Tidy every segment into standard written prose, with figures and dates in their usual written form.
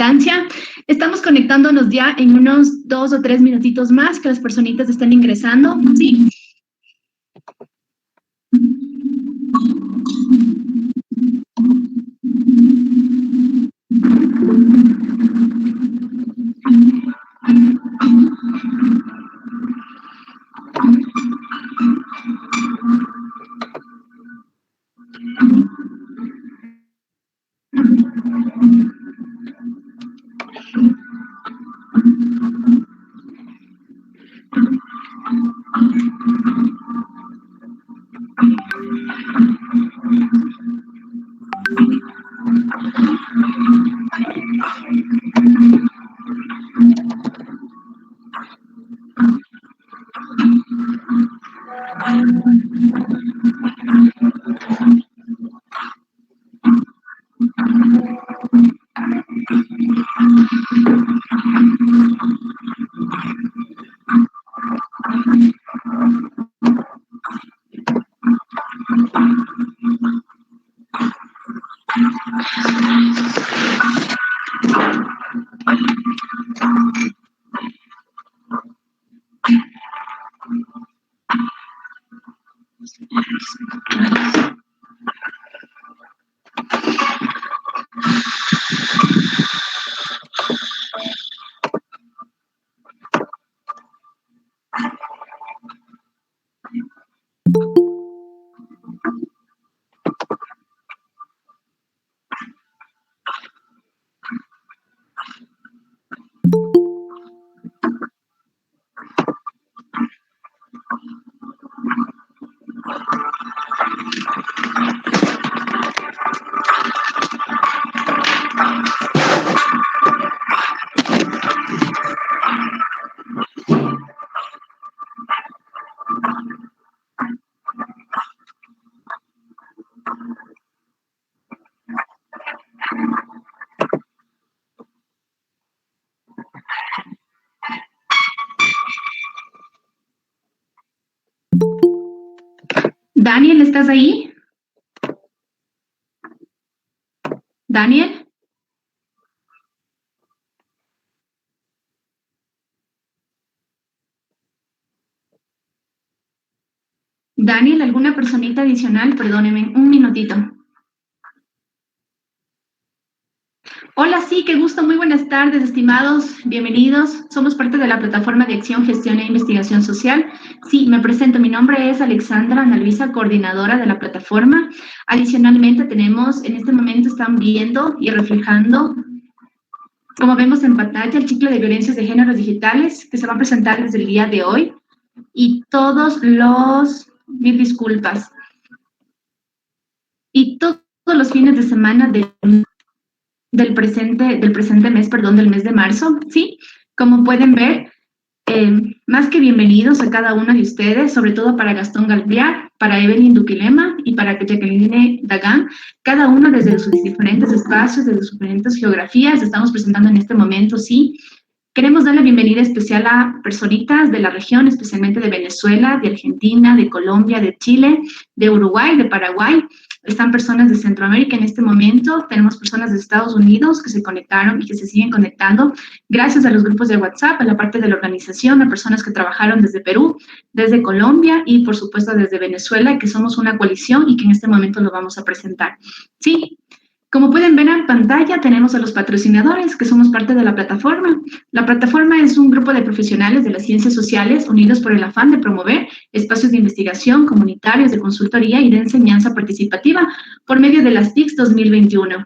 distancia. Estamos conectándonos ya en unos 2 o 3 minutitos más que las personitas estén ingresando, ¿sí? Daniel, ¿estás ahí? Daniel. Daniel, ¿alguna personita adicional? Perdóneme, un minutito. Hola, sí, qué gusto. Muy buenas tardes, estimados. Bienvenidos. Somos parte de la plataforma de acción, gestión e investigación social. Sí, me presento. Mi nombre es Alexandra Ana Luisa, coordinadora de la plataforma. Adicionalmente, tenemos, en este momento están viendo y reflejando, como vemos en pantalla, el ciclo de violencias de género digitales que se va a presentar desde el día de hoy. Y mil disculpas, y todos los fines de semana del presente mes, perdón, del mes de marzo, ¿sí? Como pueden ver, más que bienvenidos a cada uno de ustedes, sobre todo para Gastón Galviar, para Evelyn Duquilema y para Jacqueline Dagan, cada uno desde sus diferentes espacios, desde sus diferentes geografías, estamos presentando en este momento, ¿sí? Queremos dar la bienvenida especial a personitas de la región, especialmente de Venezuela, de Argentina, de Colombia, de Chile, de Uruguay, de Paraguay. Están personas de Centroamérica en este momento. Tenemos personas de Estados Unidos que se conectaron y que se siguen conectando gracias a los grupos de WhatsApp, a la parte de la organización, a personas que trabajaron desde Perú, desde Colombia y, por supuesto, desde Venezuela, que somos una coalición y que en este momento lo vamos a presentar. Sí. Como pueden ver en pantalla, tenemos a los patrocinadores, que somos parte de la plataforma. La plataforma es un grupo de profesionales de las ciencias sociales unidos por el afán de promover espacios de investigación comunitarios, de consultoría y de enseñanza participativa por medio de las TICs 2021.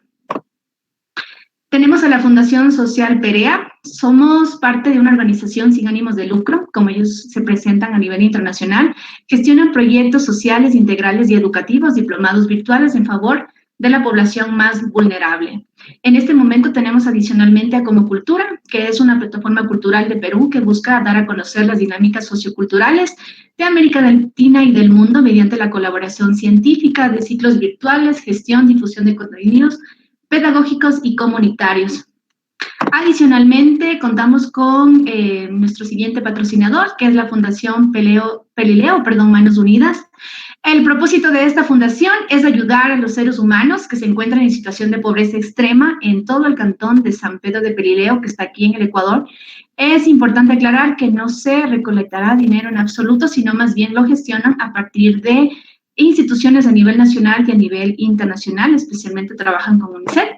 Tenemos a la Fundación Social Perea. Somos parte de una organización sin ánimos de lucro, como ellos se presentan a nivel internacional. Gestionan proyectos sociales, integrales y educativos, diplomados virtuales en favor de la población más vulnerable. En este momento tenemos adicionalmente a Como Cultura, que es una plataforma cultural de Perú que busca dar a conocer las dinámicas socioculturales de América Latina y del mundo mediante la colaboración científica de ciclos virtuales, gestión, difusión de contenidos pedagógicos y comunitarios. Adicionalmente, contamos con nuestro siguiente patrocinador, que es la Fundación Pelileo, Manos Unidas. El propósito de esta fundación es ayudar a los seres humanos que se encuentran en situación de pobreza extrema en todo el cantón de San Pedro de Pelileo, que está aquí en el Ecuador. Es importante aclarar que no se recolectará dinero en absoluto, sino más bien lo gestionan a partir de instituciones a nivel nacional y a nivel internacional, especialmente trabajan con UNICEF.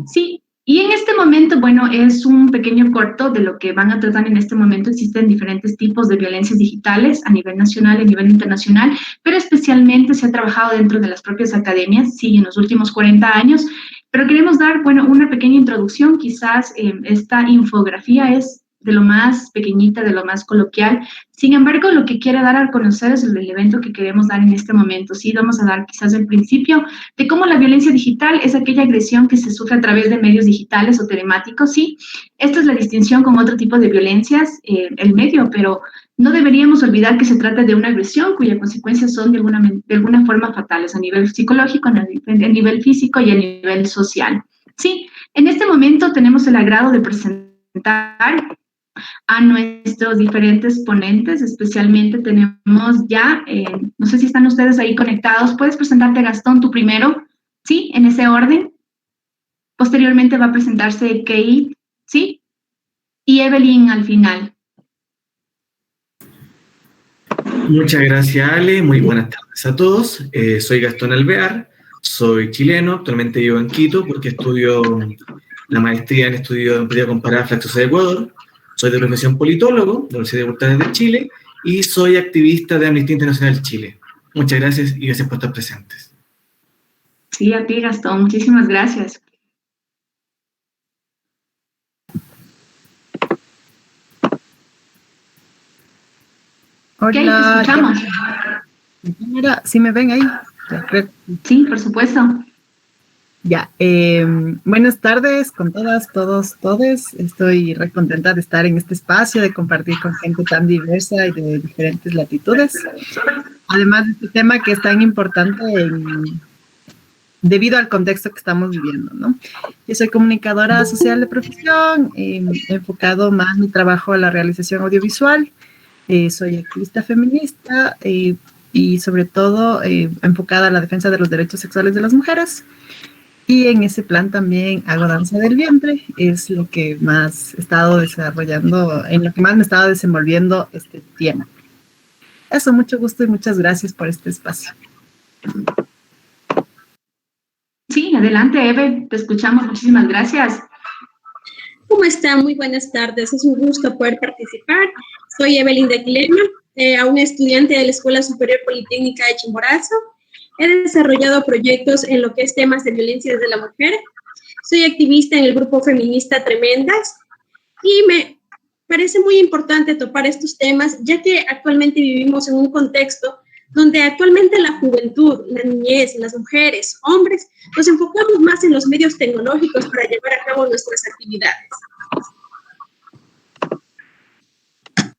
Sí, y en este momento, bueno, es un pequeño corto de lo que van a tratar en este momento. Existen diferentes tipos de violencias digitales a nivel nacional y a nivel internacional, pero especialmente se ha trabajado dentro de las propias academias, sí, en los últimos 40 años. Pero queremos dar, bueno, una pequeña introducción. Quizás esta infografía es de lo más pequeñita, de lo más coloquial. Sin embargo, lo que quiere dar a conocer es el evento que queremos dar en este momento. Sí, vamos a dar quizás el principio de cómo la violencia digital es aquella agresión que se sufre a través de medios digitales o telemáticos. Sí, esta es la distinción con otro tipo de violencias, el medio, pero no deberíamos olvidar que se trata de una agresión cuyas consecuencias son de alguna forma fatales a nivel psicológico, a nivel físico y a nivel social. Sí, en este momento tenemos el agrado de presentar a nuestros diferentes ponentes, especialmente tenemos ya, no sé si están ustedes ahí conectados, puedes presentarte, Gastón, tú primero, ¿sí? En ese orden. Posteriormente va a presentarse Kate, ¿sí? Y Evelyn al final. Muchas gracias, Ale. Muy buenas tardes a todos. Soy Gastón Alvear, soy chileno, actualmente vivo en Quito porque estudio la maestría en estudio de empatía comparada Flaxo de Ecuador. Soy de profesión politólogo de la Universidad de Hurtado de Chile y soy activista de Amnistía Internacional Chile. Muchas gracias y gracias por estar presentes. Sí, a ti, Gastón, muchísimas gracias. Hola, ¿Qué? ¿Te escuchamos? Mira, ¿sí me ven ahí? Sí, por supuesto. Ya, buenas tardes con todas, todos, todes. Estoy re contenta de estar en este espacio, de compartir con gente tan diversa y de diferentes latitudes. Además de este tema que es tan importante debido al contexto que estamos viviendo, ¿no? Yo soy comunicadora social de profesión, he enfocado más mi trabajo a la realización audiovisual. Soy activista feminista y sobre todo enfocada a la defensa de los derechos sexuales de las mujeres. Y en ese plan también hago danza del vientre, es lo que más he estado desarrollando, en lo que más me he estado desenvolviendo este tiempo. Eso, mucho gusto y muchas gracias por este espacio. Sí, adelante, Eve, te escuchamos, muchísimas gracias. ¿Cómo están? Muy buenas tardes, es un gusto poder participar. Soy Evelyn de Clema, aún estudiante de la Escuela Superior Politécnica de Chimborazo. He desarrollado proyectos en lo que es temas de violencia de la mujer. Soy activista en el grupo feminista Tremendas y me parece muy importante topar estos temas, ya que actualmente vivimos en un contexto donde actualmente la juventud, la niñez, las mujeres, hombres, nos enfocamos más en los medios tecnológicos para llevar a cabo nuestras actividades.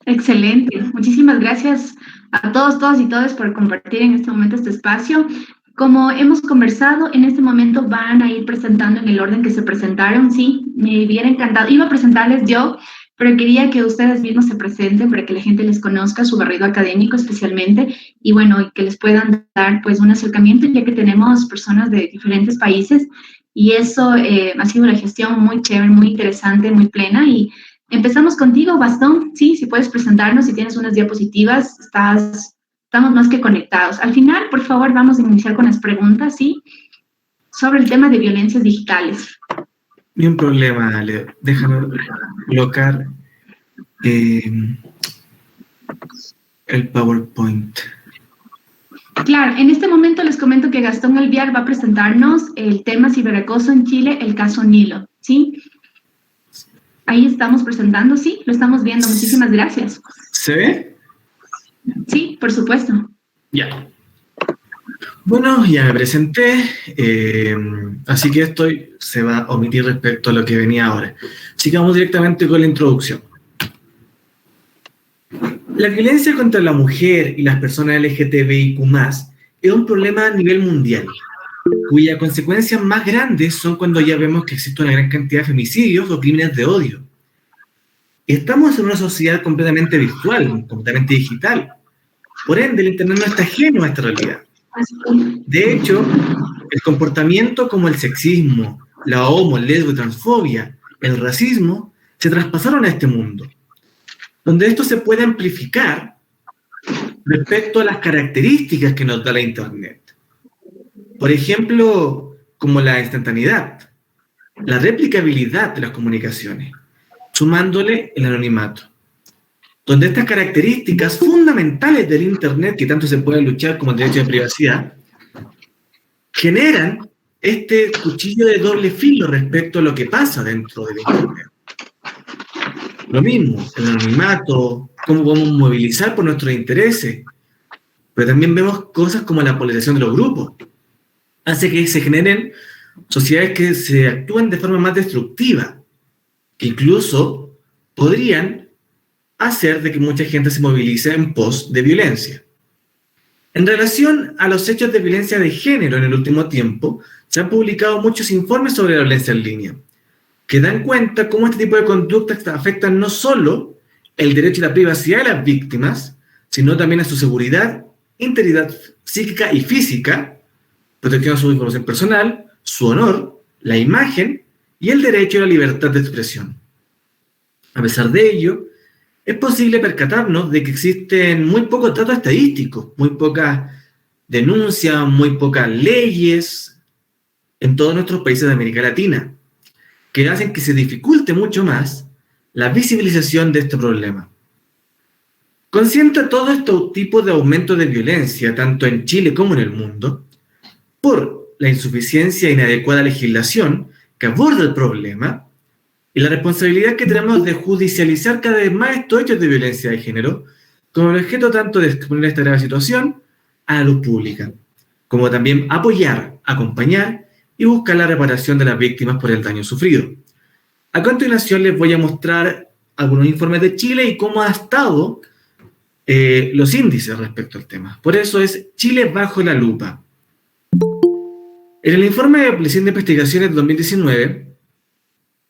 Excelente, muchísimas gracias a todos, todas y todas por compartir en este momento este espacio. Como hemos conversado, en este momento van a ir presentando en el orden que se presentaron. Sí, me hubiera encantado, iba a presentarles yo, pero quería que ustedes mismos se presenten para que la gente les conozca su barrido académico especialmente y bueno, y que les puedan dar pues un acercamiento, ya que tenemos personas de diferentes países y eso ha sido una gestión muy chévere, muy interesante, muy plena y empezamos contigo, Gastón. Sí, si puedes presentarnos, si tienes unas diapositivas, estamos más que conectados. Al final, por favor, vamos a iniciar con las preguntas, ¿sí? Sobre el tema de violencias digitales. Ni un problema, Ale. Déjame colocar el PowerPoint. Claro, en este momento les comento que Gastón Alvear va a presentarnos el tema ciberacoso en Chile, el caso Nilo, ¿sí? Ahí estamos presentando, sí, lo estamos viendo. Muchísimas gracias. ¿Se ve? Sí, por supuesto. Ya. Bueno, ya me presenté, así que esto se va a omitir respecto a lo que venía ahora. Sigamos directamente con la introducción. La violencia contra la mujer y las personas LGTBIQ+, es un problema a nivel mundial. cuyas consecuencias más grandes son cuando ya vemos que existe una gran cantidad de femicidios o crímenes de odio. Estamos en una sociedad completamente virtual, completamente digital. Por ende, el Internet no está ajeno a esta realidad. De hecho, el comportamiento como el sexismo, la homo, lesbo y transfobia, el racismo, se traspasaron a este mundo, donde esto se puede amplificar respecto a las características que nos da la Internet. Por ejemplo, como la instantaneidad, la replicabilidad de las comunicaciones, sumándole el anonimato, donde estas características fundamentales del Internet, que tanto se puede luchar como el derecho de privacidad, generan este cuchillo de doble filo respecto a lo que pasa dentro del Internet. Lo mismo, el anonimato, cómo podemos movilizar por nuestros intereses, pero también vemos cosas como la polarización de los grupos. Hace que se generen sociedades que se actúan de forma más destructiva, que incluso podrían hacer de que mucha gente se movilice en pos de violencia. En relación a los hechos de violencia de género en el último tiempo, se han publicado muchos informes sobre la violencia en línea, que dan cuenta cómo este tipo de conductas afectan no solo el derecho a la privacidad de las víctimas, sino también a su seguridad, integridad psíquica y física, protección a su información personal, su honor, la imagen y el derecho a la libertad de expresión. A pesar de ello, es posible percatarnos de que existen muy pocos datos estadísticos, muy pocas denuncias, muy pocas leyes en todos nuestros países de América Latina, que hacen que se dificulte mucho más la visibilización de este problema. Consciente de todo este tipo de aumento de violencia, tanto en Chile como en el mundo, por la insuficiencia e inadecuada legislación que aborda el problema, y la responsabilidad que tenemos de judicializar cada vez más estos hechos de violencia de género, con el objeto tanto de exponer esta grave situación a la luz pública, como también apoyar, acompañar y buscar la reparación de las víctimas por el daño sufrido. A continuación les voy a mostrar algunos informes de Chile y cómo ha estado los índices respecto al tema. Por eso es Chile bajo la lupa. En el informe de Policía de Investigaciones de 2019,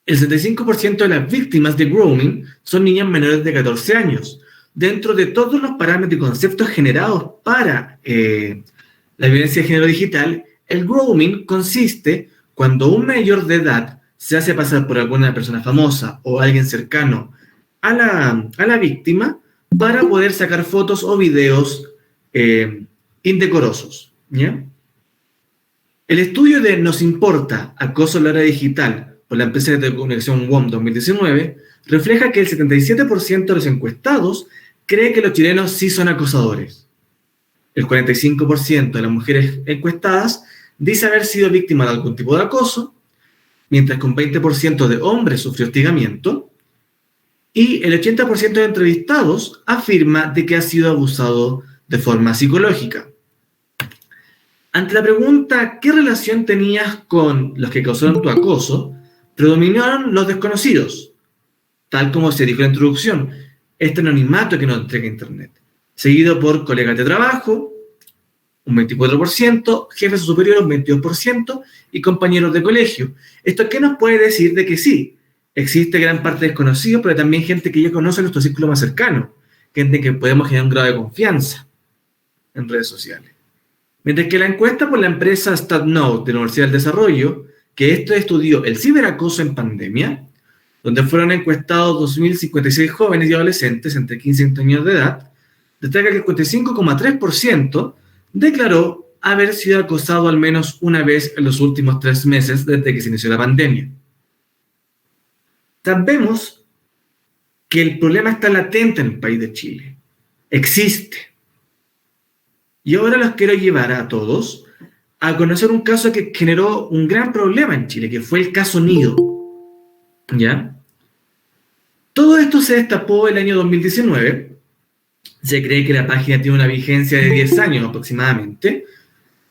el 75% de las víctimas de grooming son niñas menores de 14 años. Dentro de todos los parámetros y conceptos generados para la violencia de género digital, el grooming consiste cuando un mayor de edad se hace pasar por alguna persona famosa o alguien cercano a la víctima para poder sacar fotos o videos indecorosos, ¿ya? El estudio de Nos Importa, Acoso en la Era Digital, por la empresa de telecomunicación WOM 2019, refleja que el 77% de los encuestados cree que los chilenos sí son acosadores. El 45% de las mujeres encuestadas dice haber sido víctima de algún tipo de acoso, mientras que un 20% de hombres sufrió hostigamiento, y el 80% de entrevistados afirma de que ha sido abusado de forma psicológica. Ante la pregunta ¿qué relación tenías con los que causaron tu acoso?, predominaron los desconocidos, tal como se dijo en la introducción, este anonimato que nos entrega Internet, seguido por colegas de trabajo, un 24%, jefes superiores, un 22%, y compañeros de colegio. ¿Esto qué nos puede decir? De que sí, existe gran parte de desconocidos, pero también gente que ya conoce nuestro círculo más cercano, gente que podemos generar un grado de confianza en redes sociales. Mientras que la encuesta por la empresa StatNote de la Universidad del Desarrollo, que esto estudió el ciberacoso en pandemia, donde fueron encuestados 2.056 jóvenes y adolescentes entre 15 y 20 años de edad, destaca que el 55,3% declaró haber sido acosado al menos una vez en los últimos 3 meses desde que se inició la pandemia. Sabemos que el problema está latente en el país de Chile. Existe. Y ahora los quiero llevar a todos a conocer un caso que generó un gran problema en Chile, que fue el caso Nido. ¿Ya? Todo esto se destapó el año 2019. Se cree que la página tiene una vigencia de 10 años aproximadamente,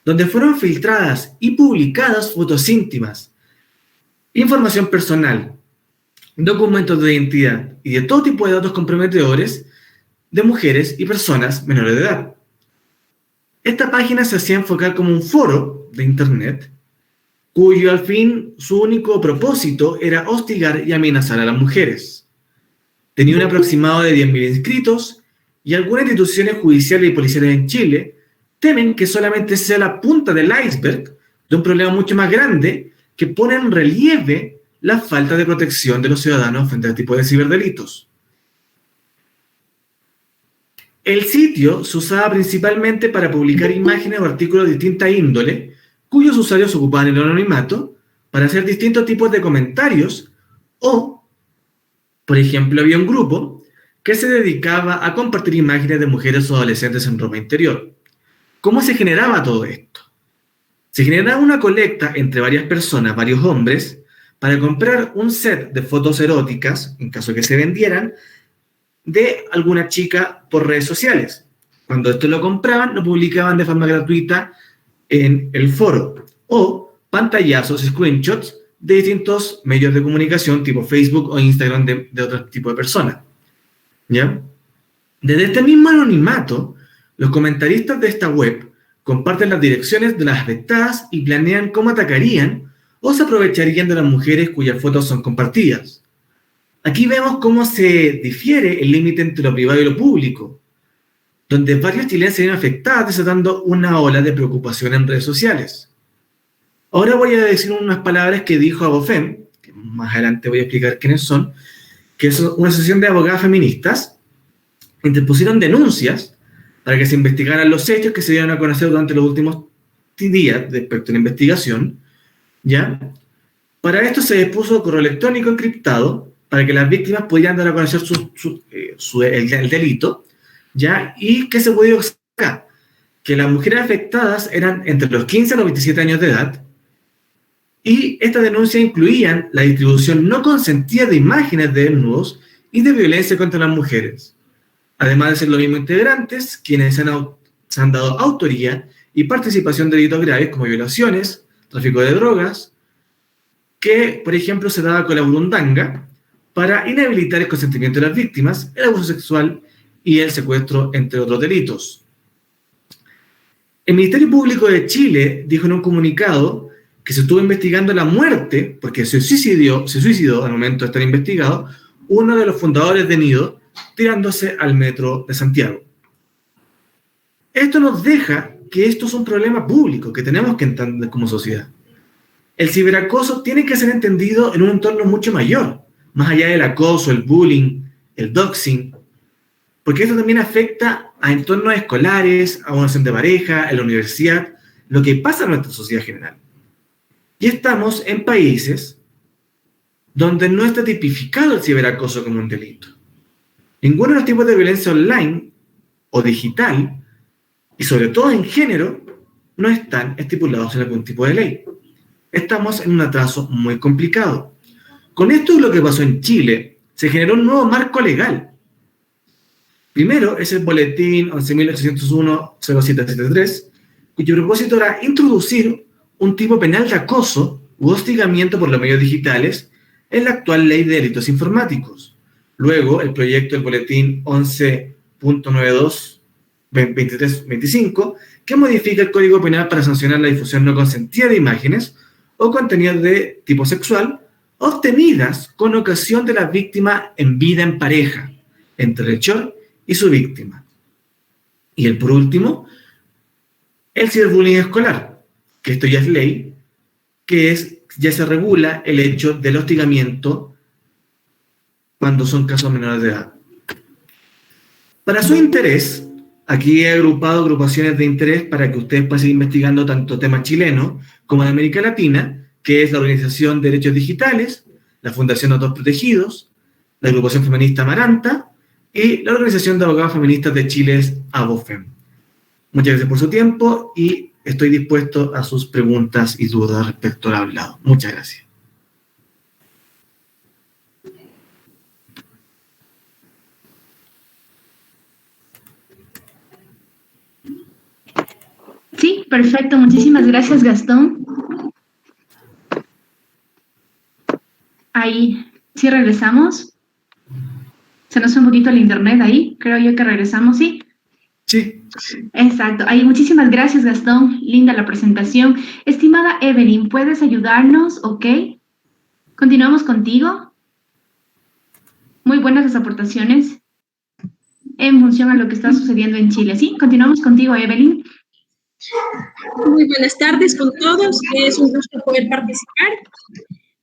donde fueron filtradas y publicadas fotos íntimas, información personal, documentos de identidad y de todo tipo de datos comprometedores de mujeres y personas menores de edad. Esta página se hacía enfocar como un foro de Internet cuyo al fin su único propósito era hostigar y amenazar a las mujeres. Tenía un aproximado de 10.000 inscritos y algunas instituciones judiciales y policiales en Chile temen que solamente sea la punta del iceberg de un problema mucho más grande que pone en relieve la falta de protección de los ciudadanos frente a este tipo de ciberdelitos. El sitio se usaba principalmente para publicar imágenes o artículos de distinta índole, cuyos usuarios ocupaban el anonimato para hacer distintos tipos de comentarios o, por ejemplo, había un grupo que se dedicaba a compartir imágenes de mujeres o adolescentes en ropa interior. ¿Cómo se generaba todo esto? Se generaba una colecta entre varias personas, varios hombres, para comprar un set de fotos eróticas, en caso que se vendieran, de alguna chica por redes sociales. Cuando esto lo compraban, lo publicaban de forma gratuita en el foro, o pantallazos, screenshots de distintos medios de comunicación tipo Facebook o Instagram de otro tipo de personas. ¿Ya? Desde este mismo anonimato, los comentaristas de esta web comparten las direcciones de las afectadas y planean cómo atacarían o se aprovecharían de las mujeres cuyas fotos son compartidas. Aquí vemos cómo se difiere el límite entre lo privado y lo público, donde varios chilenos se ven afectados, desatando una ola de preocupación en redes sociales. Ahora voy a decir unas palabras que dijo Abofem, que más adelante voy a explicar quiénes son, que es una asociación de abogadas feministas, interpusieron denuncias para que se investigaran los hechos que se dieron a conocer durante los últimos días respecto a la investigación, ¿ya? Para esto se dispuso correo electrónico encriptado para que las víctimas pudieran dar a conocer el delito, ¿ya? Y que se pudo sacar que las mujeres afectadas eran entre los 15 a los 27 años de edad, y esta denuncia incluían la distribución no consentida de imágenes de desnudos y de violencia contra las mujeres, además de ser los mismos integrantes quienes se han dado autoría y participación de delitos graves como violaciones, tráfico de drogas, que, por ejemplo, se daba con la burundanga para inhabilitar el consentimiento de las víctimas, el abuso sexual y el secuestro, entre otros delitos. El Ministerio Público de Chile dijo en un comunicado que se estuvo investigando la muerte, porque se suicidó al momento de estar investigado, uno de los fundadores de Nido, tirándose al metro de Santiago. Esto nos deja que esto es un problema público que tenemos que entender como sociedad. El ciberacoso tiene que ser entendido en un entorno mucho mayor, más allá del acoso, el bullying, el doxing, porque esto también afecta a entornos escolares, a una relación de pareja, en la universidad, lo que pasa en nuestra sociedad general. Y estamos en países donde no está tipificado el ciberacoso como un delito. Ninguno de los tipos de violencia online o digital, y sobre todo en género, no están estipulados en algún tipo de ley. Estamos en un atraso muy complicado. Con esto es lo que pasó en Chile. Se generó un nuevo marco legal. Primero es el boletín 11.801-0773, cuyo propósito era introducir un tipo penal de acoso u hostigamiento por los medios digitales en la actual ley de delitos informáticos. Luego, el proyecto del boletín 11.92-2325, que modifica el Código Penal para sancionar la difusión no consentida de imágenes o contenidos de tipo sexual obtenidas con ocasión de la víctima en vida en pareja, entre el hechor y su víctima. Y el por último, el ciberbullying escolar, que esto ya es ley, ya se regula el hecho del hostigamiento cuando son casos menores de edad. Para su interés, aquí he agrupado agrupaciones de interés para que ustedes puedan seguir investigando tanto temas chilenos como de América Latina, que es la Organización de Derechos Digitales, la Fundación Datos Protegidos, la Agrupación Feminista Amaranta y la Organización de Abogados Feministas de Chile, ABOFEM. Muchas gracias por su tiempo y estoy dispuesto a sus preguntas y dudas respecto al hablado. Muchas gracias. Sí, perfecto. Muchísimas gracias, Gastón. Ahí, sí regresamos. Se nos fue un poquito el internet ahí. Creo yo que regresamos, sí. Sí. Exacto. Ay, muchísimas gracias, Gastón. Linda la presentación. Estimada Evelyn, ¿puedes ayudarnos? ¿Ok? Continuamos contigo. Muy buenas las aportaciones en función a lo que está sucediendo en Chile. ¿Sí? Continuamos contigo, Evelyn. Muy buenas tardes con todos. Es un gusto poder participar.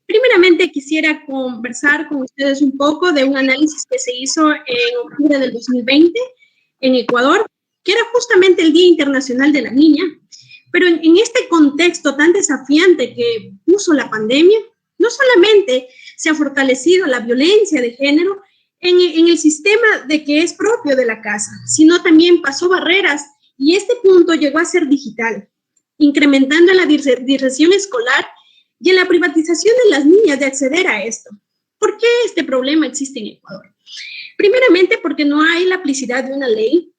Primeramente quisiera conversar con ustedes un poco de un análisis que se hizo en octubre del 2020 en Ecuador, que era justamente el Día Internacional de la Niña. Pero en este contexto tan desafiante que puso la pandemia, no solamente se ha fortalecido la violencia de género en el sistema de que es propio de la casa, sino también pasó barreras y este punto llegó a ser digital, incrementando la dirección escolar y en la privatización de las niñas de acceder a esto. ¿Por qué este problema existe en Ecuador? Primeramente porque no hay la aplicidad de una ley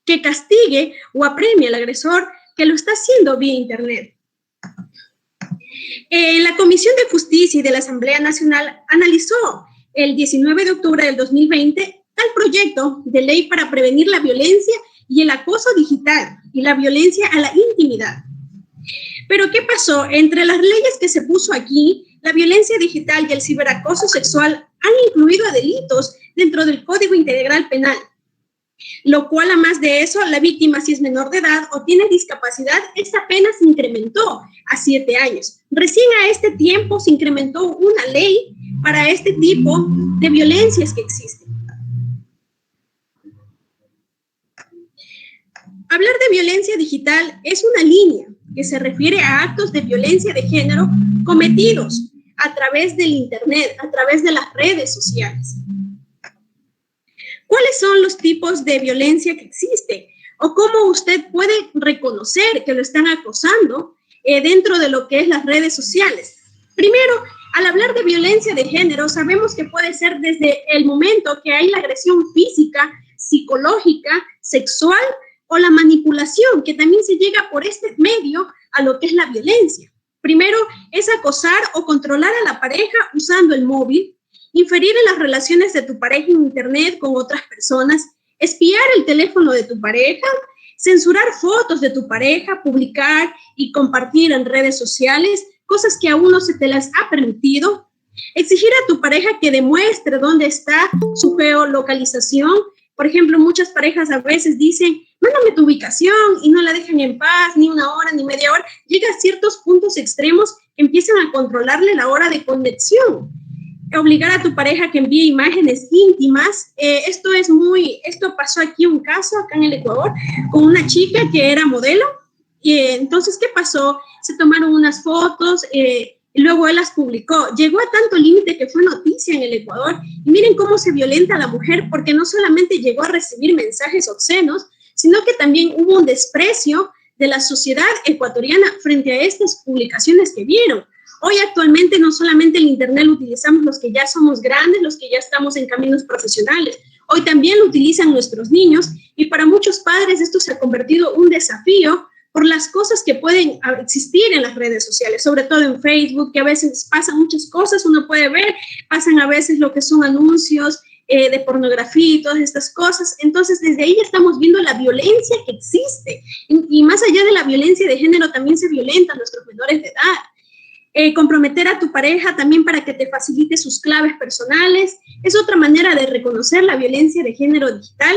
que castigue o apremie al agresor que lo está haciendo vía Internet. La Comisión de Justicia y de la Asamblea Nacional analizó el 19 de octubre del 2020 tal proyecto de ley para prevenir la violencia y el acoso digital y la violencia a la intimidad. Pero ¿qué pasó? Entre las leyes que se puso aquí, la violencia digital y el ciberacoso sexual han incluido a delitos dentro del Código Integral Penal, lo cual, además de eso, la víctima, si es menor de edad o tiene discapacidad, esta pena se incrementó a 7 años. Recién a este tiempo se incrementó una ley para este tipo de violencias que existen. Hablar de violencia digital es una línea que se refiere a actos de violencia de género cometidos a través del Internet, a través de las redes sociales. ¿Cuáles son los tipos de violencia que existen? ¿O cómo usted puede reconocer que lo están acosando dentro de lo que es las redes sociales? Primero, al hablar de violencia de género, sabemos que puede ser desde el momento que hay la agresión física, psicológica, sexual o la manipulación, que también se llega por este medio a lo que es la violencia. Primero, es acosar o controlar a la pareja usando el móvil, inferir en las relaciones de tu pareja en Internet con otras personas, espiar el teléfono de tu pareja, censurar fotos de tu pareja, publicar y compartir en redes sociales, cosas que aún no se te las ha permitido, exigir a tu pareja que demuestre dónde está su geolocalización. Por ejemplo, muchas parejas a veces dicen, mándame tu ubicación y no la dejan en paz, ni una hora, ni media hora. Llega a ciertos puntos extremos que empiezan a controlarle la hora de conexión. Obligar a tu pareja que envíe imágenes íntimas. Esto pasó aquí un caso, acá en el Ecuador, con una chica que era modelo. Entonces, ¿qué pasó? Se tomaron unas fotos, y luego él las publicó. Llegó a tanto límite que fue noticia en el Ecuador. Y miren cómo se violenta a la mujer, porque no solamente llegó a recibir mensajes obscenos, sino que también hubo un desprecio de la sociedad ecuatoriana frente a estas publicaciones que vieron. Hoy actualmente no solamente el Internet lo utilizamos los que ya somos grandes, los que ya estamos en caminos profesionales. Hoy también lo utilizan nuestros niños y para muchos padres esto se ha convertido en un desafío por las cosas que pueden existir en las redes sociales, sobre todo en Facebook, que a veces pasan muchas cosas, uno puede ver, pasan a veces lo que son anuncios de pornografía y todas estas cosas. Entonces, desde ahí estamos viendo la violencia que existe. Y más allá de la violencia de género, también se violenta a nuestros menores de edad. Comprometer a tu pareja también para que te facilite sus claves personales es otra manera de reconocer la violencia de género digital.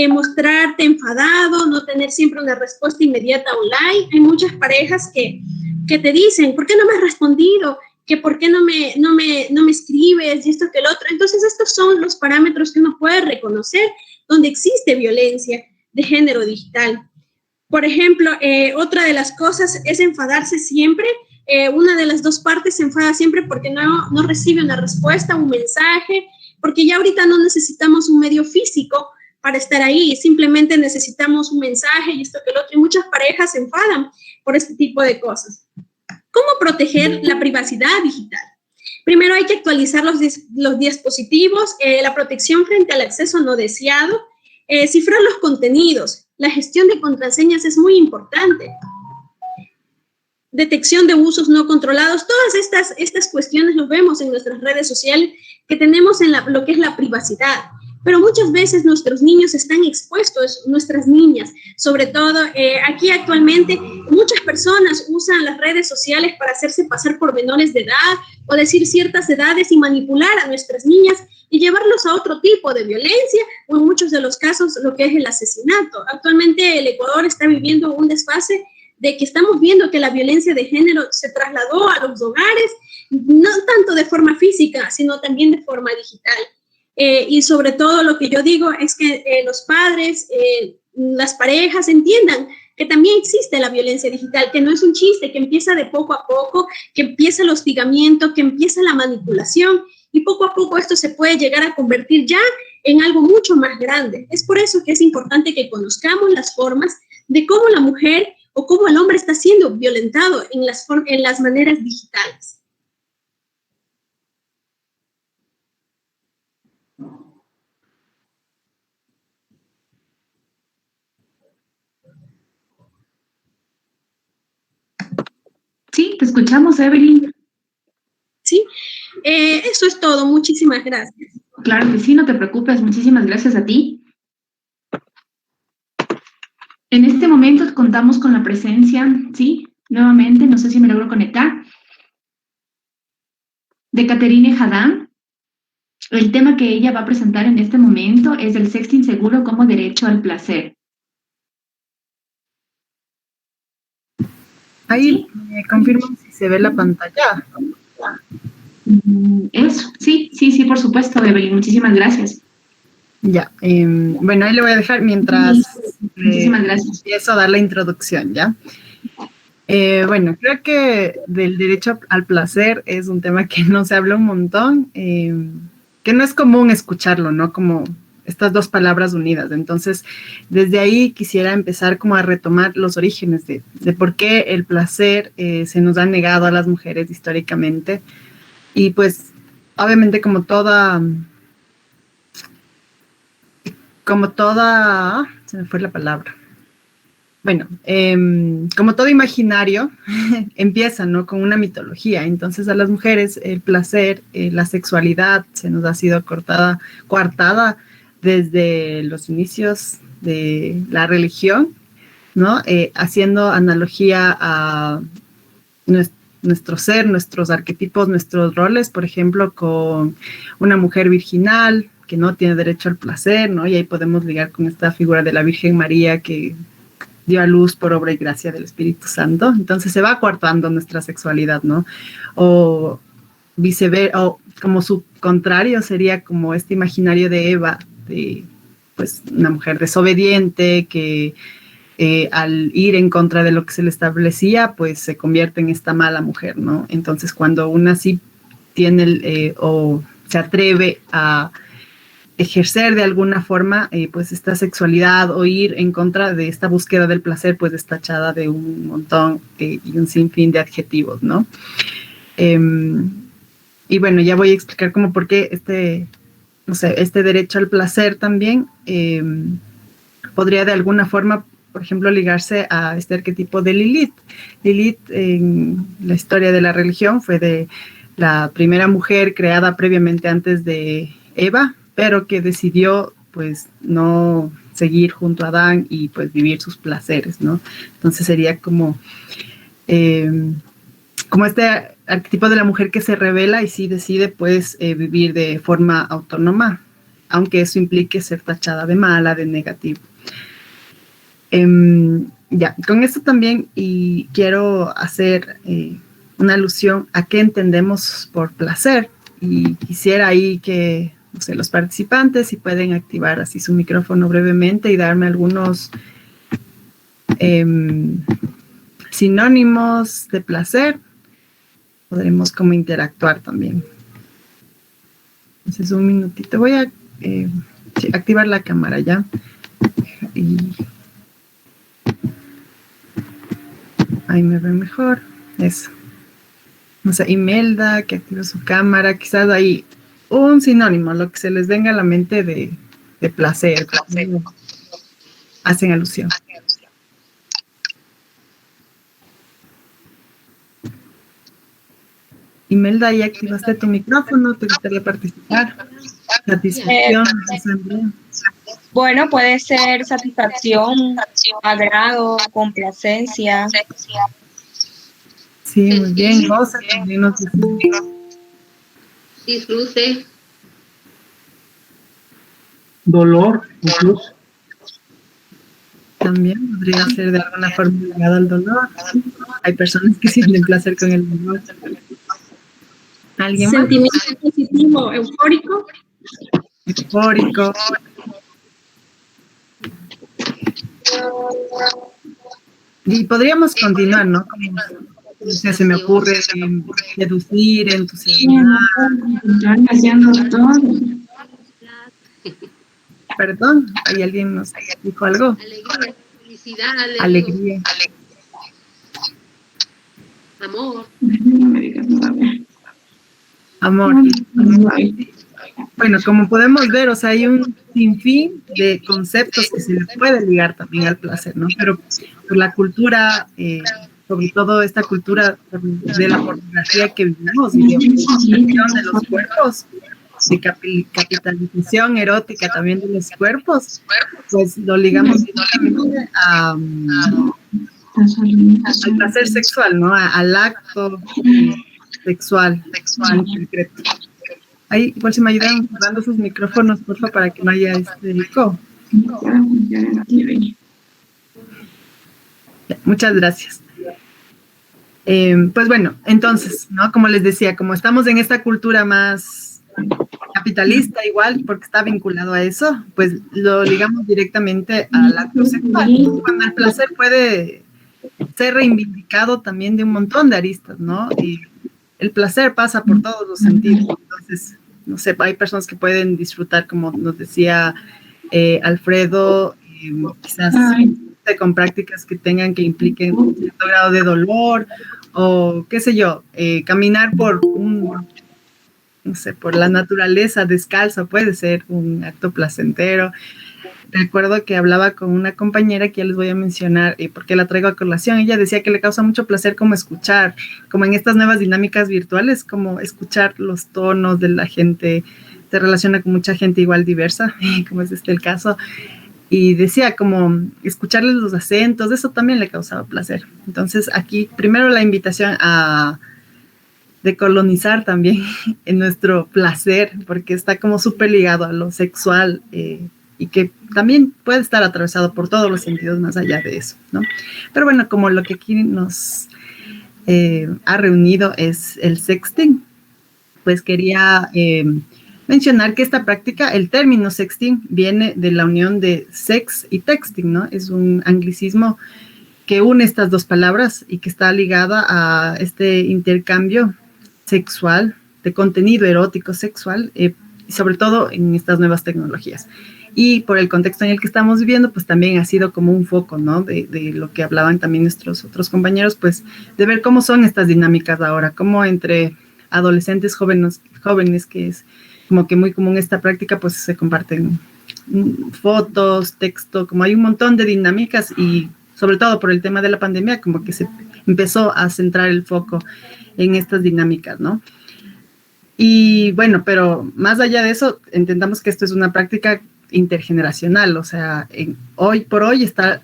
Mostrarte enfadado, no tener siempre una respuesta inmediata online. Hay muchas parejas que te dicen, ¿por qué no me has respondido? Que por qué no me escribes y esto que el otro. Entonces, estos son los parámetros que uno puede reconocer donde existe violencia de género digital. Por ejemplo, otra de las cosas es enfadarse siempre. Una de las dos partes se enfada siempre porque no recibe una respuesta, un mensaje, porque ya ahorita no necesitamos un medio físico para estar ahí, simplemente necesitamos un mensaje y esto que el otro, y muchas parejas se enfadan por este tipo de cosas. ¿Cómo proteger la privacidad digital? Primero hay que actualizar los dispositivos, la protección frente al acceso no deseado, cifrar los contenidos, la gestión de contraseñas es muy importante. Detección de usos no controlados, todas estas cuestiones lo vemos en nuestras redes sociales que tenemos en lo que es la privacidad. pero muchas veces nuestros niños están expuestos, nuestras niñas, sobre todo aquí actualmente muchas personas usan las redes sociales para hacerse pasar por menores de edad o decir ciertas edades y manipular a nuestras niñas y llevarlos a otro tipo de violencia o en muchos de los casos lo que es el asesinato. Actualmente el Ecuador está viviendo un desfase de que estamos viendo que la violencia de género se trasladó a los hogares, no tanto de forma física, sino también de forma digital. Y sobre todo lo que yo digo es que los padres, las parejas entiendan que también existe la violencia digital, que no es un chiste, que empieza de poco a poco, que empieza el hostigamiento, que empieza la manipulación y poco a poco esto se puede llegar a convertir ya en algo mucho más grande. Es por eso que es importante que conozcamos las formas de cómo la mujer o cómo el hombre está siendo violentado en las maneras digitales. Sí, te escuchamos, Evelyn. Sí, eso es todo. Muchísimas gracias. Claro que sí, no te preocupes. Muchísimas gracias a ti. En este momento contamos con la presencia, sí, nuevamente, no sé si me logro conectar, de Caterine Jadán. El tema que ella va a presentar en este momento es el sexting seguro como derecho al placer. Ahí me confirman si se ve la pantalla. Eso, sí, por supuesto, Evelyn, muchísimas gracias. Ya, bueno, ahí le voy a dejar mientras muchísimas gracias. Empiezo a dar la introducción, ¿ya? Bueno, creo que del derecho al placer es un tema que no se habla un montón, que no es común escucharlo, ¿no? Como estas dos palabras unidas. Entonces, desde ahí quisiera empezar como a retomar los orígenes de por qué el placer se nos ha negado a las mujeres históricamente. Y pues, obviamente como toda, se me fue la palabra. Bueno, como todo imaginario, empieza, ¿no? Con una mitología. Entonces a las mujeres el placer, la sexualidad se nos ha sido coartada desde los inicios de la religión, ¿no? Haciendo analogía a nuestro ser, nuestros arquetipos, nuestros roles, por ejemplo, con una mujer virginal que no tiene derecho al placer, ¿no? Y ahí podemos ligar con esta figura de la Virgen María que dio a luz por obra y gracia del Espíritu Santo. Entonces se va coartando nuestra sexualidad, ¿no? O viceversa, o como su contrario sería como este imaginario de Eva, de pues una mujer desobediente que al ir en contra de lo que se le establecía, pues se convierte en esta mala mujer, ¿no? Entonces cuando una sí tiene o se atreve a ejercer de alguna forma pues esta sexualidad o ir en contra de esta búsqueda del placer, pues es tachada de un montón y un sinfín de adjetivos, ¿no? Y bueno, ya voy a explicar como por qué este derecho al placer también podría de alguna forma, por ejemplo, ligarse a este arquetipo de Lilith. Lilith en la historia de la religión fue de la primera mujer creada previamente antes de Eva, pero que decidió pues no seguir junto a Adán y pues vivir sus placeres, ¿no? Entonces sería como este arquetipo de la mujer que se revela y sí decide pues vivir de forma autónoma, aunque eso implique ser tachada de mala, de negativo. Ya, con esto también y quiero hacer una alusión a qué entendemos por placer y quisiera ahí que no sé, los participantes si pueden activar así su micrófono brevemente y darme algunos sinónimos de placer, podremos como interactuar también. Entonces un minutito, voy a activar la cámara ya y ahí me ve mejor, eso. No sé, Imelda, que active su cámara, quizás ahí un sinónimo, lo que se les venga a la mente de placer. Hacen alusión. Imelda, ya activaste tu micrófono, ¿te gustaría participar? Satisfacción. Bueno, puede ser satisfacción, agrado, complacencia. Sí, muy bien. Goza también nos dice. Disfrute. Dolor, incluso. También podría ser de alguna forma ligado al dolor. Hay personas que sienten placer con el dolor. ¿Alguien más? Sentimiento positivo, eufórico. Eufórico. Y podríamos continuar, ¿no? Como, o sea, se me ocurre seducir, entusiasmar. Están haciendo todo. Perdón, ¿hay alguien nos dijo algo? Alegría, felicidad, Alegría. amor. No me digas nada. Amor. Bueno, como podemos ver, o sea, hay un sinfín de conceptos que se le puede ligar también al placer, ¿no? Pero por la cultura, sobre todo esta cultura de la pornografía que vivimos, y de objetificación de los cuerpos, de capitalización erótica también de los cuerpos, pues lo ligamos directamente al placer sexual, ¿no? Al acto sexual en concreto. Ahí, igual si me ayudan cerrando sus micrófonos, por favor, para que no haya eco. Muchas gracias. Pues bueno, entonces, ¿no? Como les decía, como estamos en esta cultura más capitalista igual, porque está vinculado a eso, pues lo ligamos directamente al acto sexual. Cuando el placer puede ser reivindicado también de un montón de aristas, ¿no? Y el placer pasa por todos los sentidos. Entonces, no sé, hay personas que pueden disfrutar, como nos decía Alfredo, quizás con prácticas que tengan, que impliquen un cierto grado de dolor, o qué sé yo, caminar por no sé, por la naturaleza descalzo puede ser un acto placentero. Recuerdo que hablaba con una compañera que ya les voy a mencionar, porque la traigo a colación. Ella decía que le causa mucho placer como escuchar, como en estas nuevas dinámicas virtuales, como escuchar los tonos de la gente. Se relaciona con mucha gente igual diversa, como es el caso. Y decía como escucharles los acentos, eso también le causaba placer. Entonces aquí primero la invitación a decolonizar también en nuestro placer, porque está como súper ligado a lo sexual, y que también puede estar atravesado por todos los sentidos más allá de eso, ¿no? Pero bueno, como lo que aquí nos ha reunido es el sexting, pues quería mencionar que esta práctica, el término sexting, viene de la unión de sex y texting, ¿no? Es un anglicismo que une estas dos palabras y que está ligada a este intercambio sexual, de contenido erótico sexual, y sobre todo en estas nuevas tecnologías. Y por el contexto en el que estamos viviendo, pues también ha sido como un foco, ¿no? De lo que hablaban también nuestros otros compañeros, pues de ver cómo son estas dinámicas ahora, cómo entre adolescentes jóvenes, que es como que muy común esta práctica, pues se comparten fotos, texto, como hay un montón de dinámicas y sobre todo por el tema de la pandemia, como que se empezó a centrar el foco en estas dinámicas, ¿no? Y bueno, pero más allá de eso, entendamos que esto es una práctica intergeneracional, o sea, hoy por hoy está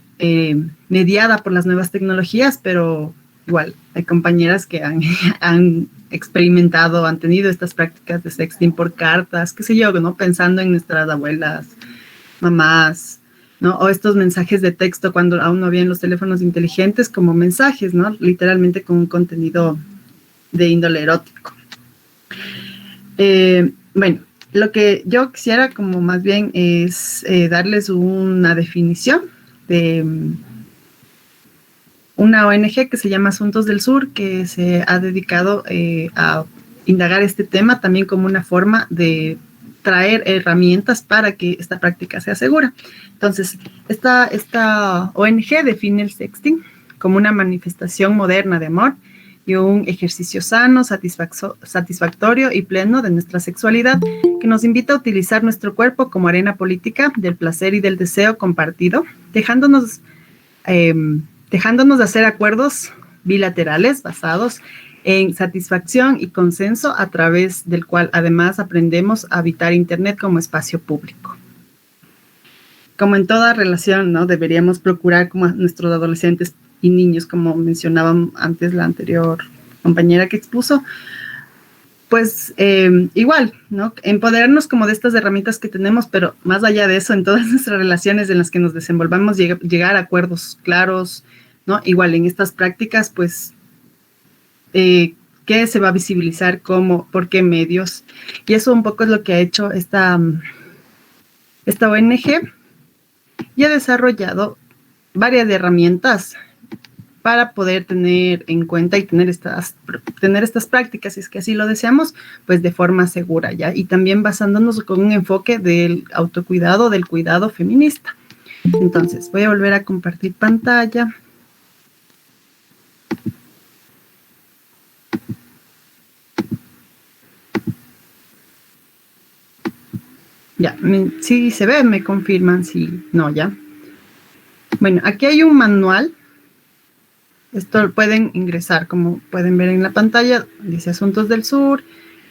mediada por las nuevas tecnologías, pero igual hay compañeras que han experimentado, han tenido estas prácticas de sexting por cartas, qué sé yo, ¿no? Pensando en nuestras abuelas, mamás, ¿no? O estos mensajes de texto cuando aún no habían los teléfonos inteligentes como mensajes, ¿no? Literalmente con un contenido de índole erótico. Bueno, lo que yo quisiera como más bien es darles una definición de una ONG que se llama Asuntos del Sur, que se ha dedicado a indagar este tema también como una forma de traer herramientas para que esta práctica sea segura. Entonces, esta ONG define el sexting como una manifestación moderna de amor y un ejercicio sano, satisfactorio y pleno de nuestra sexualidad, que nos invita a utilizar nuestro cuerpo como arena política del placer y del deseo compartido, dejándonos de hacer acuerdos bilaterales basados en satisfacción y consenso, a través del cual además aprendemos a habitar Internet como espacio público. Como en toda relación, ¿no? Deberíamos procurar como a nuestros adolescentes y niños, como mencionaba antes la anterior compañera que expuso, pues igual, ¿no? Empoderarnos como de estas herramientas que tenemos, pero más allá de eso, en todas nuestras relaciones en las que nos desenvolvamos, llegar a acuerdos claros, ¿no? Igual en estas prácticas, pues, ¿qué se va a visibilizar? ¿Cómo? ¿Por qué medios? Y eso un poco es lo que ha hecho esta ONG, y ha desarrollado varias herramientas para poder tener en cuenta y tener estas prácticas, si es que así lo deseamos, pues de forma segura, ¿ya? Y también basándonos con un enfoque del autocuidado, del cuidado feminista. Entonces, voy a volver a compartir pantalla. Ya, si se ve, me confirman, si no, ya. Bueno, aquí hay un manual. Esto lo pueden ingresar, como pueden ver en la pantalla, dice Asuntos del Sur,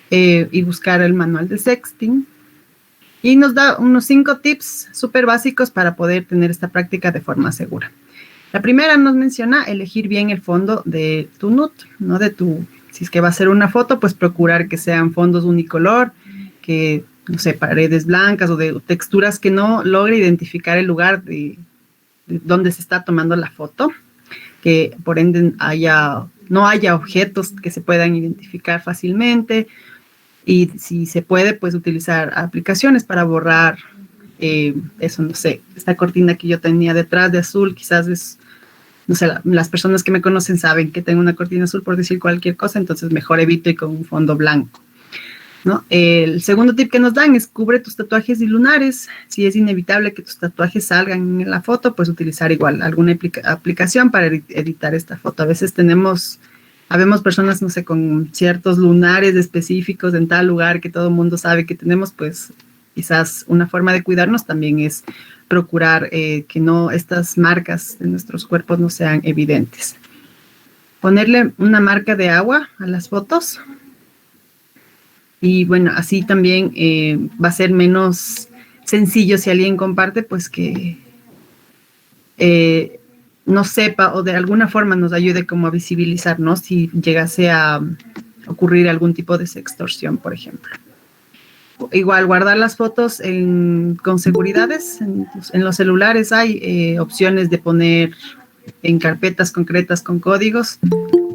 y buscar el manual de sexting. Y nos da unos 5 tips súper básicos para poder tener esta práctica de forma segura. La primera nos menciona elegir bien el fondo de tu nude, ¿no? Si es que va a ser una foto, pues procurar que sean fondos unicolor, que, no sé, paredes blancas o de texturas que no logre identificar el lugar de donde se está tomando la foto, que por ende no haya objetos que se puedan identificar fácilmente, y si se puede, pues utilizar aplicaciones para borrar eso, no sé, esta cortina que yo tenía detrás de azul, quizás es, no sé, las personas que me conocen saben que tengo una cortina azul por decir cualquier cosa, entonces mejor evito y con un fondo blanco, ¿no? El segundo tip que nos dan es: cubre tus tatuajes y lunares. Si es inevitable que tus tatuajes salgan en la foto, pues utilizar igual alguna aplicación para editar esta foto. A veces habemos personas, no sé, con ciertos lunares específicos en tal lugar que todo el mundo sabe que tenemos, pues quizás una forma de cuidarnos también es procurar que estas marcas de nuestros cuerpos no sean evidentes. Ponerle una marca de agua a las fotos. Y bueno, así también va a ser menos sencillo si alguien comparte, pues que no sepa o de alguna forma nos ayude como a visibilizar, ¿no? Si llegase a ocurrir algún tipo de sextorsión, por ejemplo. Igual, guardar las fotos con seguridades. En los celulares hay opciones de poner en carpetas concretas con códigos.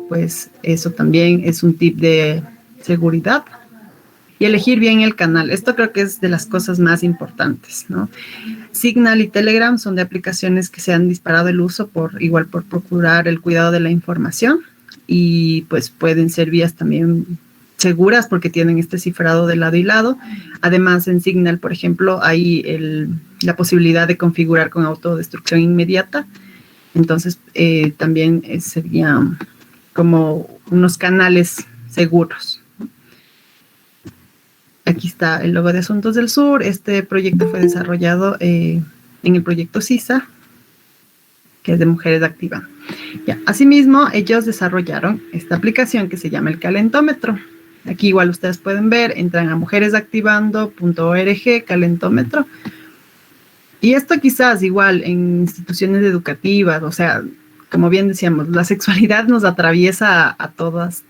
Pues eso también es un tip de seguridad. Y elegir bien el canal. Esto creo que es de las cosas más importantes, ¿no? Signal y Telegram son de aplicaciones que se han disparado el uso por procurar el cuidado de la información, y pues pueden ser vías también seguras porque tienen este cifrado de lado y lado. Además, en Signal, por ejemplo, hay la posibilidad de configurar con autodestrucción inmediata. Entonces, también serían como unos canales seguros. Aquí está el logo de Asuntos del Sur. Este proyecto fue desarrollado en el proyecto CISA, que es de Mujeres Activando. Ya. Asimismo, ellos desarrollaron esta aplicación que se llama el calentómetro. Aquí igual ustedes pueden ver, entran a mujeresactivando.org, calentómetro. Y esto quizás igual en instituciones educativas, o sea, como bien decíamos, la sexualidad nos atraviesa a todos,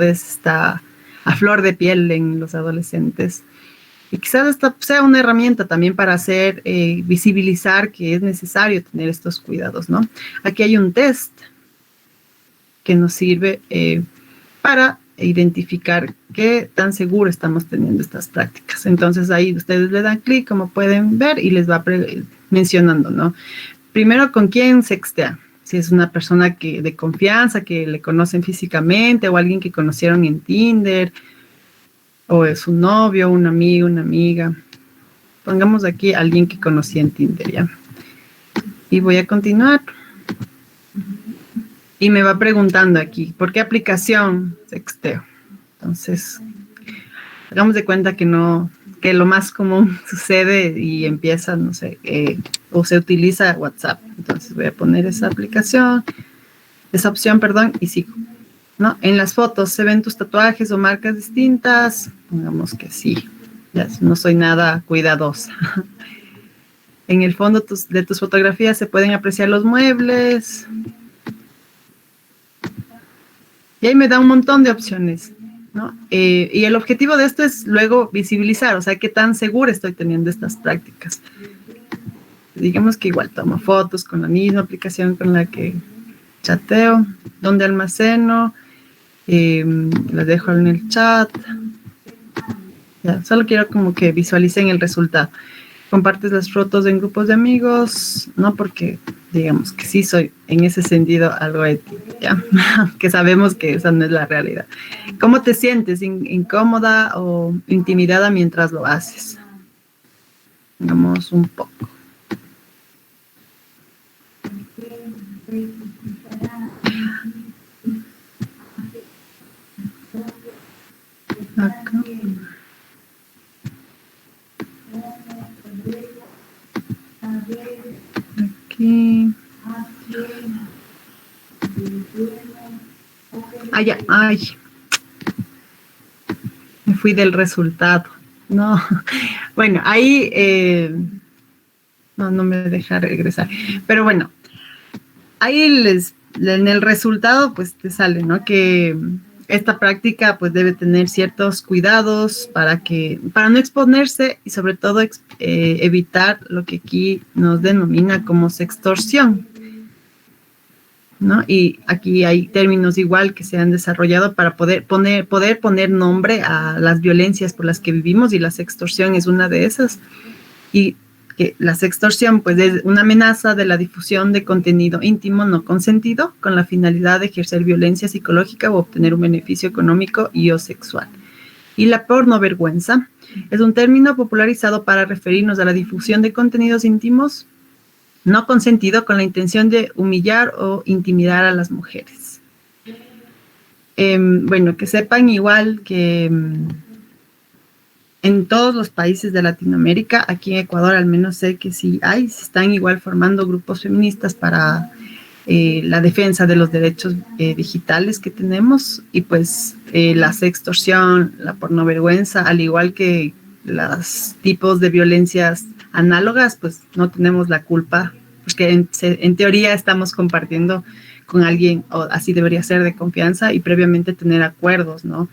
está a flor de piel en los adolescentes. Y quizás esta sea una herramienta también para hacer visibilizar que es necesario tener estos cuidados, ¿no? Aquí hay un test que nos sirve para identificar qué tan seguro estamos teniendo estas prácticas. Entonces ahí ustedes le dan clic, como pueden ver, y les va mencionando, ¿no? Primero, ¿con quién sextean? Si es una persona de confianza, que le conocen físicamente, o alguien que conocieron en Tinder, o es un novio, un amigo, una amiga. Pongamos aquí a alguien que conocí en Tinder, ¿ya? Y voy a continuar. Y me va preguntando aquí, ¿por qué aplicación sexteo? Entonces, hagamos de cuenta que lo más común sucede y empieza, no sé, o se utiliza WhatsApp. Entonces voy a poner esa opción, y sigo. ¿no? En las fotos se ven tus tatuajes o marcas distintas, pongamos que sí, ya no soy nada cuidadosa. En el fondo de tus fotografías se pueden apreciar los muebles. Y ahí me da un montón de opciones, ¿no? Y el objetivo de esto es luego visibilizar, o sea, qué tan segura estoy teniendo estas prácticas. Digamos que igual tomo fotos con la misma aplicación con la que chateo, donde almaceno, las dejo en el chat. Ya, solo quiero como que visualicen el resultado. Compartes las fotos en grupos de amigos, no porque digamos que sí soy en ese sentido algo ético, ¿ya? Que sabemos que esa no es la realidad. ¿Cómo te sientes? ¿Incómoda o intimidada mientras lo haces? Digamos un poco. Acá. Aquí. Ay. Me fui del resultado. No. Bueno, ahí no me deja regresar. Pero bueno, ahí en el resultado pues te sale, ¿no? Que esta práctica pues debe tener ciertos cuidados para no exponerse y sobre todo evitar lo que aquí nos denomina como sextorsión, ¿no? Y aquí hay términos igual que se han desarrollado para poder poner nombre a las violencias por las que vivimos, y la sextorsión es una de esas. Y que la sextorsión pues es una amenaza de la difusión de contenido íntimo no consentido con la finalidad de ejercer violencia psicológica o obtener un beneficio económico y o sexual. Y la pornovergüenza es un término popularizado para referirnos a la difusión de contenidos íntimos no consentido con la intención de humillar o intimidar a las mujeres. Bueno, que sepan igual que en todos los países de Latinoamérica, aquí en Ecuador al menos sé que sí se están igual formando grupos feministas para la defensa de los derechos digitales que tenemos, y pues la sextorsión, la pornovergüenza, al igual que los tipos de violencias análogas, pues no tenemos la culpa, porque en teoría estamos compartiendo con alguien, o así debería ser, de confianza, y previamente tener acuerdos, ¿no?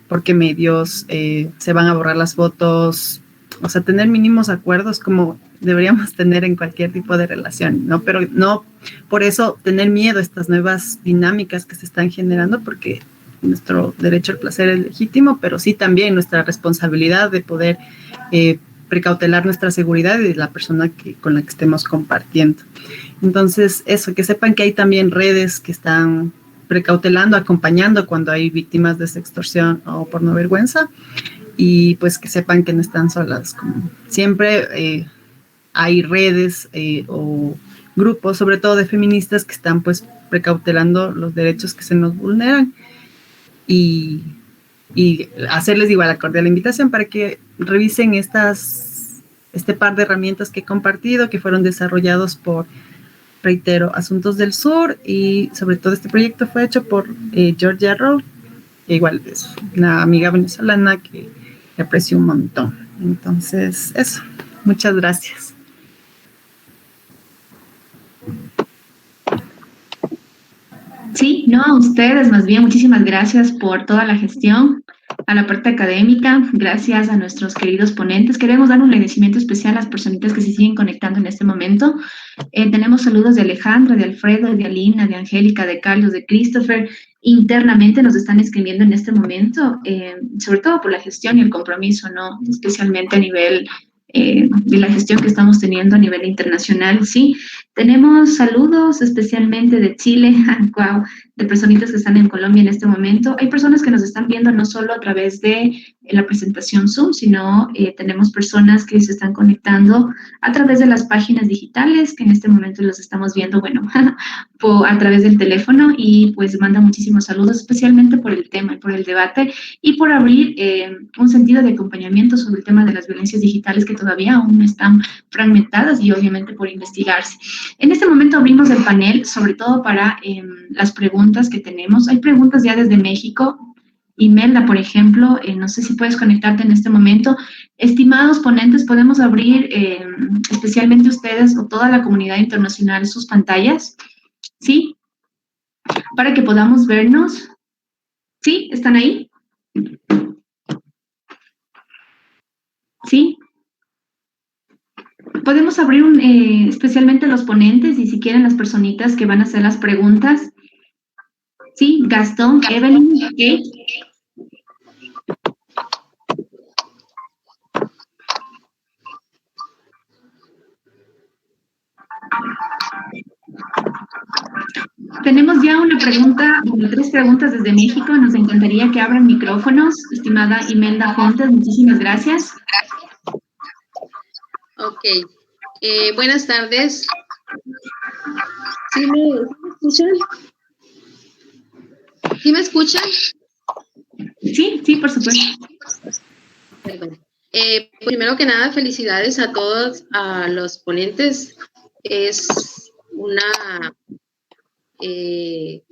Porque medios se van a borrar las fotos, o sea, tener mínimos acuerdos como deberíamos tener en cualquier tipo de relación, ¿no? Pero no por eso tener miedo a estas nuevas dinámicas que se están generando, porque nuestro derecho al placer es legítimo, pero sí también nuestra responsabilidad de poder precautelar nuestra seguridad y de la persona con la que estemos compartiendo. Entonces, eso, que sepan que hay también redes que están precautelando, acompañando cuando hay víctimas de sextorsión o pornovergüenza, y pues que sepan que no están solas. Como siempre hay redes o grupos, sobre todo de feministas, que están pues precautelando los derechos que se nos vulneran, y hacerles igual la cordial invitación para que revisen este par de herramientas que he compartido, que fueron desarrollados por, reitero, Asuntos del Sur, y sobre todo este proyecto fue hecho por Georgia Rowe, que igual es una amiga venezolana que aprecio un montón. Entonces, eso, muchas gracias. Sí, no, a ustedes, más bien, muchísimas gracias por toda la gestión, a la parte académica, gracias a nuestros queridos ponentes. Queremos dar un agradecimiento especial a las personitas que se siguen conectando en este momento. Tenemos saludos de Alejandra, de Alfredo, de Alina, de Angélica, de Carlos, de Christopher. Internamente nos están escribiendo en este momento, sobre todo por la gestión y el compromiso, ¿no? Especialmente a nivel de la gestión que estamos teniendo a nivel internacional, sí. Tenemos saludos especialmente de Chile, wow, de personitas que están en Colombia en este momento. Hay personas que nos están viendo no solo a través de en la presentación Zoom, sino tenemos personas que se están conectando a través de las páginas digitales, que en este momento los estamos viendo, bueno, a través del teléfono, y pues manda muchísimos saludos, especialmente por el tema y por el debate, y por abrir un sentido de acompañamiento sobre el tema de las violencias digitales que todavía aún no están fragmentadas y obviamente por investigarse. En este momento abrimos el panel, sobre todo para las preguntas que tenemos. Hay preguntas ya desde México. Imelda, por ejemplo, no sé si puedes conectarte en este momento. Estimados ponentes, podemos abrir especialmente ustedes o toda la comunidad internacional sus pantallas, ¿sí? Para que podamos vernos. ¿Sí? ¿Están ahí? ¿Sí? Podemos abrir especialmente los ponentes y si quieren las personitas que van a hacer las preguntas. Sí, Gastón, Evelyn, Kate. Tenemos ya una pregunta, 3 preguntas desde México. Nos encantaría que abran micrófonos. Estimada Imelda Fuentes, muchísimas gracias. Ok. Buenas tardes. ¿Sí me escuchan? ¿Sí me escuchan? Sí, sí, por supuesto. Perdón. Primero que nada, felicidades a todos, a los ponentes. Es una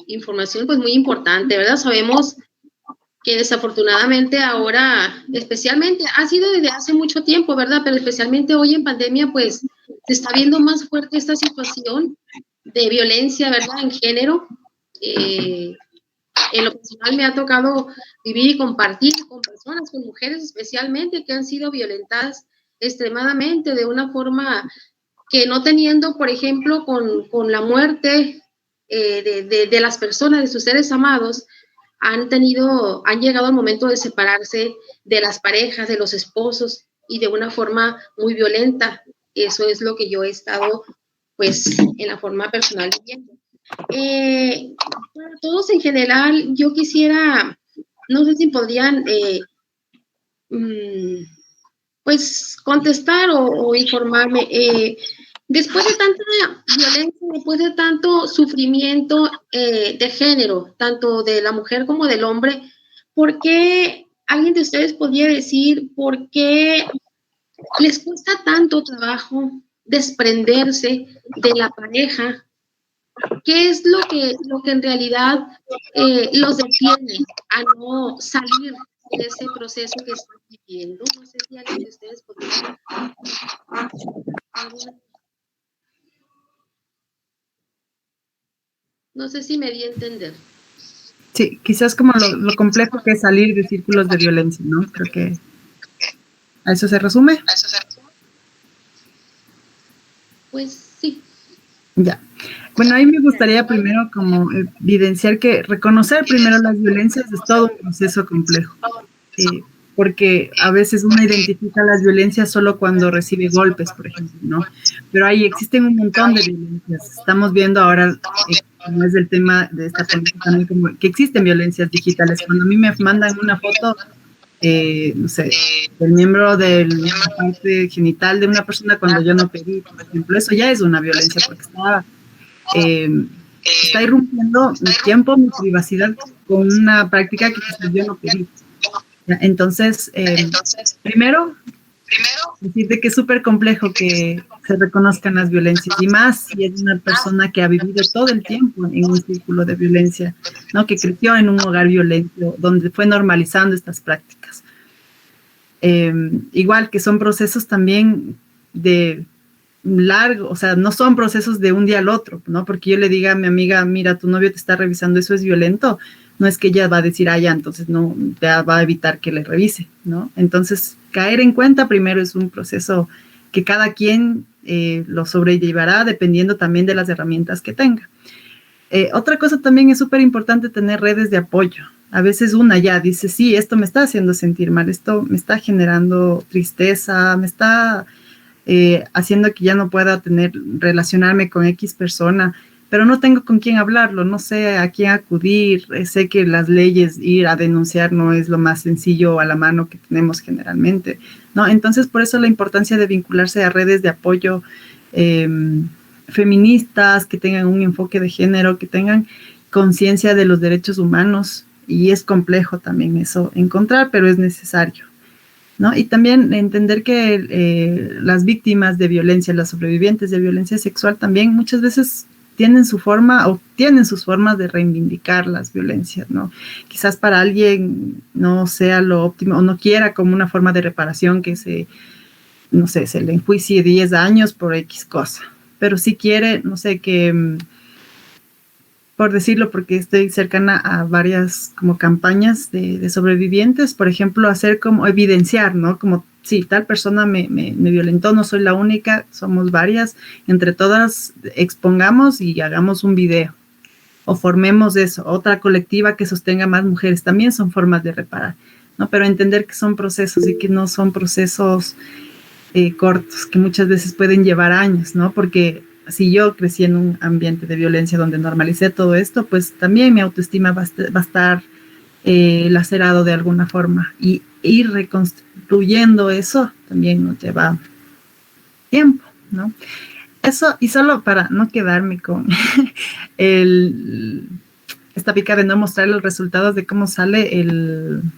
información pues muy importante, ¿verdad? Sabemos que desafortunadamente ahora, especialmente, ha sido desde hace mucho tiempo, ¿verdad? Pero especialmente hoy en pandemia, pues, se está viendo más fuerte esta situación de violencia, ¿verdad? En género. En lo personal me ha tocado vivir y compartir con personas, con mujeres especialmente, que han sido violentadas extremadamente de una forma que no teniendo, por ejemplo, con la muerte de las personas, de sus seres amados, han llegado al momento de separarse de las parejas, de los esposos, y de una forma muy violenta. Eso es lo que yo he estado, pues, en la forma personal viviendo. Para todos en general, yo quisiera, no sé si podrían, pues, contestar o informarme. Después de tanta violencia, después de tanto sufrimiento de género, tanto de la mujer como del hombre, ¿por qué alguien de ustedes podría decir por qué les cuesta tanto trabajo desprenderse de la pareja? ¿Qué es lo que en realidad los detiene a no salir de ese proceso que están viviendo? No sé si alguien de ustedes podría... No sé si me di a entender. Sí, quizás como lo complejo que es salir de círculos de violencia, ¿no? Creo que a eso se resume. Pues sí. Ya. Bueno, a mí me gustaría primero como evidenciar que reconocer primero las violencias es todo un proceso complejo, porque a veces uno identifica las violencias solo cuando recibe golpes, por ejemplo, ¿no? Pero ahí existen un montón de violencias. Estamos viendo ahora, como es el tema de esta política también, como que existen violencias digitales. Cuando a mí me mandan una foto, no sé, del miembro de la parte genital de una persona cuando yo no pedí, por ejemplo, eso ya es una violencia porque está irrumpiendo mi tiempo, mi privacidad con una práctica que yo no pedí. ¿Ya? Entonces, primero, decirte que es súper complejo que se reconozcan las violencias, y más si es una persona que ha vivido todo el tiempo en un círculo de violencia, ¿no? Que creció en un hogar violento, donde fue normalizando estas prácticas. Igual que son procesos también de largo, o sea, no son procesos de un día al otro, ¿no? Porque yo le diga a mi amiga, mira, tu novio te está revisando, eso es violento, no es que ella va a decir, ya, entonces no, ya va a evitar que le revise, ¿no? Entonces, caer en cuenta primero es un proceso que cada quien lo sobrellevará dependiendo también de las herramientas que tenga. Otra cosa también es súper importante tener redes de apoyo. A veces una ya dice, sí, esto me está haciendo sentir mal, esto me está generando tristeza, me está haciendo que ya no pueda relacionarme con X persona, pero no tengo con quién hablarlo, no sé a quién acudir, sé que las leyes, ir a denunciar no es lo más sencillo a la mano que tenemos generalmente, ¿no? Entonces, por eso la importancia de vincularse a redes de apoyo feministas, que tengan un enfoque de género, que tengan conciencia de los derechos humanos, y es complejo también eso encontrar, pero es necesario, ¿no? Y también entender que las víctimas de violencia, las sobrevivientes de violencia sexual también muchas veces tienen su forma o tienen sus formas de reivindicar las violencias, ¿no? Quizás para alguien no sea lo óptimo o no quiera como una forma de reparación que no sé, se le enjuicie 10 años por X cosa, pero sí quiere, no sé, que, por decirlo, porque estoy cercana a varias como campañas de sobrevivientes, por ejemplo, hacer como evidenciar, ¿no? Como, sí, tal persona me violentó, no soy la única, somos varias, entre todas expongamos y hagamos un video, o formemos eso, otra colectiva que sostenga más mujeres, también son formas de reparar, ¿no? Pero entender que son procesos y que no son procesos cortos, que muchas veces pueden llevar años, ¿no? Porque si yo crecí en un ambiente de violencia donde normalicé todo esto, pues también mi autoestima va a estar lacerado de alguna forma. Y ir reconstruyendo eso también nos lleva tiempo, ¿no? Eso, y solo para no quedarme con esta pica de no mostrar los resultados de cómo sale en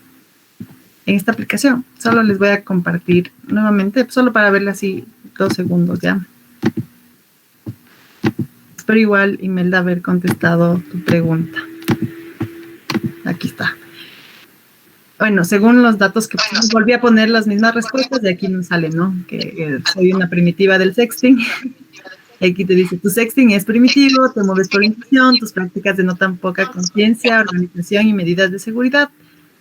esta aplicación. Solo les voy a compartir nuevamente, solo para verla así 2 segundos ya. Espero igual, Imelda, haber contestado tu pregunta. Aquí está. Bueno, según los datos que volví a poner las mismas respuestas, de aquí nos sale, ¿no? Que soy una primitiva del sexting. Aquí te dice, tu sexting es primitivo, te mueves por intuición, tus prácticas denotan poca conciencia, organización y medidas de seguridad.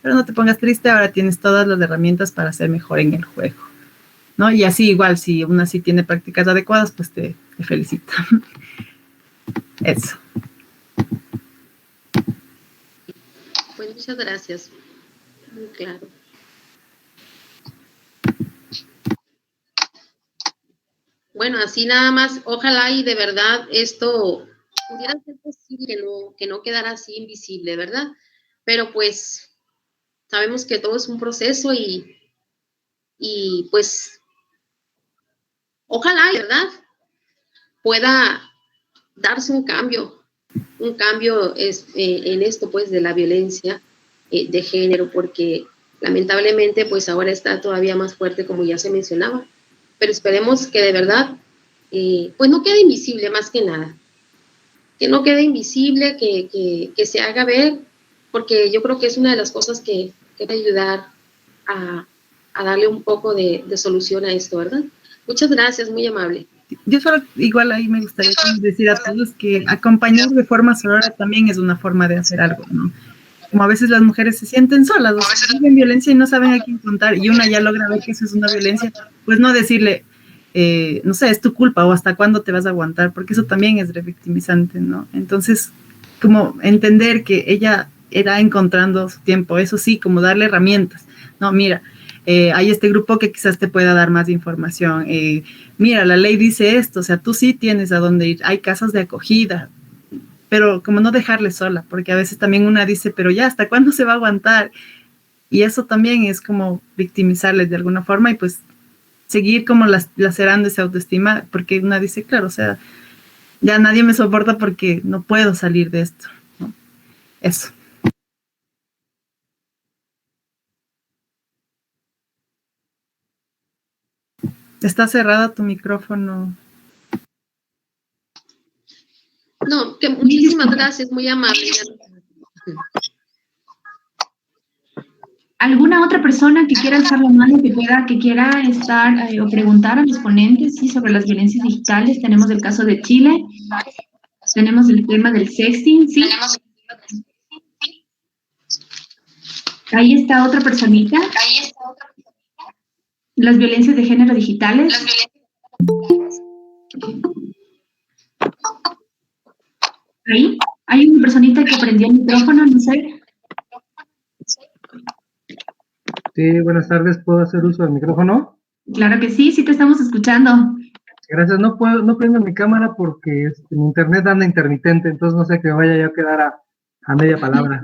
Pero no te pongas triste, ahora tienes todas las herramientas para ser mejor en el juego, ¿no? Y así igual, si una sí tiene prácticas adecuadas, pues te felicito. Eso. Pues muchas gracias. Muy claro. Bueno, así nada más, ojalá y de verdad esto pudiera ser posible, que no quedara así invisible, ¿verdad? Pero pues sabemos que todo es un proceso y pues ojalá, ¿verdad? Pueda darse un cambio en esto pues de la violencia de género, porque lamentablemente pues ahora está todavía más fuerte, como ya se mencionaba, pero esperemos que de verdad pues no quede invisible, más que nada, que no quede invisible, que se haga ver, porque yo creo que es una de las cosas que puede ayudar a darle un poco de solución a esto, ¿verdad? Muchas gracias, muy amable. Yo solo, igual ahí me gustaría decir a todos que acompañar de forma sonora también es una forma de hacer algo, ¿no? Como a veces las mujeres se sienten solas, o sea, viven violencia y no saben a quién contar, y una ya logra ver que eso es una violencia, pues no decirle, no sé, es tu culpa, o hasta cuándo te vas a aguantar, porque eso también es revictimizante, ¿no? Entonces, como entender que ella era encontrando su tiempo, eso sí, como darle herramientas, ¿no? Mira, hay este grupo que quizás te pueda dar más información, mira, la ley dice esto, o sea, tú sí tienes a dónde ir, hay casas de acogida, pero como no dejarle sola, porque a veces también una dice, pero ya, ¿hasta cuándo se va a aguantar? Y eso también es como victimizarles de alguna forma y pues seguir como lacerando esa autoestima, porque una dice, claro, o sea, ya nadie me soporta porque no puedo salir de esto, ¿no? Eso. Está cerrada tu micrófono. No, que muchísimas gracias, muy amable. ¿Alguna otra persona que quiera alzar la mano, que quiera estar o preguntar a los ponentes, sí, sobre las violencias digitales? Tenemos el caso de Chile, tenemos el tema del sexting, ¿sí? Ahí está otra personita. Las violencias de género digitales. Ahí hay una personita que prendió el micrófono, no sé. Sí, buenas tardes. ¿Puedo hacer uso del micrófono? Claro que sí, sí te estamos escuchando. Gracias. No prendo mi cámara porque mi internet anda intermitente, entonces no sé que vaya yo a quedar a media palabra.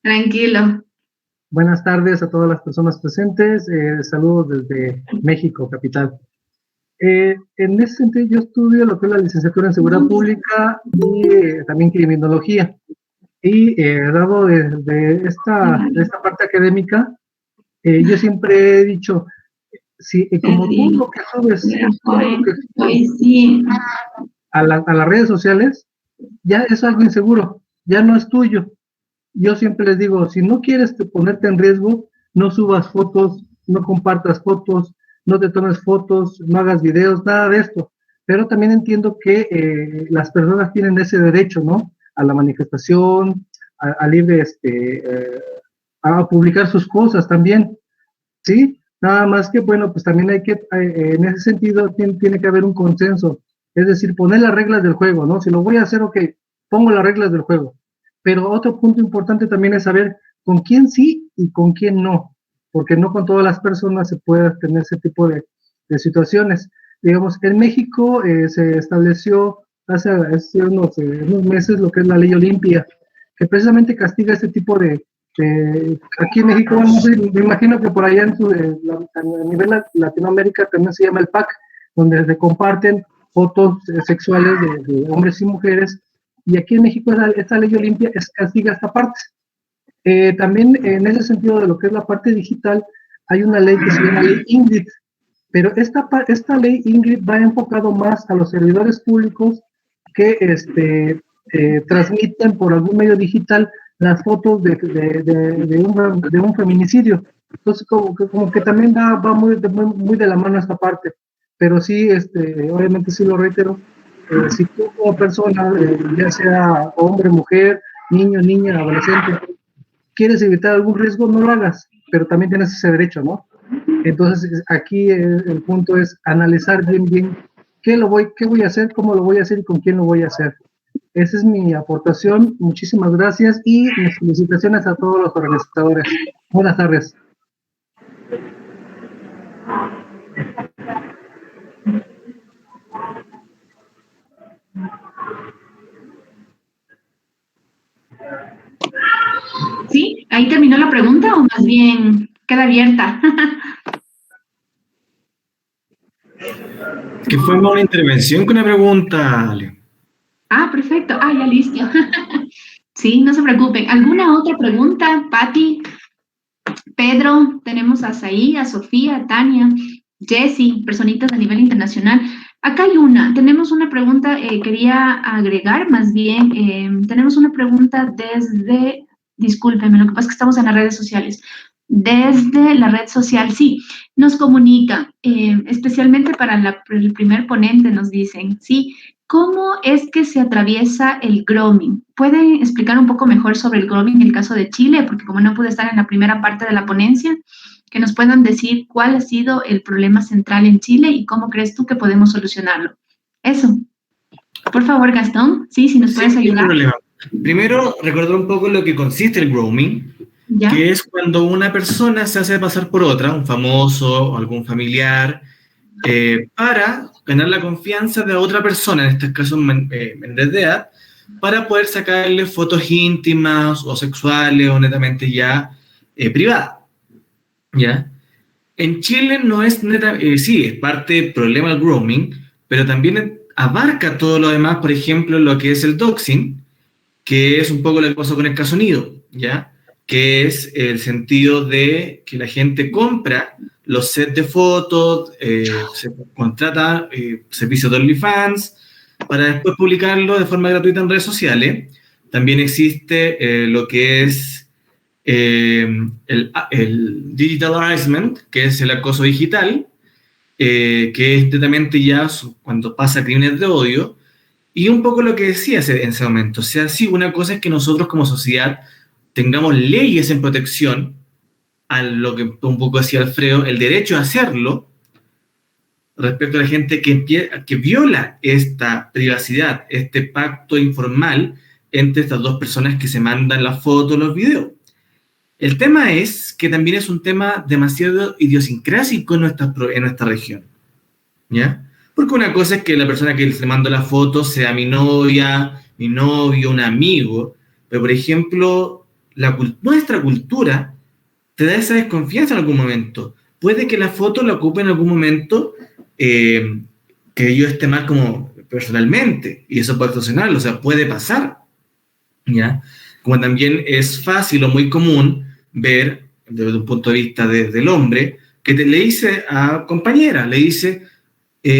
Tranquilo. Buenas tardes a todas las personas presentes. Saludos desde México, capital. En ese sentido, yo estudio lo que es la licenciatura en Seguridad Pública y también Criminología. Y dado de esta parte académica, yo siempre he dicho, si como tú lo que subes a las redes sociales, ya es algo inseguro, ya no es tuyo. Yo siempre les digo, si no quieres ponerte en riesgo, no subas fotos, no compartas fotos, no te tomes fotos, no hagas videos, nada de esto. Pero también entiendo que las personas tienen ese derecho, ¿no? A la manifestación, a libre, a publicar sus cosas también, ¿sí? Nada más que, bueno, pues también hay que, en ese sentido, tiene que haber un consenso. Es decir, poner las reglas del juego, ¿no? Si lo voy a hacer, ok, pongo las reglas del juego. Pero otro punto importante también es saber con quién sí y con quién no, porque no con todas las personas se puede tener ese tipo de situaciones. Digamos, en México se estableció hace unos meses lo que es la ley Olimpia, que precisamente castiga este tipo de aquí en México, no sé, me imagino que por allá a nivel Latinoamérica también se llama el PAC, donde se comparten fotos sexuales de hombres y mujeres. Y aquí en México esta ley Olimpia castiga esta parte. También en ese sentido de lo que es la parte digital, hay una ley que se llama Ley Ingrid, pero esta ley Ingrid va enfocado más a los servidores públicos que transmiten por algún medio digital las fotos de un feminicidio. Entonces, como que también va muy de la mano esta parte. Pero sí, obviamente sí lo reitero, si tú como persona, ya sea hombre, mujer, niño, niña, adolescente, quieres evitar algún riesgo, no lo hagas, pero también tienes ese derecho, ¿no? Entonces, aquí el punto es analizar bien qué voy a hacer, cómo lo voy a hacer y con quién lo voy a hacer. Esa es mi aportación. Muchísimas gracias y mis felicitaciones a todos los organizadores. Buenas tardes. ¿Sí? ¿Ahí terminó la pregunta o más bien queda abierta? Que fue una intervención con una pregunta, Ale. Ah, perfecto. Ah, ya listo. Sí, no se preocupen. ¿Alguna otra pregunta, Patti? Pedro, tenemos a Saí, a Sofía, a Tania, Jessy, personitas a nivel internacional. Acá hay tenemos una pregunta, quería agregar más bien, tenemos una pregunta discúlpenme, lo que pasa es que estamos en las redes sociales. Desde la red social, sí, nos comunica, especialmente para el primer ponente nos dicen, sí, ¿cómo es que se atraviesa el grooming? ¿Pueden explicar un poco mejor sobre el grooming en el caso de Chile? Porque como no pude estar en la primera parte de la ponencia, que nos puedan decir cuál ha sido el problema central en Chile y cómo crees tú que podemos solucionarlo. Eso. Por favor, Gastón, sí, si nos puedes ayudar. No hay problema. Primero, recordar un poco lo que consiste el grooming, ¿ya? Que es cuando una persona se hace pasar por otra, un famoso o algún familiar, para ganar la confianza de otra persona, en este caso menores de edad, para poder sacarle fotos íntimas o sexuales o netamente ya privadas. ¿Ya? En Chile no es sí, es parte del problema del grooming, pero también abarca todo lo demás, por ejemplo, lo que es el doxing, que es un poco lo que pasó con el caso Nido, ¿ya? Que es el sentido de que la gente compra los sets de fotos, se contrata servicios de OnlyFans para después publicarlo de forma gratuita en redes sociales. También existe lo que es el digital harassment, que es el acoso digital, que es netamente ya cuando pasa crímenes de odio. Y un poco lo que decía en ese momento, o sea, sí, una cosa es que nosotros como sociedad tengamos leyes en protección a lo que un poco decía Alfredo, el derecho a hacerlo respecto a la gente que viola esta privacidad, este pacto informal entre estas dos personas que se mandan las fotos, los videos. El tema es que también es un tema demasiado idiosincrásico en nuestra región, ¿ya? Porque una cosa es que la persona que le mandó la foto sea mi novia, mi novio, un amigo, pero por ejemplo, nuestra cultura te da esa desconfianza en algún momento. Puede que la foto la ocupe en algún momento que yo esté mal como personalmente, y eso puede funcionar, o sea, puede pasar, ¿ya? Como también es fácil o muy común ver, desde un punto de vista del hombre, que le dice a compañera, le dice,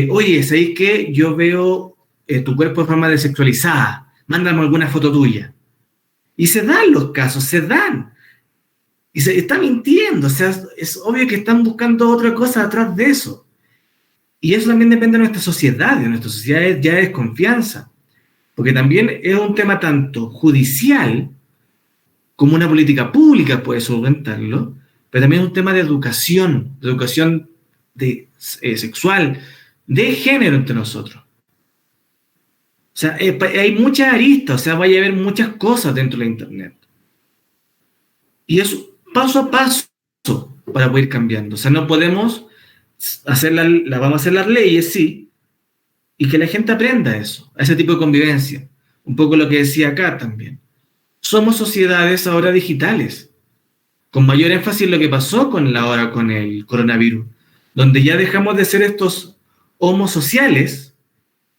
oye, ¿sabes qué? Yo veo tu cuerpo de forma desexualizada, mándame alguna foto tuya. Y se dan los casos, se dan. Y se está mintiendo, o sea, es obvio que están buscando otra cosa atrás de eso. Y eso también depende de nuestra sociedad, ya es desconfianza. Porque también es un tema tanto judicial como una política pública puede solventarlo, pero también es un tema de educación sexual, de género entre nosotros. O sea, hay muchas aristas, o sea, vaya a haber muchas cosas dentro de la Internet. Y es paso a paso para poder ir cambiando. O sea, no podemos vamos a hacer las leyes, sí, y que la gente aprenda eso, a ese tipo de convivencia. Un poco lo que decía acá también. Somos sociedades ahora digitales, con mayor énfasis lo que pasó con el coronavirus, donde ya dejamos de ser estos homos sociales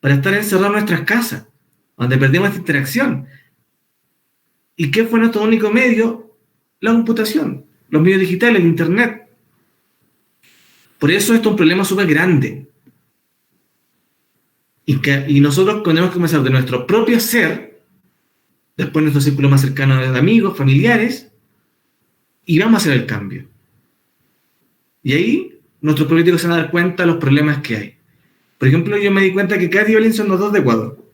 para estar encerrados en nuestras casas, donde perdimos esta interacción. ¿Y qué fue nuestro único medio? La computación, los medios digitales, el Internet. Por eso esto es un problema súper grande. Y nosotros tenemos que comenzar de nuestro propio ser, después nuestro círculo más cercano de amigos, familiares, y vamos a hacer el cambio. Y ahí nuestros políticos se van a dar cuenta de los problemas que hay. Por ejemplo, yo me di cuenta que Katy y Evelyn son los dos de Ecuador.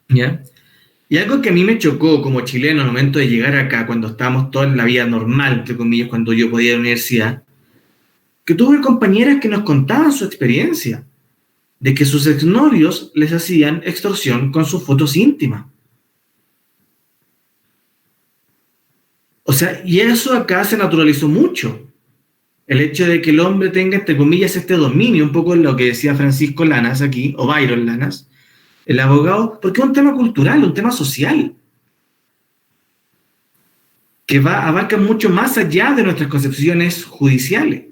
¿Ya? Y algo que a mí me chocó como chileno al momento de llegar acá, cuando estábamos todos en la vida normal, entre comillas, cuando yo podía ir a la universidad, que tuve compañeras que nos contaban su experiencia, de que sus exnovios les hacían extorsión con sus fotos íntimas. O sea, y eso acá se naturalizó mucho. El hecho de que el hombre tenga, entre comillas, este dominio, un poco lo que decía Francisco Lanas aquí, o Byron Lanas, el abogado, porque es un tema cultural, un tema social, que abarca mucho más allá de nuestras concepciones judiciales.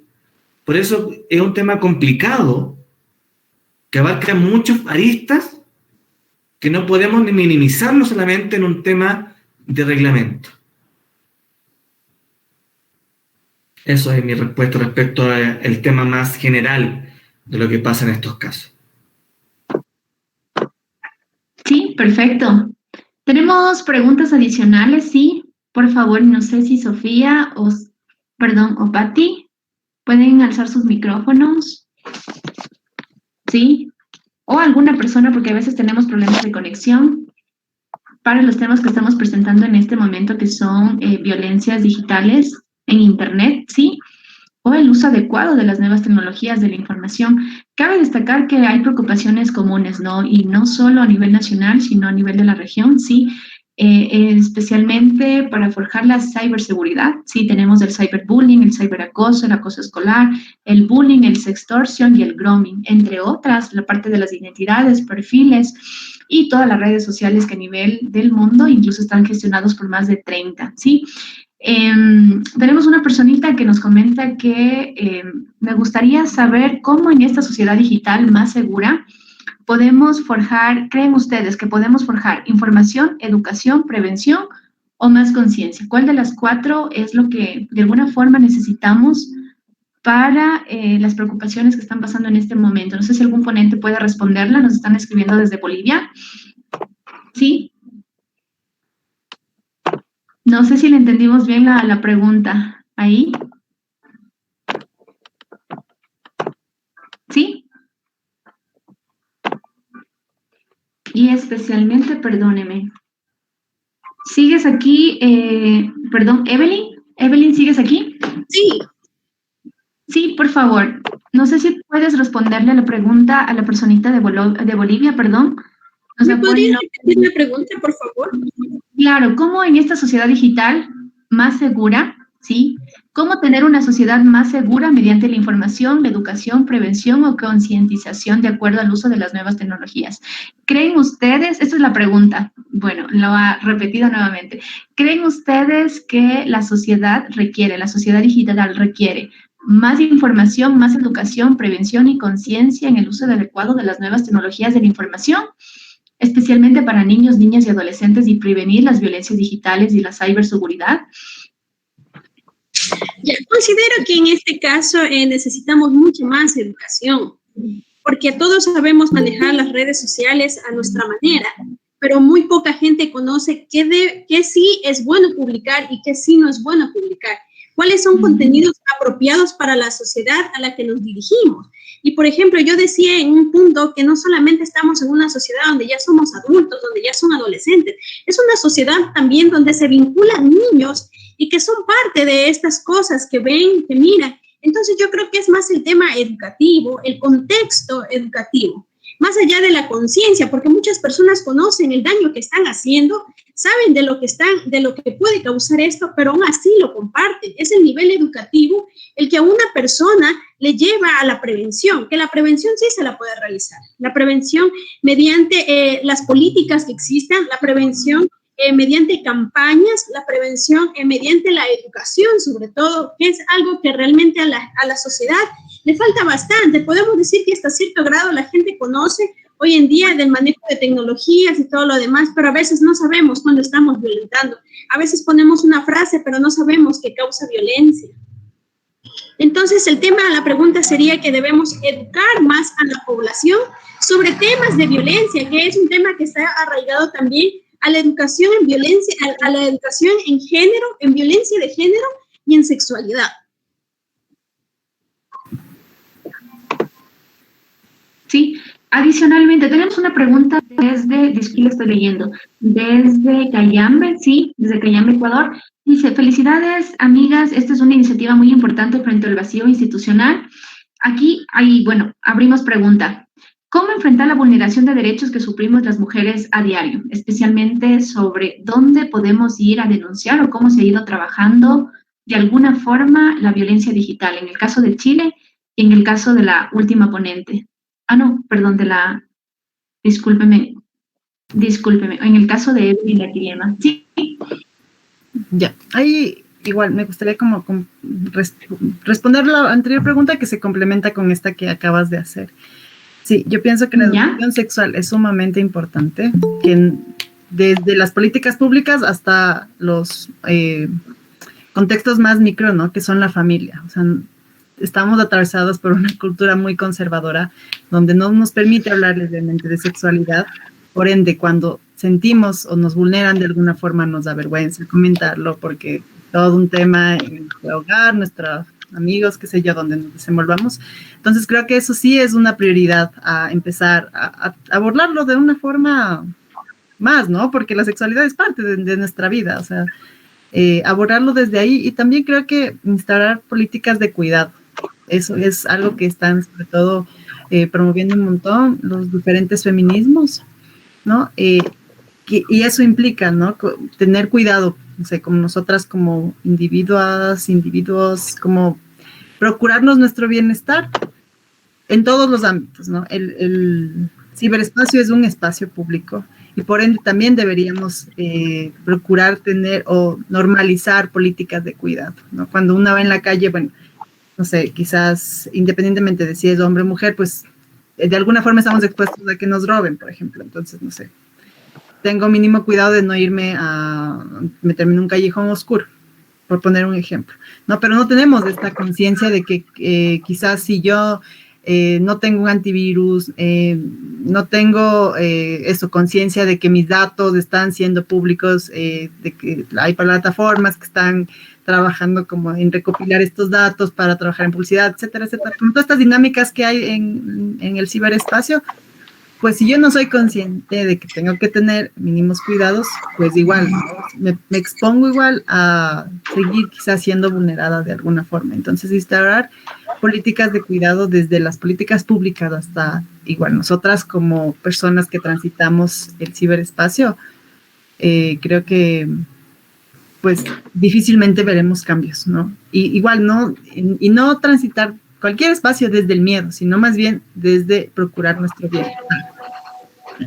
Por eso es un tema complicado, que abarca muchos aristas, que no podemos minimizarlo solamente en un tema de reglamento. Eso es mi respuesta respecto al tema más general de lo que pasa en estos casos. Sí, perfecto. Tenemos preguntas adicionales, sí. Por favor, no sé si Sofía o Patti pueden alzar sus micrófonos. Sí. O alguna persona, porque a veces tenemos problemas de conexión para los temas que estamos presentando en este momento, que son violencias digitales en Internet, ¿sí? O el uso adecuado de las nuevas tecnologías de la información. Cabe destacar que hay preocupaciones comunes, ¿no? Y no solo a nivel nacional, sino a nivel de la región, ¿sí? Especialmente para forjar la ciberseguridad, ¿sí? Tenemos el cyberbullying, el ciberacoso, el acoso escolar, el bullying, el sextortion y el grooming, entre otras, la parte de las identidades, perfiles y todas las redes sociales que a nivel del mundo incluso están gestionados por más de 30, ¿sí? Tenemos una personita que nos comenta que me gustaría saber cómo en esta sociedad digital más segura podemos forjar, ¿creen ustedes que podemos forjar información, educación, prevención o más conciencia? ¿Cuál de las cuatro es lo que de alguna forma necesitamos para las preocupaciones que están pasando en este momento? No sé si algún ponente puede responderla, nos están escribiendo desde Bolivia. ¿Sí? No sé si le entendimos bien la pregunta. ¿Ahí? ¿Sí? Y especialmente, perdóneme. ¿Sigues aquí? Perdón, Evelyn. Evelyn, ¿sigues aquí? Sí. Sí, por favor. No sé si puedes responderle a la pregunta a la personita de Bolivia, perdón. O sea, ¿Me podrías repetir la pregunta, por favor? Claro, ¿cómo en esta sociedad digital más segura, sí, ¿Cómo tener una sociedad más segura mediante la información, la educación, prevención o concientización de acuerdo al uso de las nuevas tecnologías? ¿Creen ustedes, esta es la pregunta, bueno, lo ha repetido nuevamente, ¿creen ustedes que la sociedad digital requiere más información, más educación, prevención y conciencia en el uso adecuado de las nuevas tecnologías de la información, especialmente para niños, niñas y adolescentes, y prevenir las violencias digitales y la ciberseguridad? Ya, considero que en este caso necesitamos mucha más educación, porque todos sabemos manejar las redes sociales a nuestra manera, pero muy poca gente conoce qué sí es bueno publicar y qué sí no es bueno publicar. ¿Cuáles son contenidos apropiados para la sociedad a la que nos dirigimos? Y, por ejemplo, yo decía en un punto que no solamente estamos en una sociedad donde ya somos adultos, donde ya son adolescentes, es una sociedad también donde se vinculan niños y que son parte de estas cosas que ven, que miran. Entonces yo creo que es más el tema educativo, el contexto educativo, más allá de la conciencia, porque muchas personas conocen el daño que están haciendo, saben de lo que puede causar esto, pero aún así lo comparten. Es el nivel educativo el que a una persona le lleva a la prevención, que la prevención sí se la puede realizar. La prevención mediante las políticas que existan, la prevención mediante campañas, la prevención mediante la educación, sobre todo, que es algo que realmente a la sociedad le falta bastante. Podemos decir que hasta cierto grado la gente conoce hoy en día del manejo de tecnologías y todo lo demás, pero a veces no sabemos cuándo estamos violentando. A veces ponemos una frase, pero no sabemos que causa violencia. Entonces, la pregunta sería que debemos educar más a la población sobre temas de violencia, que es un tema que está arraigado también a la educación en violencia, a la educación en género, en violencia de género y en sexualidad. Sí, adicionalmente tenemos una pregunta disculpe, estoy leyendo, desde Cayambe, sí, desde Cayambe, Ecuador. Dice, felicidades, amigas, esta es una iniciativa muy importante frente al vacío institucional. Aquí abrimos pregunta. ¿Cómo enfrentar la vulneración de derechos que sufrimos las mujeres a diario? Especialmente sobre dónde podemos ir a denunciar o cómo se ha ido trabajando de alguna forma la violencia digital, en el caso de Chile y en el caso de la última ponente. Discúlpeme, en el caso de Evelyn de Quiliema. Sí. Ya, ahí igual me gustaría responder la anterior pregunta que se complementa con esta que acabas de hacer. Sí, yo pienso que la educación sexual es sumamente importante, que desde las políticas públicas hasta los contextos más micro, ¿no? Que son la familia. O sea, estamos atravesados por una cultura muy conservadora donde no nos permite hablar libremente de sexualidad. Por ende, cuando sentimos o nos vulneran de alguna forma, nos da vergüenza comentarlo porque todo un tema en el hogar, nuestros amigos, qué sé yo, donde nos desenvolvamos. Entonces, creo que eso sí es una prioridad a empezar a abordarlo de una forma más, ¿no? Porque la sexualidad es parte de nuestra vida, o sea, abordarlo desde ahí. Y también creo que instaurar políticas de cuidado. Eso es algo que están, sobre todo, promoviendo un montón los diferentes feminismos, ¿no? Y eso implica, ¿no? Tener cuidado, no sé, como nosotras como individuos, como procurarnos nuestro bienestar en todos los ámbitos, ¿no? El ciberespacio es un espacio público y por ende también deberíamos procurar tener o normalizar políticas de cuidado, ¿no? Cuando uno va en la calle, bueno, no sé, quizás independientemente de si es hombre o mujer, pues de alguna forma estamos expuestos a que nos roben, por ejemplo. Entonces, no sé, tengo mínimo cuidado de no irme a meterme en un callejón oscuro, por poner un ejemplo, ¿no? Pero no tenemos esta conciencia de que quizás si yo no tengo un antivirus, no tengo conciencia de que mis datos están siendo públicos, de que hay plataformas que están trabajando como en recopilar estos datos para trabajar en publicidad, etcétera, etcétera. Con todas estas dinámicas que hay en el ciberespacio, pues si yo no soy consciente de que tengo que tener mínimos cuidados, pues igual, ¿no? me expongo igual a seguir quizás siendo vulnerada de alguna forma. Entonces, instaurar políticas de cuidado desde las políticas públicas hasta igual nosotras como personas que transitamos el ciberespacio, creo que pues difícilmente veremos cambios, ¿no? Y igual, ¿no? Y no transitar cualquier espacio desde el miedo, sino más bien desde procurar nuestro bienestar.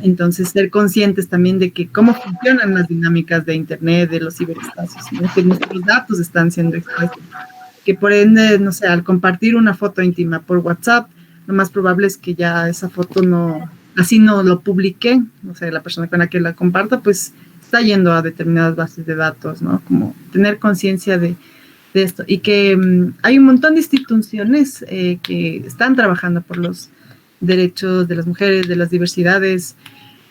Entonces, ser conscientes también de que cómo funcionan las dinámicas de Internet, de los ciberespacios, ¿no? Que nuestros datos están siendo expuestos, que por ende, no sé, al compartir una foto íntima por WhatsApp, lo más probable es que ya esa foto no lo publique, no sé, la persona con la que la comparta, pues está yendo a determinadas bases de datos, ¿no? Como tener conciencia de esto. Y que hay un montón de instituciones que están trabajando por los derechos de las mujeres, de las diversidades.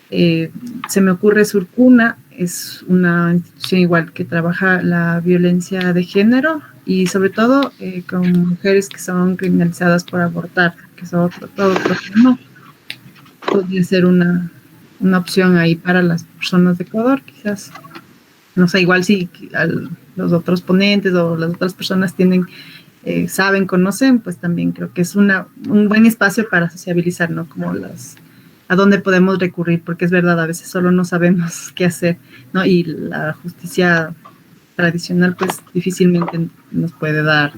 Se me ocurre Surcuna, es una institución igual que trabaja la violencia de género y sobre todo con mujeres que son criminalizadas por abortar, que es otro tema. Podría ser una opción ahí para las personas de Ecuador, quizás. No sé, igual si los otros ponentes o las otras personas saben, conocen, pues también creo que es un buen espacio para sociabilizar, ¿no? Como a dónde podemos recurrir, porque es verdad, a veces solo no sabemos qué hacer, ¿no? Y la justicia tradicional, pues difícilmente nos puede dar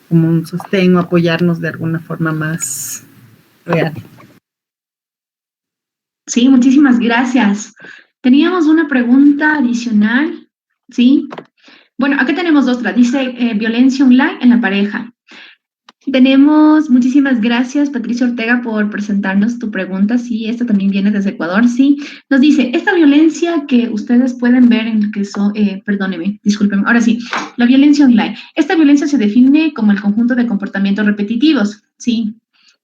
como un sostén o apoyarnos de alguna forma más real. Sí, muchísimas gracias. Teníamos una pregunta adicional, ¿sí? Bueno, acá tenemos otra. Dice, violencia online en la pareja. Muchísimas gracias, Patricia Ortega, por presentarnos tu pregunta. Sí, esta también viene desde Ecuador, sí. Nos dice, esta violencia que ustedes pueden ver en que son, perdóneme, discúlpenme, ahora sí, la violencia online. Esta violencia se define como el conjunto de comportamientos repetitivos, sí.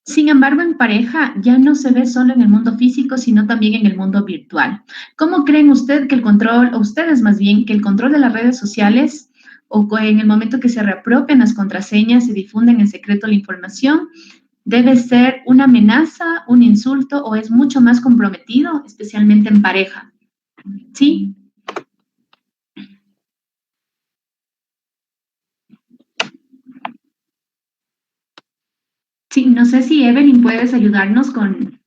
Sin embargo, en pareja ya no se ve solo en el mundo físico, sino también en el mundo virtual. ¿Cómo creen ustedes más bien, que el control de las redes sociales o en el momento que se reapropian las contraseñas, se difunden en secreto la información, debe ser una amenaza, un insulto o es mucho más comprometido, especialmente en pareja? ¿Sí? Sí, no sé si Evelyn puedes ayudarnos con...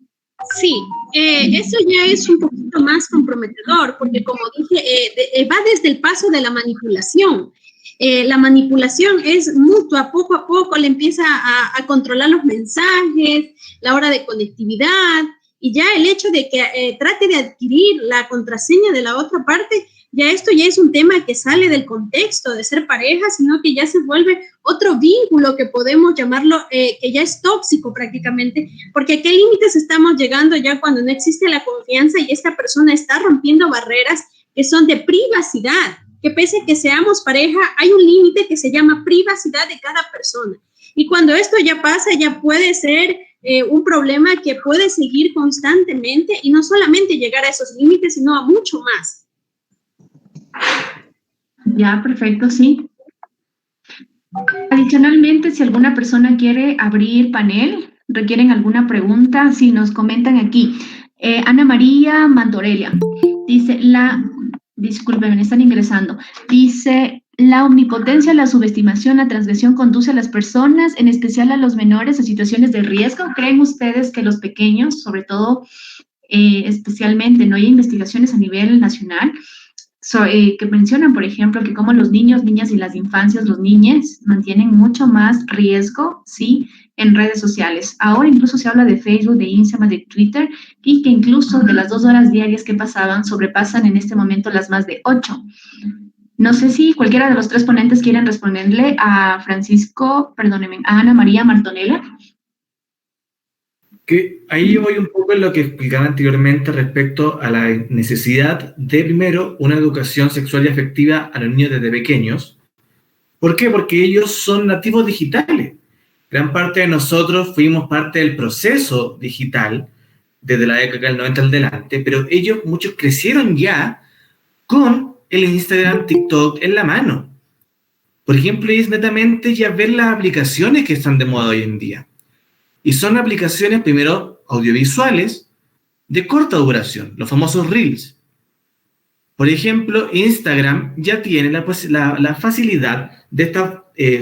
Sí, eso ya es un poquito más comprometedor, porque como dije, va desde el paso de la manipulación. La manipulación es mutua, poco a poco le empieza a controlar los mensajes, la hora de conectividad, y ya el hecho de que trate de adquirir la contraseña de la otra parte, esto ya es un tema que sale del contexto de ser pareja, sino que ya se vuelve otro vínculo que podemos llamarlo, que ya es tóxico prácticamente, porque a qué límites estamos llegando ya cuando no existe la confianza y esta persona está rompiendo barreras que son de privacidad, que pese a que seamos pareja, hay un límite que se llama privacidad de cada persona. Y cuando esto ya pasa, ya puede ser un problema que puede seguir constantemente y no solamente llegar a esos límites, sino a mucho más. Ya, perfecto, sí. Adicionalmente, si alguna persona quiere abrir panel, requieren alguna pregunta, si nos comentan aquí. Ana María Mantorelia dice, disculpen, me están ingresando, dice, la omnipotencia, la subestimación, la transgresión conduce a las personas, en especial a los menores, a situaciones de riesgo. ¿Creen ustedes que los pequeños, sobre todo, especialmente, no hay investigaciones a nivel nacional, que mencionan, por ejemplo, que como los niños, niñas y las infancias, los niños mantienen mucho más riesgo, ¿sí?, en redes sociales? Ahora incluso se habla de Facebook, de Instagram, de Twitter, y que incluso de las 2 horas diarias que pasaban, sobrepasan en este momento las más de 8. No sé si cualquiera de los 3 ponentes quieren responderle a a Ana María Martonela. Que ahí voy un poco en lo que explicaba anteriormente respecto a la necesidad de, primero, una educación sexual y afectiva a los niños desde pequeños. ¿Por qué? Porque ellos son nativos digitales. Gran parte de nosotros fuimos parte del proceso digital desde la década del 90 al delante, pero ellos, muchos crecieron ya con el Instagram, TikTok en la mano. Por ejemplo, es netamente ya ver las aplicaciones que están de moda hoy en día. Y son aplicaciones, primero, audiovisuales de corta duración, los famosos Reels. Por ejemplo, Instagram ya tiene la facilidad de estas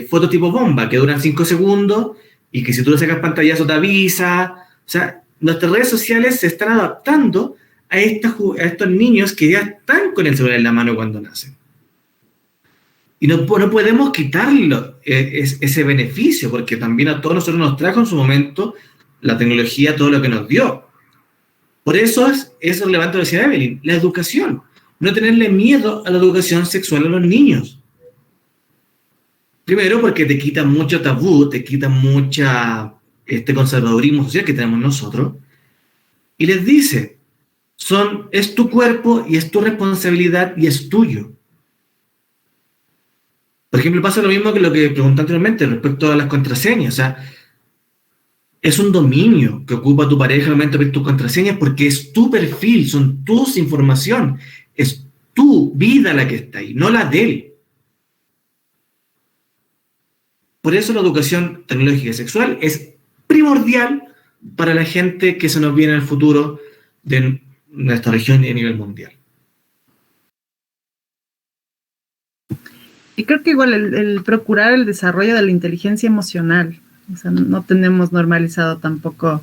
fotos tipo bomba, que duran 5 segundos y que si tú le sacas pantallazo te avisa. O sea, nuestras redes sociales se están adaptando a estos niños que ya están con el celular en la mano cuando nacen. Y no podemos quitarlo ese beneficio, porque también a todos nosotros nos trajo en su momento la tecnología, todo lo que nos dio. Por eso es relevante lo que decía Evelyn, la educación. No tenerle miedo a la educación sexual a los niños. Primero porque te quita mucho tabú, te quita mucha conservadurismo social que tenemos nosotros. Y les dice, es tu cuerpo y es tu responsabilidad y es tuyo. Por ejemplo, pasa lo mismo que lo que pregunté anteriormente respecto a las contraseñas. O sea, es un dominio que ocupa tu pareja al momento de ver tus contraseñas porque es tu perfil, son tus información, es tu vida la que está ahí, no la de él. Por eso la educación tecnológica y sexual es primordial para la gente que se nos viene en el futuro de nuestra región y a nivel mundial. Y creo que igual el procurar el desarrollo de la inteligencia emocional, o sea, no tenemos normalizado tampoco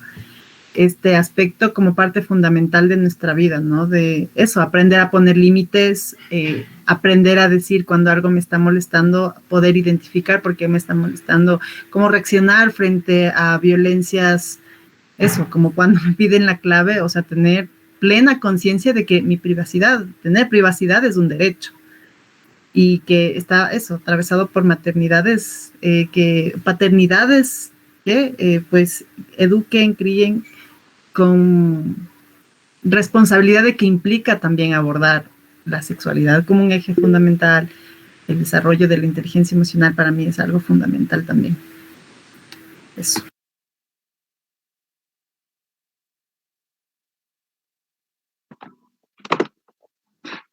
este aspecto como parte fundamental de nuestra vida, ¿no? De eso, aprender a poner límites, aprender a decir cuando algo me está molestando, poder identificar por qué me está molestando, cómo reaccionar frente a violencias, eso, como cuando me piden la clave, o sea, tener plena conciencia de que tener privacidad es un derecho. Y que está eso, atravesado por paternidades que pues eduquen, críen con responsabilidad de que implica también abordar la sexualidad como un eje fundamental. El desarrollo de la inteligencia emocional para mí es algo fundamental también. Eso.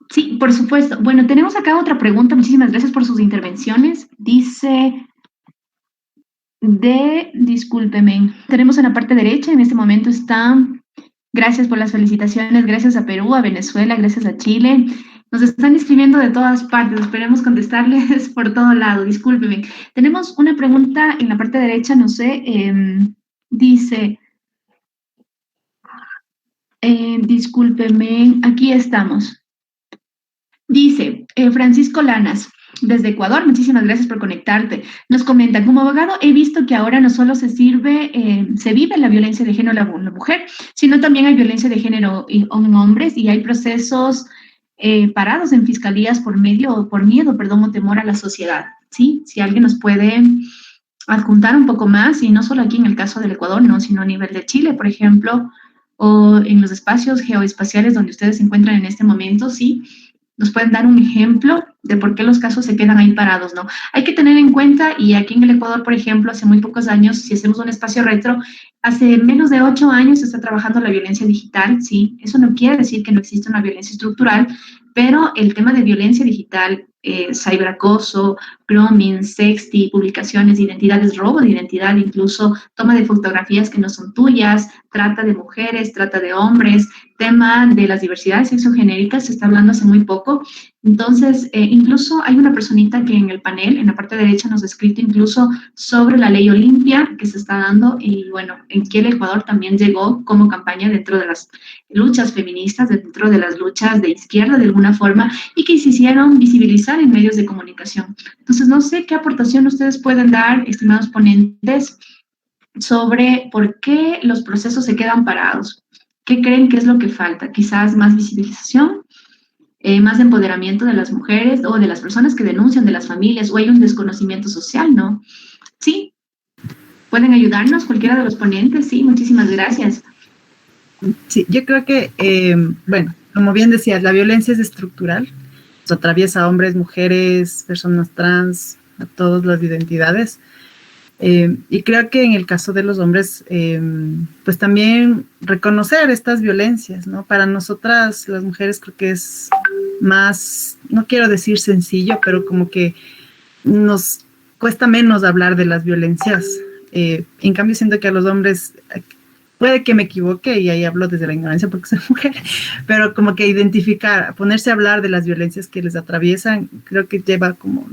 Sí, por supuesto. Bueno, tenemos acá otra pregunta. Muchísimas gracias por sus intervenciones. Dice, discúlpeme, tenemos en la parte derecha, en este momento está, gracias por las felicitaciones, gracias a Perú, a Venezuela, gracias a Chile. Nos están escribiendo de todas partes, esperemos contestarles por todo lado, discúlpeme. Tenemos una pregunta en la parte derecha, no sé, dice, discúlpeme, aquí estamos. Dice Francisco Lanas, desde Ecuador, muchísimas gracias por conectarte. Nos comenta, como abogado he visto que ahora no solo se vive la violencia de género en la mujer, sino también hay violencia de género en hombres y hay procesos parados en fiscalías por miedo, o temor a la sociedad. ¿Sí? Si alguien nos puede adjuntar un poco más, y no solo aquí en el caso del Ecuador, no, sino a nivel de Chile, por ejemplo, o en los espacios geoespaciales donde ustedes se encuentran en este momento, sí, nos pueden dar un ejemplo de por qué los casos se quedan ahí parados, ¿no? Hay que tener en cuenta, y aquí en el Ecuador, por ejemplo, hace muy pocos años, si hacemos un espacio retro, hace menos de 8 años se está trabajando la violencia digital, ¿sí? Eso no quiere decir que no existe una violencia estructural, pero el tema de violencia digital, ciberacoso, grooming, sexting, publicaciones de identidades, robo de identidad, incluso toma de fotografías que no son tuyas, trata de mujeres, trata de hombres, tema de las diversidades sexogenéricas, se está hablando hace muy poco. Entonces, incluso hay una personita que en el panel, en la parte derecha, nos ha escrito incluso sobre la ley Olimpia que se está dando, y bueno, en que el Ecuador también llegó como campaña dentro de las luchas feministas, dentro de las luchas de izquierda de alguna forma, y que se hicieron visibilizar en medios de comunicación. Entonces, no sé qué aportación ustedes pueden dar, estimados ponentes, sobre por qué los procesos se quedan parados. ¿Qué creen que es lo que falta? Quizás más visibilización, más empoderamiento de las mujeres o de las personas que denuncian, de las familias, o hay un desconocimiento social, ¿no? Sí, ¿pueden ayudarnos cualquiera de los ponentes? Sí, muchísimas gracias. Sí, yo creo que, bueno, como bien decías, la violencia es estructural, o sea, atraviesa a hombres, mujeres, personas trans, a todas las identidades. Y creo que en el caso de los hombres, pues también reconocer estas violencias, ¿no? Para nosotras, las mujeres, creo que es más, no quiero decir sencillo, pero como que nos cuesta menos hablar de las violencias. En cambio, siento que a los hombres, puede que me equivoque y ahí hablo desde la ignorancia porque soy mujer, pero como que identificar, ponerse a hablar de las violencias que les atraviesan, creo que lleva como...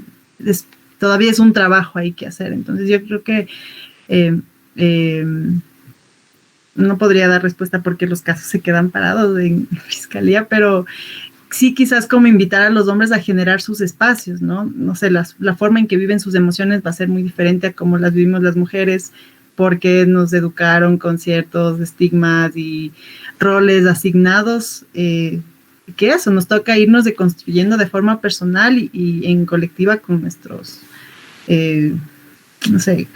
todavía es un trabajo ahí que hacer. Entonces yo creo que no podría dar respuesta porque los casos se quedan parados en fiscalía, pero sí quizás como invitar a los hombres a generar sus espacios, ¿no? No sé, la forma en que viven sus emociones va a ser muy diferente a cómo las vivimos las mujeres, porque nos educaron con ciertos estigmas y roles asignados, que eso, nos toca irnos deconstruyendo de forma personal y en colectiva con nuestros, no sé,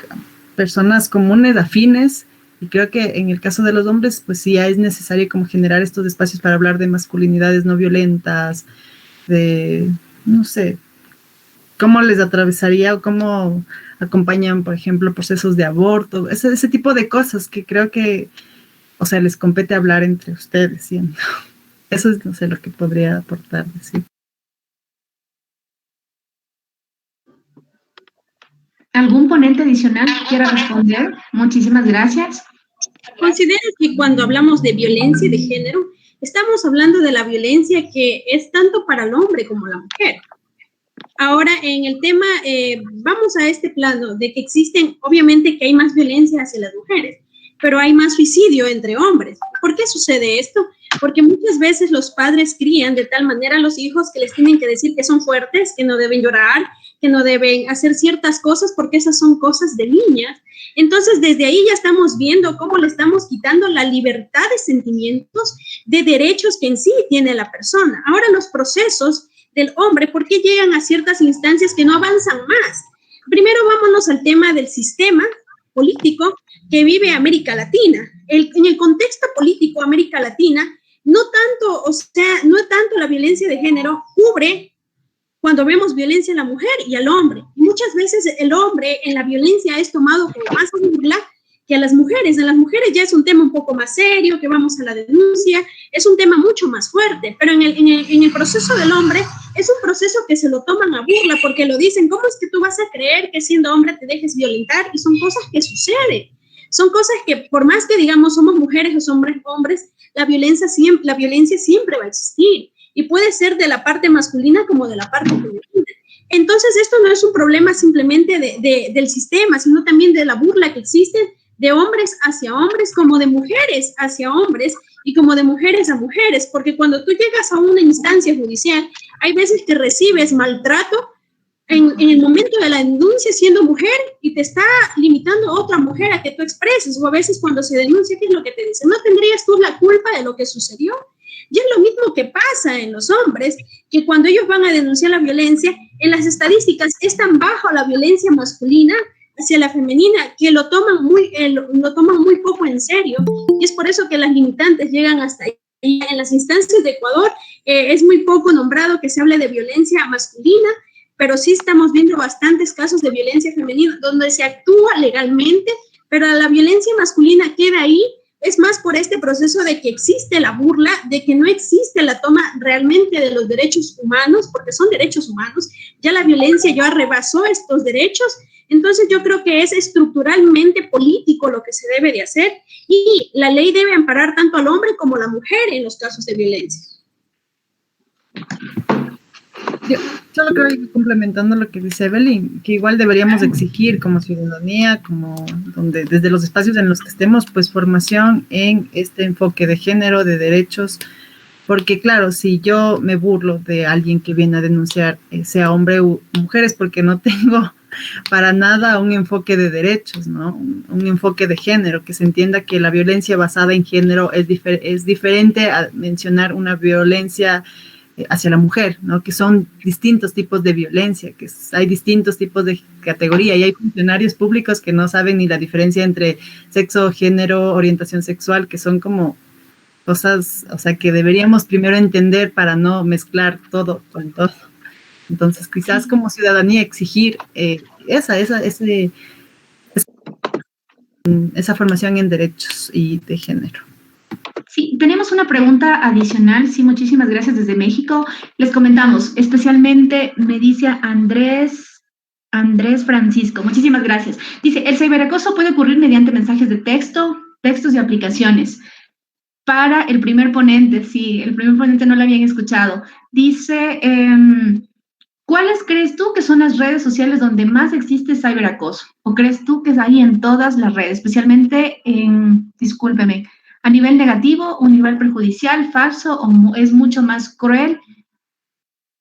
personas comunes, afines. Y creo que en el caso de los hombres, pues sí, ya es necesario como generar estos espacios para hablar de masculinidades no violentas, de, no sé, cómo les atravesaría o cómo acompañan, por ejemplo, procesos de aborto, ese tipo de cosas que creo que, o sea, les compete hablar entre ustedes, ¿sí? Eso es, no sé, lo que podría aportar, sí. ¿Algún ponente adicional que quiera responder? Muchísimas gracias. Considero que cuando hablamos de violencia de género, estamos hablando de la violencia que es tanto para el hombre como la mujer. Ahora, en el tema, vamos a este plano de que existen, obviamente que hay más violencia hacia las mujeres, pero hay más suicidio entre hombres. ¿Por qué sucede esto? Porque muchas veces los padres crían de tal manera a los hijos que les tienen que decir que son fuertes, que no deben llorar, que no deben hacer ciertas cosas porque esas son cosas de niñas. Entonces, desde ahí ya estamos viendo cómo le estamos quitando la libertad de sentimientos, de derechos que en sí tiene la persona. Ahora, los procesos del hombre, ¿por qué llegan a ciertas instancias que no avanzan más? Primero, vámonos al tema del sistema político que vive América Latina. En el contexto político de América Latina, no tanto la violencia de género cubre cuando vemos violencia a la mujer y al hombre. Muchas veces el hombre en la violencia es tomado como más burla que a las mujeres. En las mujeres ya es un tema un poco más serio, que vamos a la denuncia, es un tema mucho más fuerte, pero en el proceso del hombre es un proceso que se lo toman a burla porque lo dicen, ¿cómo es que tú vas a creer que siendo hombre te dejes violentar? Y son cosas que suceden. Son cosas que por más que digamos somos mujeres o somos hombres, la violencia siempre va a existir. Y puede ser de la parte masculina como de la parte femenina. Entonces, esto no es un problema simplemente del sistema, sino también de la burla que existe de hombres hacia hombres, como de mujeres hacia hombres y como de mujeres a mujeres, porque cuando tú llegas a una instancia judicial, hay veces que recibes maltrato en el momento de la denuncia siendo mujer y te está limitando a otra mujer a que tú expreses, o a veces cuando se denuncia, ¿qué es lo que te dicen? ¿No tendrías tú la culpa de lo que sucedió? Y es lo mismo que pasa en los hombres, que cuando ellos van a denunciar la violencia, en las estadísticas es tan bajo la violencia masculina hacia la femenina que lo toman muy poco en serio. Y es por eso que las limitantes llegan hasta ahí. En las instancias de Ecuador es muy poco nombrado que se hable de violencia masculina, pero sí estamos viendo bastantes casos de violencia femenina donde se actúa legalmente, pero la violencia masculina queda ahí. Es más por este proceso de que existe la burla, de que no existe la toma realmente de los derechos humanos, porque son derechos humanos, ya la violencia ya rebasó estos derechos. Entonces yo creo que es estructuralmente político lo que se debe de hacer y la ley debe amparar tanto al hombre como a la mujer en los casos de violencia. Yo solo creo que complementando lo que dice Evelyn, que igual deberíamos exigir como ciudadanía, como donde desde los espacios en los que estemos, pues formación en este enfoque de género, de derechos, porque claro, si yo me burlo de alguien que viene a denunciar, sea hombre o mujer, es porque no tengo para nada un enfoque de derechos, ¿no? Un enfoque de género, que se entienda que la violencia basada en género es diferente a mencionar una violencia hacia la mujer, ¿no? Que son distintos tipos de violencia, que hay distintos tipos de categoría y hay funcionarios públicos que no saben ni la diferencia entre sexo, género, orientación sexual, que son como cosas, o sea, que deberíamos primero entender para no mezclar todo con todo. Entonces, quizás como ciudadanía exigir esa formación en derechos y de género. Sí, tenemos una pregunta adicional. Sí, muchísimas gracias desde México. Les comentamos, especialmente me dice Andrés Francisco. Muchísimas gracias. Dice, el ciberacoso puede ocurrir mediante mensajes de texto, textos y aplicaciones. Para el primer ponente, sí, el primer ponente no lo habían escuchado. Dice, ¿cuáles crees tú que son las redes sociales donde más existe ciberacoso? ¿O crees tú que es ahí en todas las redes, especialmente discúlpeme, a nivel negativo, un nivel perjudicial, falso, o es mucho más cruel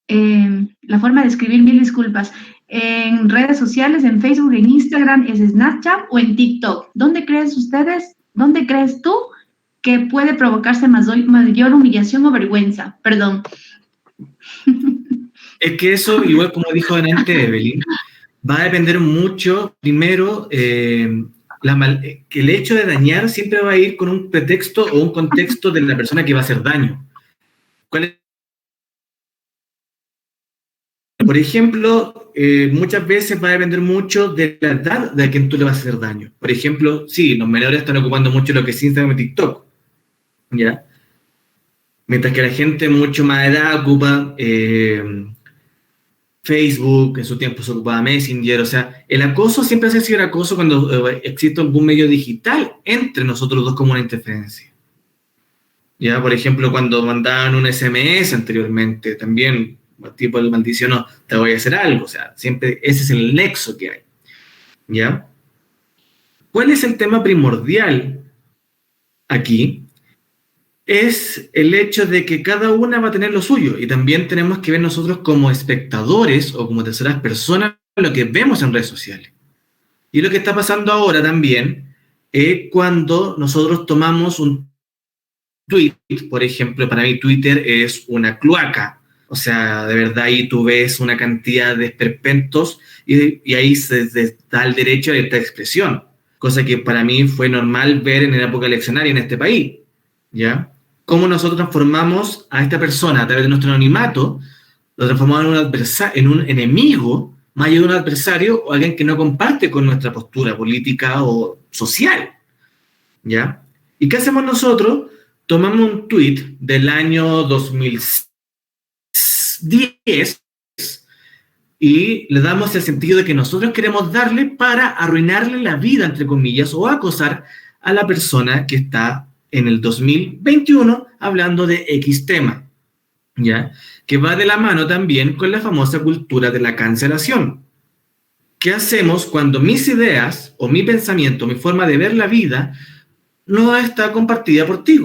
La forma de escribir, mil disculpas. En redes sociales, en Facebook, en Instagram, ¿es Snapchat o en TikTok? ¿Dónde crees tú que puede provocarse mayor humillación o vergüenza? Perdón. Es que eso, igual como dijo antes Evelyn, va a depender mucho, primero, que el hecho de dañar siempre va a ir con un pretexto o un contexto de la persona que va a hacer daño. ¿Cuál es? Por ejemplo, muchas veces va a depender mucho de la edad de a quien tú le vas a hacer daño. Por ejemplo, sí, los menores están ocupando mucho lo que es Instagram y TikTok, ¿ya? Mientras que la gente mucho más edad ocupa Facebook, en su tiempo se ocupaba Messenger, o sea, el acoso siempre hace ciberacoso cuando existe algún medio digital entre nosotros dos como una interferencia. Ya, por ejemplo, cuando mandaban un SMS anteriormente, también, tipo de maldición, no, te voy a hacer algo, o sea, siempre ese es el nexo que hay. ¿Ya? ¿Cuál es el tema primordial aquí? Es el hecho de que cada una va a tener lo suyo y también tenemos que ver nosotros como espectadores o como terceras personas lo que vemos en redes sociales. Y lo que está pasando ahora también es cuando nosotros tomamos un tweet, por ejemplo, para mí Twitter es una cloaca, o sea, de verdad ahí tú ves una cantidad de esperpentos y ahí se da el derecho a esta expresión, cosa que para mí fue normal ver en la época eleccionaria en este país, ¿ya? Cómo nosotros transformamos a esta persona a través de nuestro anonimato, lo transformamos en un enemigo, más allá de un adversario o alguien que no comparte con nuestra postura política o social, ¿ya? ¿Y qué hacemos nosotros? Tomamos un tweet del año 2010 y le damos el sentido de que nosotros queremos darle para arruinarle la vida, entre comillas, o acosar a la persona que está en el 2021 hablando de X tema, ¿ya? Que va de la mano también con la famosa cultura de la cancelación. ¿Qué hacemos cuando mis ideas o mi pensamiento, mi forma de ver la vida no está compartida por ti?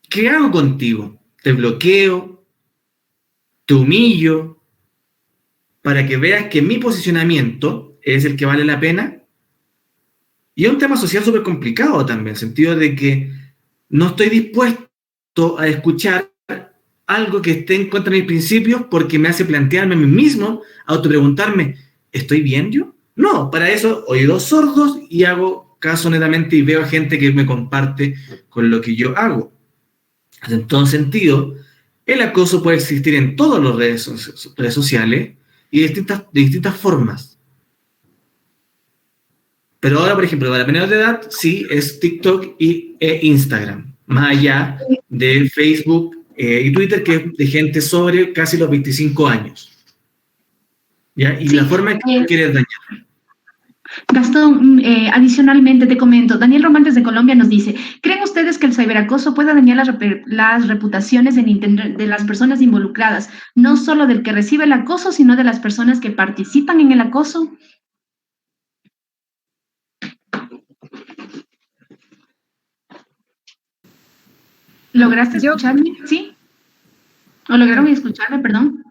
¿Qué hago contigo? ¿Te bloqueo? ¿Te humillo? Para que veas que mi posicionamiento es el que vale la pena. Y es un tema social súper complicado también, en el sentido de que no estoy dispuesto a escuchar algo que esté en contra de mis principios porque me hace plantearme a mí mismo, autopreguntarme, ¿estoy bien yo? No, para eso oídos sordos y hago caso netamente y veo gente que me comparte con lo que yo hago. En todo sentido, el acoso puede existir en todas las redes sociales y de distintas formas. Pero ahora, por ejemplo, para menores de edad, sí, es TikTok e Instagram, más allá de Facebook y Twitter, que es de gente sobre casi los 25 años. ¿Ya? Y sí, la forma en que quieres dañar. Gastón, adicionalmente te comento, Daniel Román desde Colombia nos dice, ¿creen ustedes que el ciberacoso pueda dañar las reputaciones en Internet de las personas involucradas, no solo del que recibe el acoso, sino de las personas que participan en el acoso? ¿Lograste escucharme? ¿Sí? ¿O lograron escucharme, perdón?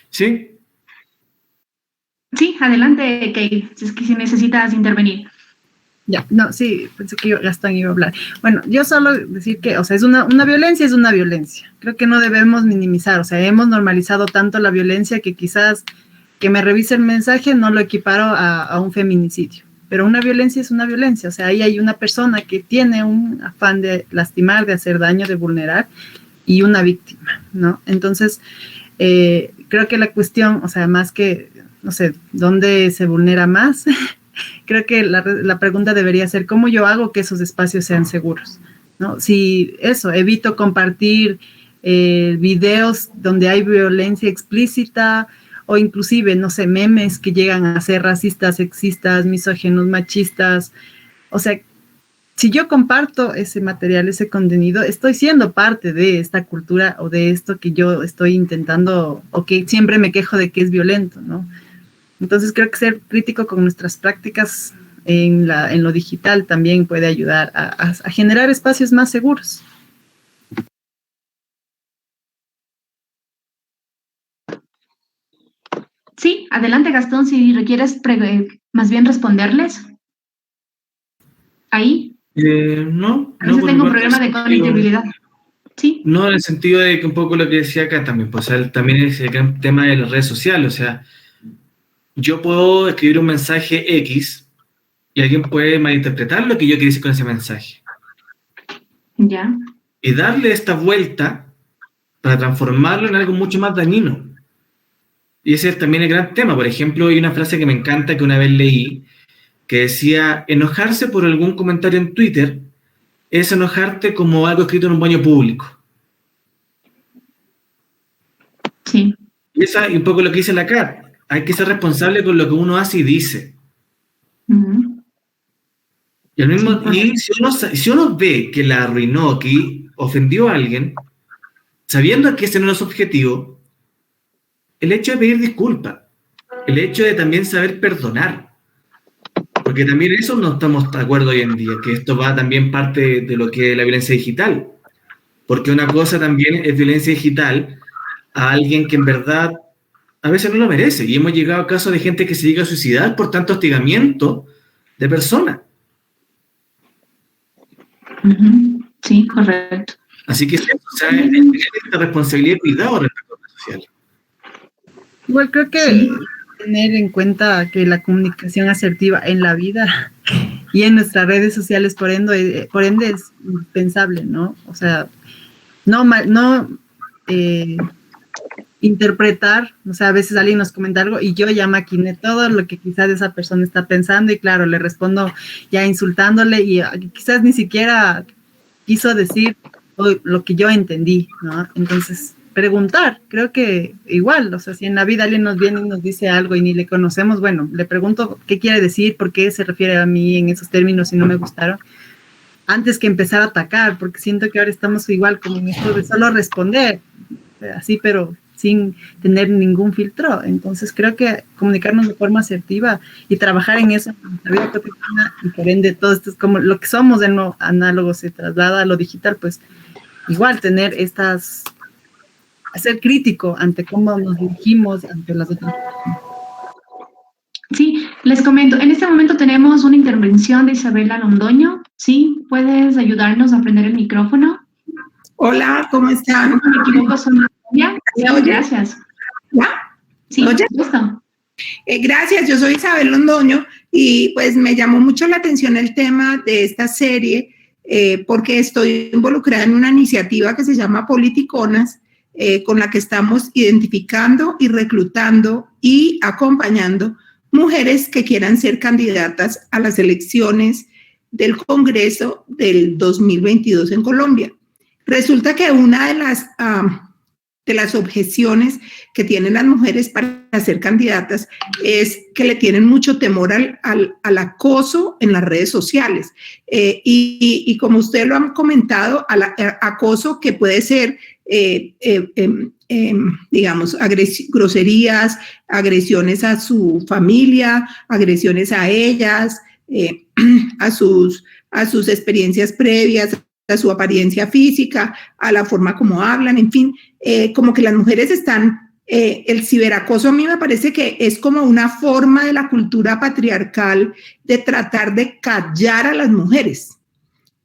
Sí. Sí, adelante, Kay, si necesitas intervenir. Ya, no, sí, pensé que Gastón iba a hablar. Bueno, yo solo decir que, o sea, es una violencia, es una violencia. Creo que no debemos minimizar, o sea, hemos normalizado tanto la violencia que quizás que me revise el mensaje no lo equiparo a un feminicidio. Pero una violencia es una violencia, o sea, ahí hay una persona que tiene un afán de lastimar, de hacer daño, de vulnerar, y una víctima, ¿no? Entonces, creo que la cuestión, o sea, más que, no sé, ¿dónde se vulnera más? Creo que la pregunta debería ser, ¿cómo yo hago que esos espacios sean seguros? ¿No? Si eso, evito compartir videos donde hay violencia explícita, o inclusive, no sé, memes que llegan a ser racistas, sexistas, misóginos, machistas. O sea, si yo comparto ese material, ese contenido, estoy siendo parte de esta cultura o de esto que yo estoy intentando, o que siempre me quejo de que es violento, ¿no? Entonces creo que ser crítico con nuestras prácticas en lo digital también puede ayudar a generar espacios más seguros. Sí, adelante Gastón, si requieres más bien responderles. Ahí. No. A veces por tengo mi un parte, problema de conectividad. Sí. No, en el sentido de que un poco lo que decía acá también, pues también es el gran tema de las redes sociales, o sea, yo puedo escribir un mensaje X y alguien puede malinterpretar lo que yo quiero decir con ese mensaje. Ya. Y darle esta vuelta para transformarlo en algo mucho más dañino. Y ese es también el gran tema. Por ejemplo, hay una frase que me encanta que una vez leí, que decía, enojarse por algún comentario en Twitter es enojarte como algo escrito en un baño público. Sí. Y esa es un poco lo que dice la Kat. Hay que ser responsable con lo que uno hace y dice. Uh-huh. Y, si uno ve que la arruinó, que ofendió a alguien, sabiendo que ese no es su objetivo, el hecho de pedir disculpas, el hecho de también saber perdonar, porque también eso no estamos de acuerdo hoy en día, que esto va también parte de lo que es la violencia digital, porque una cosa también es violencia digital a alguien que en verdad a veces no lo merece, y hemos llegado a casos de gente que se llega a suicidar por tanto hostigamiento de personas. Uh-huh. Sí, correcto. Así que es esta responsabilidad y cuidado respecto a las redes sociales. Igual creo que tener en cuenta que la comunicación asertiva en la vida y en nuestras redes sociales, por ende es indispensable, ¿no? O sea, no interpretar, o sea, a veces alguien nos comenta algo y yo ya maquiné todo lo que quizás esa persona está pensando y claro, le respondo ya insultándole y quizás ni siquiera quiso decir lo que yo entendí, ¿no? Entonces, preguntar, creo que igual, o sea, si en la vida alguien nos viene y nos dice algo y ni le conocemos, bueno, le pregunto qué quiere decir, por qué se refiere a mí en esos términos si no me gustaron, antes que empezar a atacar, porque siento que ahora estamos igual como en esto de solo responder, así, pero sin tener ningún filtro. Entonces creo que comunicarnos de forma asertiva y trabajar en eso en nuestra vida cotidiana y por ende todo esto es como lo que somos en lo análogo se traslada a lo digital, pues igual tener ser crítico ante cómo nos dirigimos ante las otras personas. Sí, les comento, en este momento tenemos una intervención de Isabela Londoño. Sí, ¿puedes ayudarnos a prender el micrófono? Hola, ¿cómo están? No me equivoco, son María. Sí, gracias. ¿Ya? Sí, listo. Gracias, yo soy Isabel Londoño y pues me llamó mucho la atención el tema de esta serie porque estoy involucrada en una iniciativa que se llama Politiconas, con la que estamos identificando y reclutando y acompañando mujeres que quieran ser candidatas a las elecciones del Congreso del 2022 en Colombia. Resulta que una de las objeciones que tienen las mujeres para ser candidatas es que le tienen mucho temor al acoso en las redes sociales. Y como usted lo han comentado, acoso que puede ser, digamos, groserías, agresiones a su familia, agresiones a ellas, a sus experiencias previas, a su apariencia física, a la forma como hablan, en fin, como que las mujeres están, el ciberacoso a mí me parece que es como una forma de la cultura patriarcal de tratar de callar a las mujeres.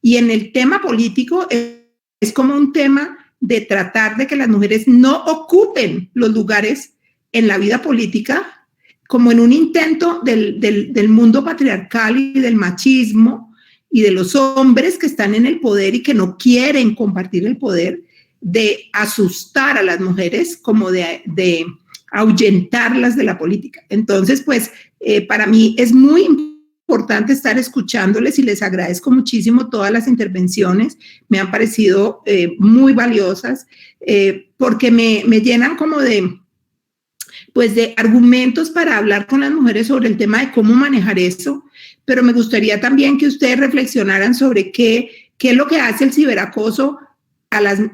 Y en el tema político es como un tema de tratar de que las mujeres no ocupen los lugares en la vida política, como en un intento del mundo patriarcal y del machismo, y de los hombres que están en el poder y que no quieren compartir el poder, de asustar a las mujeres, como de ahuyentarlas de la política. Entonces, pues, para mí es muy importante estar escuchándoles y les agradezco muchísimo todas las intervenciones, me han parecido muy valiosas, porque me llenan como de argumentos para hablar con las mujeres sobre el tema de cómo manejar eso, pero me gustaría también que ustedes reflexionaran sobre qué es lo que hace el ciberacoso,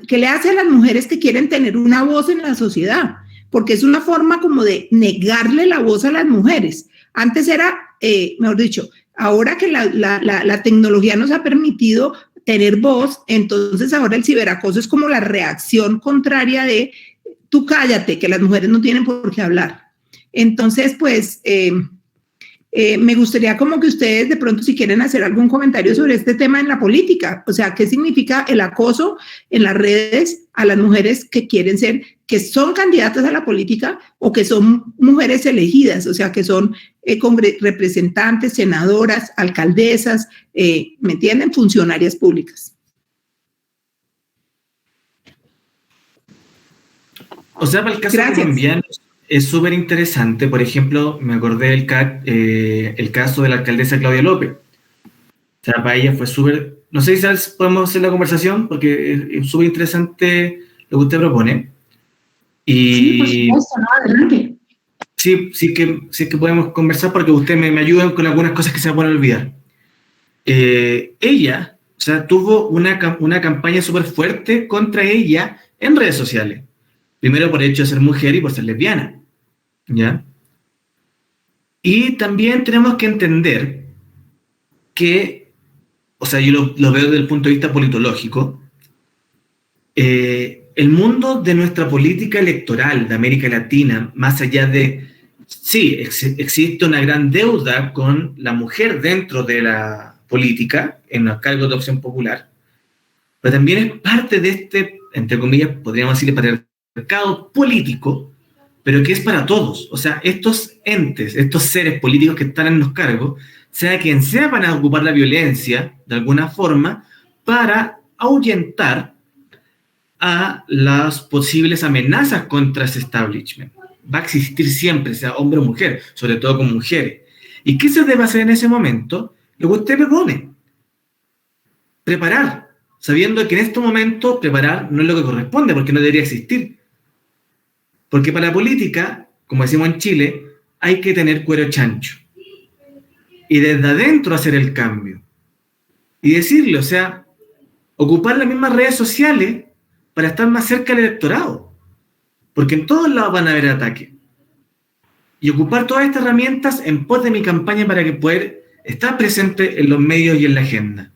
qué le hace a las mujeres que quieren tener una voz en la sociedad, porque es una forma como de negarle la voz a las mujeres. Antes era, mejor dicho, ahora que la tecnología nos ha permitido tener voz, entonces ahora el ciberacoso es como la reacción contraria de tú cállate, que las mujeres no tienen por qué hablar. Entonces, pues, me gustaría como que ustedes de pronto si quieren hacer algún comentario sobre este tema en la política, o sea, ¿qué significa el acoso en las redes a las mujeres que quieren ser, que son candidatas a la política o que son mujeres elegidas, o sea, que son representantes, senadoras, alcaldesas, ¿me entienden? Funcionarias públicas. O sea, para el caso colombiano es súper interesante. Por ejemplo, me acordé del caso de la alcaldesa Claudia López. O sea, para ella fue súper... No sé si podemos hacer la conversación, porque es súper interesante lo que usted propone. Y, sí, por supuesto, ¿no? Adelante. Sí que podemos conversar, porque usted me ayuda con algunas cosas que se me pueden olvidar. Ella, o sea, tuvo una campaña súper fuerte contra ella en redes sociales. Primero por el hecho de ser mujer y por ser lesbiana, ¿ya? Y también tenemos que entender que, o sea, yo lo veo desde el punto de vista politológico, el mundo de nuestra política electoral de América Latina, más allá de, sí, existe una gran deuda con la mujer dentro de la política, en los cargos de opción popular, pero también es parte de este, entre comillas, podríamos decirle patriarcado político, pero que es para todos. O sea, estos entes, estos seres políticos que están en los cargos, sea quien sea, van a ocupar la violencia de alguna forma para ahuyentar a las posibles amenazas contra ese establishment. Va a existir siempre, sea hombre o mujer, sobre todo con mujeres. ¿Y qué se debe hacer en ese momento? Lo que usted propone. Preparar, sabiendo que en este momento preparar no es lo que corresponde, porque no debería existir. Porque para la política, como decimos en Chile, hay que tener cuero chancho. Y desde adentro hacer el cambio. Y decirle, o sea, ocupar las mismas redes sociales para estar más cerca del electorado. Porque en todos lados van a haber ataques. Y ocupar todas estas herramientas en pos de mi campaña para que poder estar presente en los medios y en la agenda.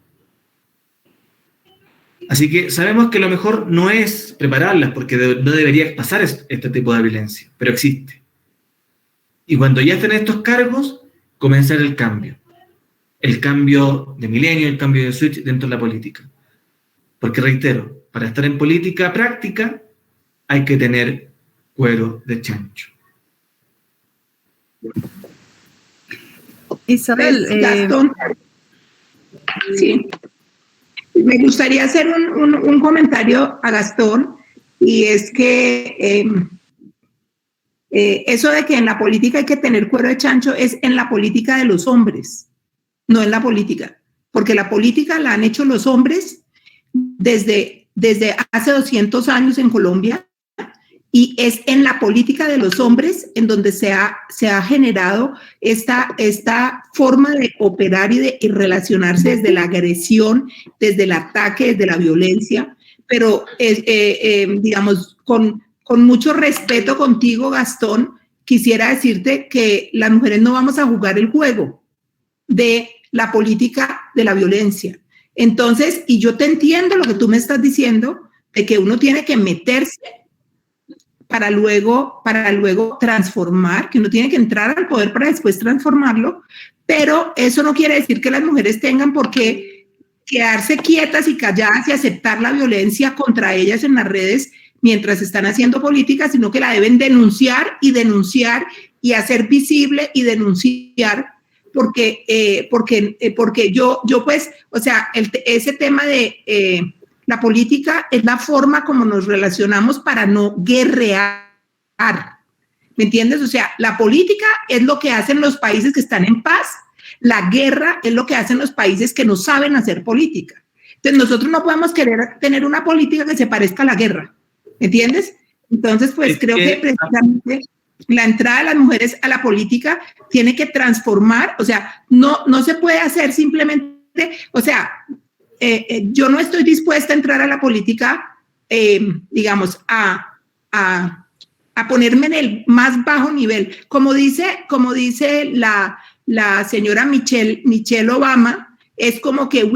Así que sabemos que lo mejor no es prepararlas, porque no debería pasar este tipo de violencia, pero existe. Y cuando ya estén estos cargos, comenzar el cambio de milenio, el cambio de switch dentro de la política. Porque reitero, para estar en política práctica hay que tener cuero de chancho. Isabel, Gastón, sí. Me gustaría hacer un comentario a Gastón, y es que eso de que en la política hay que tener cuero de chancho es en la política de los hombres, no en la política, porque la política la han hecho los hombres desde hace 200 años en Colombia, y es en la política de los hombres en donde se ha generado esta forma de operar y relacionarse desde la agresión, desde el ataque, desde la violencia. Pero, digamos, con mucho respeto contigo, Gastón, quisiera decirte que las mujeres no vamos a jugar el juego de la política de la violencia. Entonces, y yo te entiendo lo que tú me estás diciendo, de que uno tiene que meterse para luego transformar, que uno tiene que entrar al poder para después transformarlo, pero eso no quiere decir que las mujeres tengan por qué quedarse quietas y calladas y aceptar la violencia contra ellas en las redes mientras están haciendo política, sino que la deben denunciar y hacer visible y denunciar, porque yo pues, o sea, ese tema de la política es la forma como nos relacionamos para no guerrear. ¿Me entiendes? O sea, la política es lo que hacen los países que están en paz. La guerra es lo que hacen los países que no saben hacer política. Entonces, nosotros no podemos querer tener una política que se parezca a la guerra. ¿Me entiendes? Entonces, pues creo que precisamente la entrada de las mujeres a la política tiene que transformar. O sea, no se puede hacer simplemente, o sea, yo no estoy dispuesta a entrar a la política, digamos, a ponerme en el más bajo nivel. Como dice la señora Michelle Obama, es como que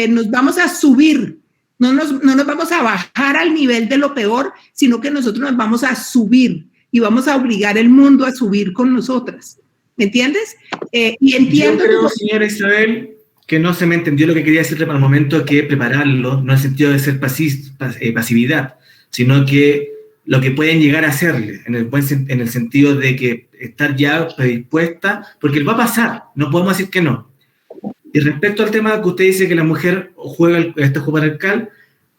nos vamos a subir, no nos vamos a bajar al nivel de lo peor, sino que nosotros nos vamos a subir. y vamos a obligar al mundo a subir con nosotras. ¿Me entiendes? Y entiendo... Yo creo, señora Isabel, que no se me entendió lo que quería decirle para el momento que prepararlo, no en el sentido de ser pasividad, sino que lo que pueden llegar a hacerle, en el sentido de que estar ya predispuesta, porque va a pasar, no podemos decir que no. Y respecto al tema que usted dice que la mujer juega este juego patriarcal,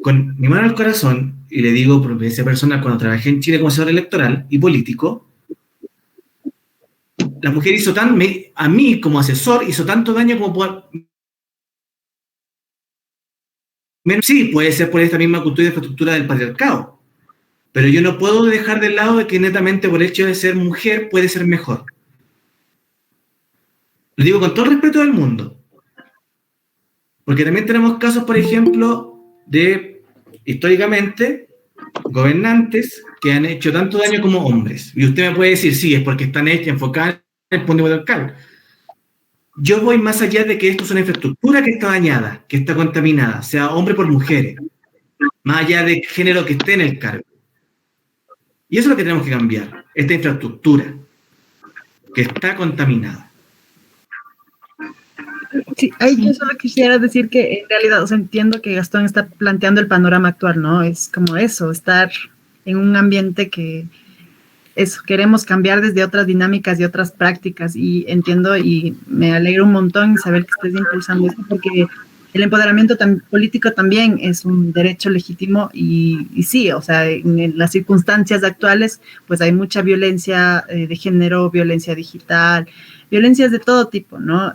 con mi mano al corazón, y le digo por experiencia personal, cuando trabajé en Chile como asesor electoral y político, la mujer hizo a mí como asesor hizo tanto daño como sí, puede ser por esta misma cultura y infraestructura del patriarcado, pero yo no puedo dejar de lado de que netamente por el hecho de ser mujer puede ser mejor. Lo digo con todo el respeto del mundo, porque también tenemos casos, por ejemplo, de, históricamente, gobernantes que han hecho tanto daño como hombres, y usted me puede decir, sí, es porque están enfocadas en el punto patriarcal. Yo voy más allá de que esto es una infraestructura que está dañada, que está contaminada, sea hombre por mujeres, más allá de género que esté en el cargo. Y eso es lo que tenemos que cambiar, esta infraestructura que está contaminada. Sí, ahí yo solo quisiera decir que en realidad, o sea, entiendo que Gastón está planteando el panorama actual, ¿no? Es como eso, estar en un ambiente que eso, queremos cambiar desde otras dinámicas y otras prácticas, y entiendo y me alegro un montón saber que estés impulsando esto, porque el empoderamiento político también es un derecho legítimo y sí, o sea, en las circunstancias actuales, pues hay mucha violencia de género, violencia digital, violencias de todo tipo, ¿no?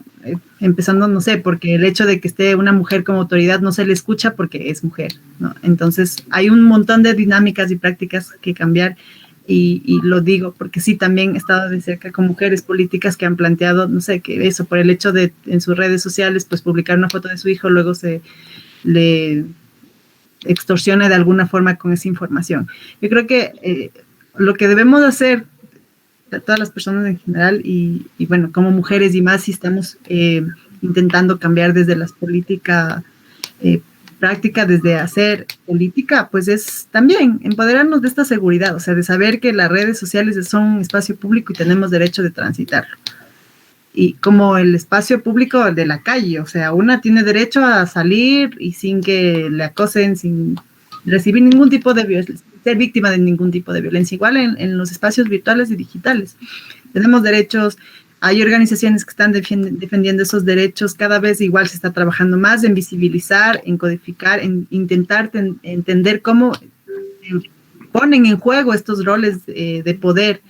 Empezando, no sé, porque el hecho de que esté una mujer como autoridad no se le escucha porque es mujer, ¿no? Entonces, hay un montón de dinámicas y prácticas que cambiar. Y lo digo porque sí, también he estado de cerca con mujeres políticas que han planteado, no sé, que eso, por el hecho de en sus redes sociales, pues publicar una foto de su hijo, luego se le extorsiona de alguna forma con esa información. Yo creo que lo que debemos hacer, todas las personas en general, y bueno, como mujeres y más, si estamos intentando cambiar desde las políticas práctica, desde hacer política, pues es también empoderarnos de esta seguridad, o sea, de saber que las redes sociales son un espacio público y tenemos derecho de transitarlo. Y como el espacio público de la calle, o sea, una tiene derecho a salir y sin que le acosen, sin recibir ningún tipo de violencia, ser víctima de ningún tipo de violencia, igual en los espacios virtuales y digitales. Tenemos derechos. Hay organizaciones que están defendiendo esos derechos, cada vez igual se está trabajando más en visibilizar, en codificar, en intentar entender cómo ponen en juego estos roles de poder,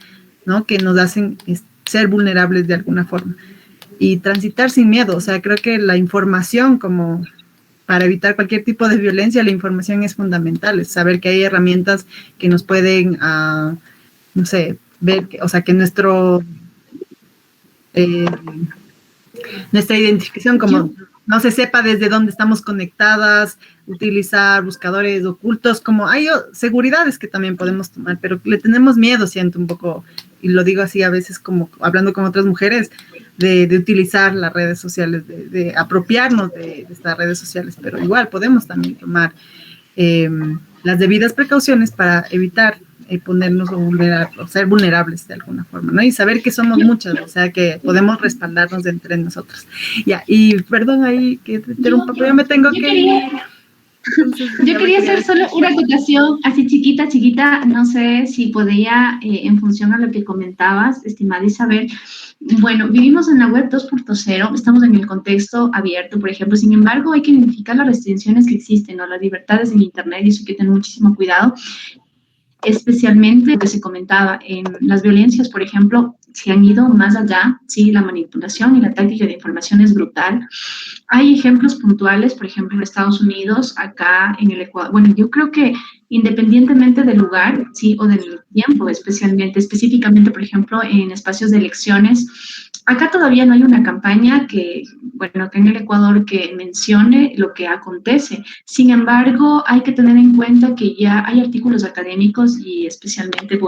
¿no? Que nos hacen ser vulnerables de alguna forma. Y transitar sin miedo, o sea, creo que la información, como para evitar cualquier tipo de violencia, la información es fundamental, es saber que hay herramientas que nos pueden, no sé, ver, o sea, que nuestra identificación, como no se sepa desde dónde estamos conectadas, utilizar buscadores ocultos, como hay seguridades que también podemos tomar, pero le tenemos miedo, siento un poco, y lo digo así a veces como hablando con otras mujeres, de utilizar las redes sociales, de apropiarnos de estas redes sociales, pero igual podemos también tomar las debidas precauciones para evitar ponernos o ser vulnerables de alguna forma, ¿no? Y saber que somos muchas, o sea, que podemos respaldarnos entre nosotros. Ya, y perdón ahí que te interrumpa, pero yo me tengo que ir. Entonces, yo quería hacer solo una acotación así chiquita, no sé si podía, en función a lo que comentabas, estimada Isabel. Bueno, vivimos en la web 2.0, estamos en el contexto abierto, por ejemplo, sin embargo, hay que identificar las restricciones que existen, ¿no? Las libertades en Internet, y eso hay que tener muchísimo cuidado. Especialmente lo que se comentaba en las violencias, por ejemplo, se han ido más allá, sí, la manipulación y la táctica de información es brutal. Hay ejemplos puntuales, por ejemplo, en Estados Unidos, acá en el Ecuador. Bueno, yo creo que independientemente del lugar, sí, o del tiempo, específicamente, por ejemplo, en espacios de elecciones, acá todavía no hay una campaña que, bueno, que en el Ecuador que mencione lo que acontece. Sin embargo, hay que tener en cuenta que ya hay artículos académicos y especialmente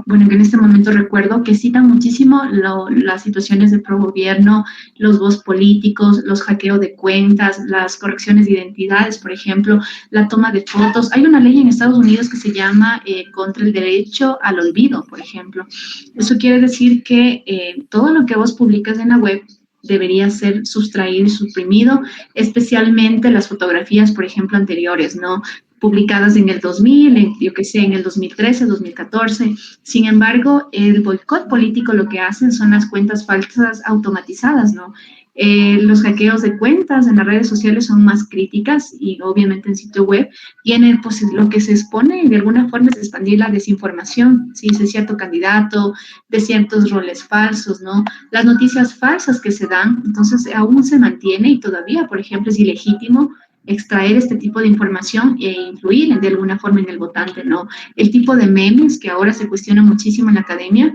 bueno, que en este momento recuerdo que citan muchísimo las situaciones de progobierno, los voz políticos, los hackeos de cuentas, las correcciones de identidades, por ejemplo, la toma de fotos. Hay una ley en Estados Unidos que se llama contra el derecho al olvido, por ejemplo. Eso quiere decir que todo lo que vos publicas en la web debería ser sustraído y suprimido, especialmente las fotografías, por ejemplo, anteriores, ¿no? Publicadas en el 2000, yo qué sé, en el 2013, 2014. Sin embargo, el boicot político lo que hacen son las cuentas falsas automatizadas, ¿no? Los hackeos de cuentas en las redes sociales son más críticas y obviamente en sitio web tiene pues, lo que se expone de alguna forma es expandir la desinformación, ¿sí? De cierto candidato, de ciertos roles falsos, ¿no? Las noticias falsas que se dan, entonces aún se mantiene y todavía, por ejemplo, es ilegítimo extraer este tipo de información e influir de alguna forma en el votante, ¿no? El tipo de memes que ahora se cuestiona muchísimo en la academia,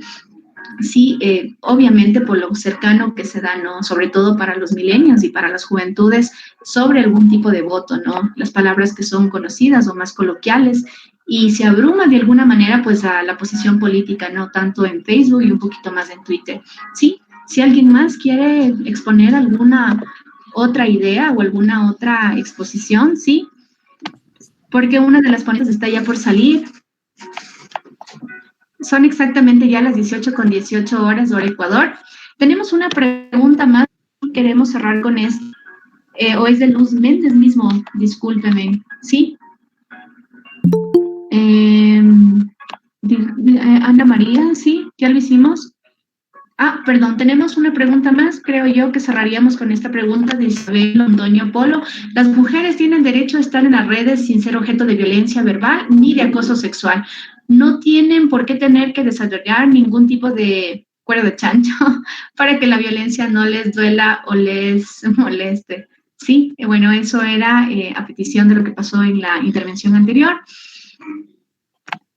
sí, obviamente por lo cercano que se da, ¿no? Sobre todo para los millennials y para las juventudes, sobre algún tipo de voto, ¿no? Las palabras que son conocidas o más coloquiales, y se abruma de alguna manera, pues, a la posición política, ¿no? Tanto en Facebook y un poquito más en Twitter, ¿sí? Si alguien más quiere exponer alguna otra idea o alguna otra exposición, ¿sí? Porque una de las ponentes está ya por salir. Son exactamente ya las 18:18 hora Ecuador. Tenemos una pregunta más, queremos cerrar con esto. O es de Luz Méndez mismo, discúlpeme, ¿sí? Ana María, ¿sí? ¿Ya lo hicimos? Ah, perdón, tenemos una pregunta más, creo yo que cerraríamos con esta pregunta de Isabel Londoño Polo. ¿Las mujeres tienen derecho a estar en las redes sin ser objeto de violencia verbal ni de acoso sexual? No tienen por qué tener que desarrollar ningún tipo de cuero de chancho para que la violencia no les duela o les moleste. Sí, bueno, eso era a petición de lo que pasó en la intervención anterior.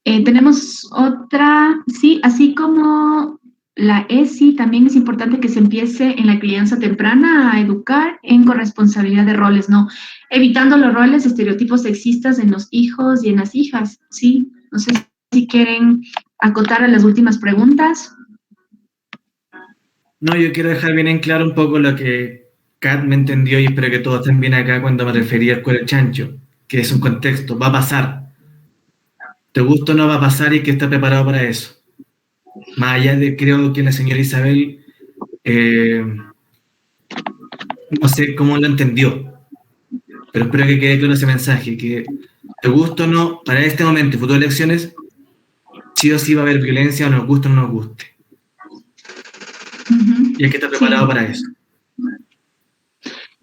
Tenemos otra, sí, así como la ESI, también es importante que se empiece en la crianza temprana a educar en corresponsabilidad de roles, ¿no? Evitando los roles, estereotipos sexistas en los hijos y en las hijas, ¿sí? No sé si quieren acotar a las últimas preguntas. No, yo quiero dejar bien en claro un poco lo que Kat me entendió y espero que todos estén bien acá cuando me refería al cuero chancho, que es un contexto, va a pasar. Te gusta o no va a pasar y hay que estar preparado para eso. Más allá de, creo que la señora Isabel, no sé cómo lo entendió, pero espero que quede claro ese mensaje, que te gusta o no, para este momento y futuras elecciones, sí o sí va a haber violencia o nos guste o no nos guste. Y hay que estar preparado para eso.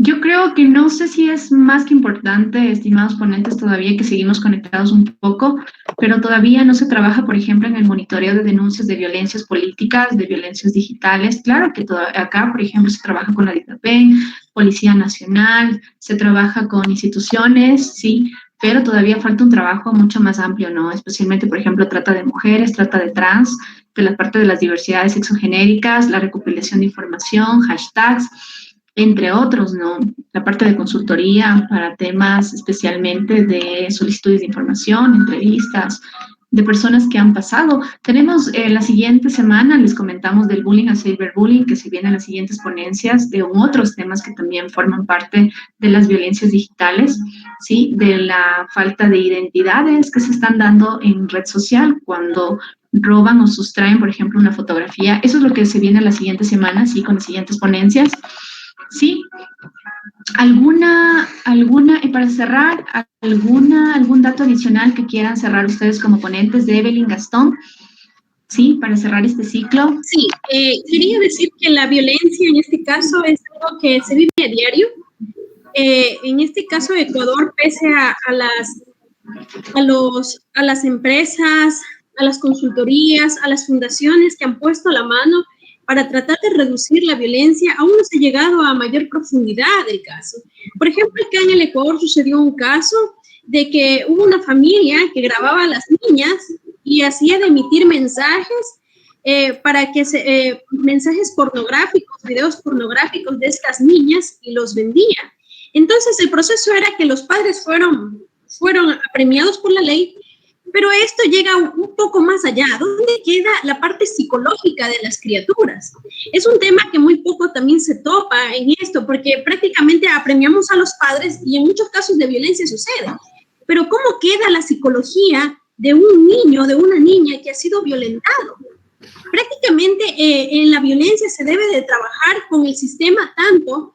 Yo creo que no sé si es más que importante, estimados ponentes, todavía que seguimos conectados un poco, pero todavía no se trabaja, por ejemplo, en el monitoreo de denuncias de violencias políticas, de violencias digitales. Claro que acá, por ejemplo, se trabaja con la DITAPEN, Policía Nacional, se trabaja con instituciones, sí, pero todavía falta un trabajo mucho más amplio, ¿no? Especialmente, por ejemplo, trata de mujeres, trata de trans, de la parte de las diversidades sexogenéricas, la recopilación de información, hashtags, entre otros, ¿no? La parte de consultoría para temas especialmente de solicitudes de información, entrevistas, de personas que han pasado. Tenemos la siguiente semana, les comentamos del bullying a cyberbullying, que se vienen las siguientes ponencias de otros temas que también forman parte de las violencias digitales, ¿sí? De la falta de identidades que se están dando en red social cuando roban o sustraen, por ejemplo, una fotografía. Eso es lo que se viene la siguiente semana, ¿sí? Con las siguientes ponencias. Sí, para cerrar, algún dato adicional que quieran cerrar ustedes como ponentes de Evelyn Gastón, sí, para cerrar este ciclo. Sí, quería decir que la violencia en este caso es algo que se vive a diario. En este caso, Ecuador, pese a las empresas, a las consultorías, a las fundaciones que han puesto la mano para tratar de reducir la violencia, aún no se ha llegado a mayor profundidad del caso. Por ejemplo, acá en el Ecuador sucedió un caso de que hubo una familia que grababa a las niñas y hacía de emitir mensajes para que mensajes pornográficos, videos pornográficos de estas niñas y los vendía. Entonces el proceso era que los padres fueron apremiados por la ley, pero esto llega un poco más allá. ¿Dónde queda la parte psicológica de las criaturas? Es un tema que muy poco también se topa en esto, porque prácticamente apremiamos a los padres y en muchos casos de violencia sucede. Pero ¿cómo queda la psicología de un niño, de una niña que ha sido violentado? Prácticamente en la violencia se debe de trabajar con el sistema tanto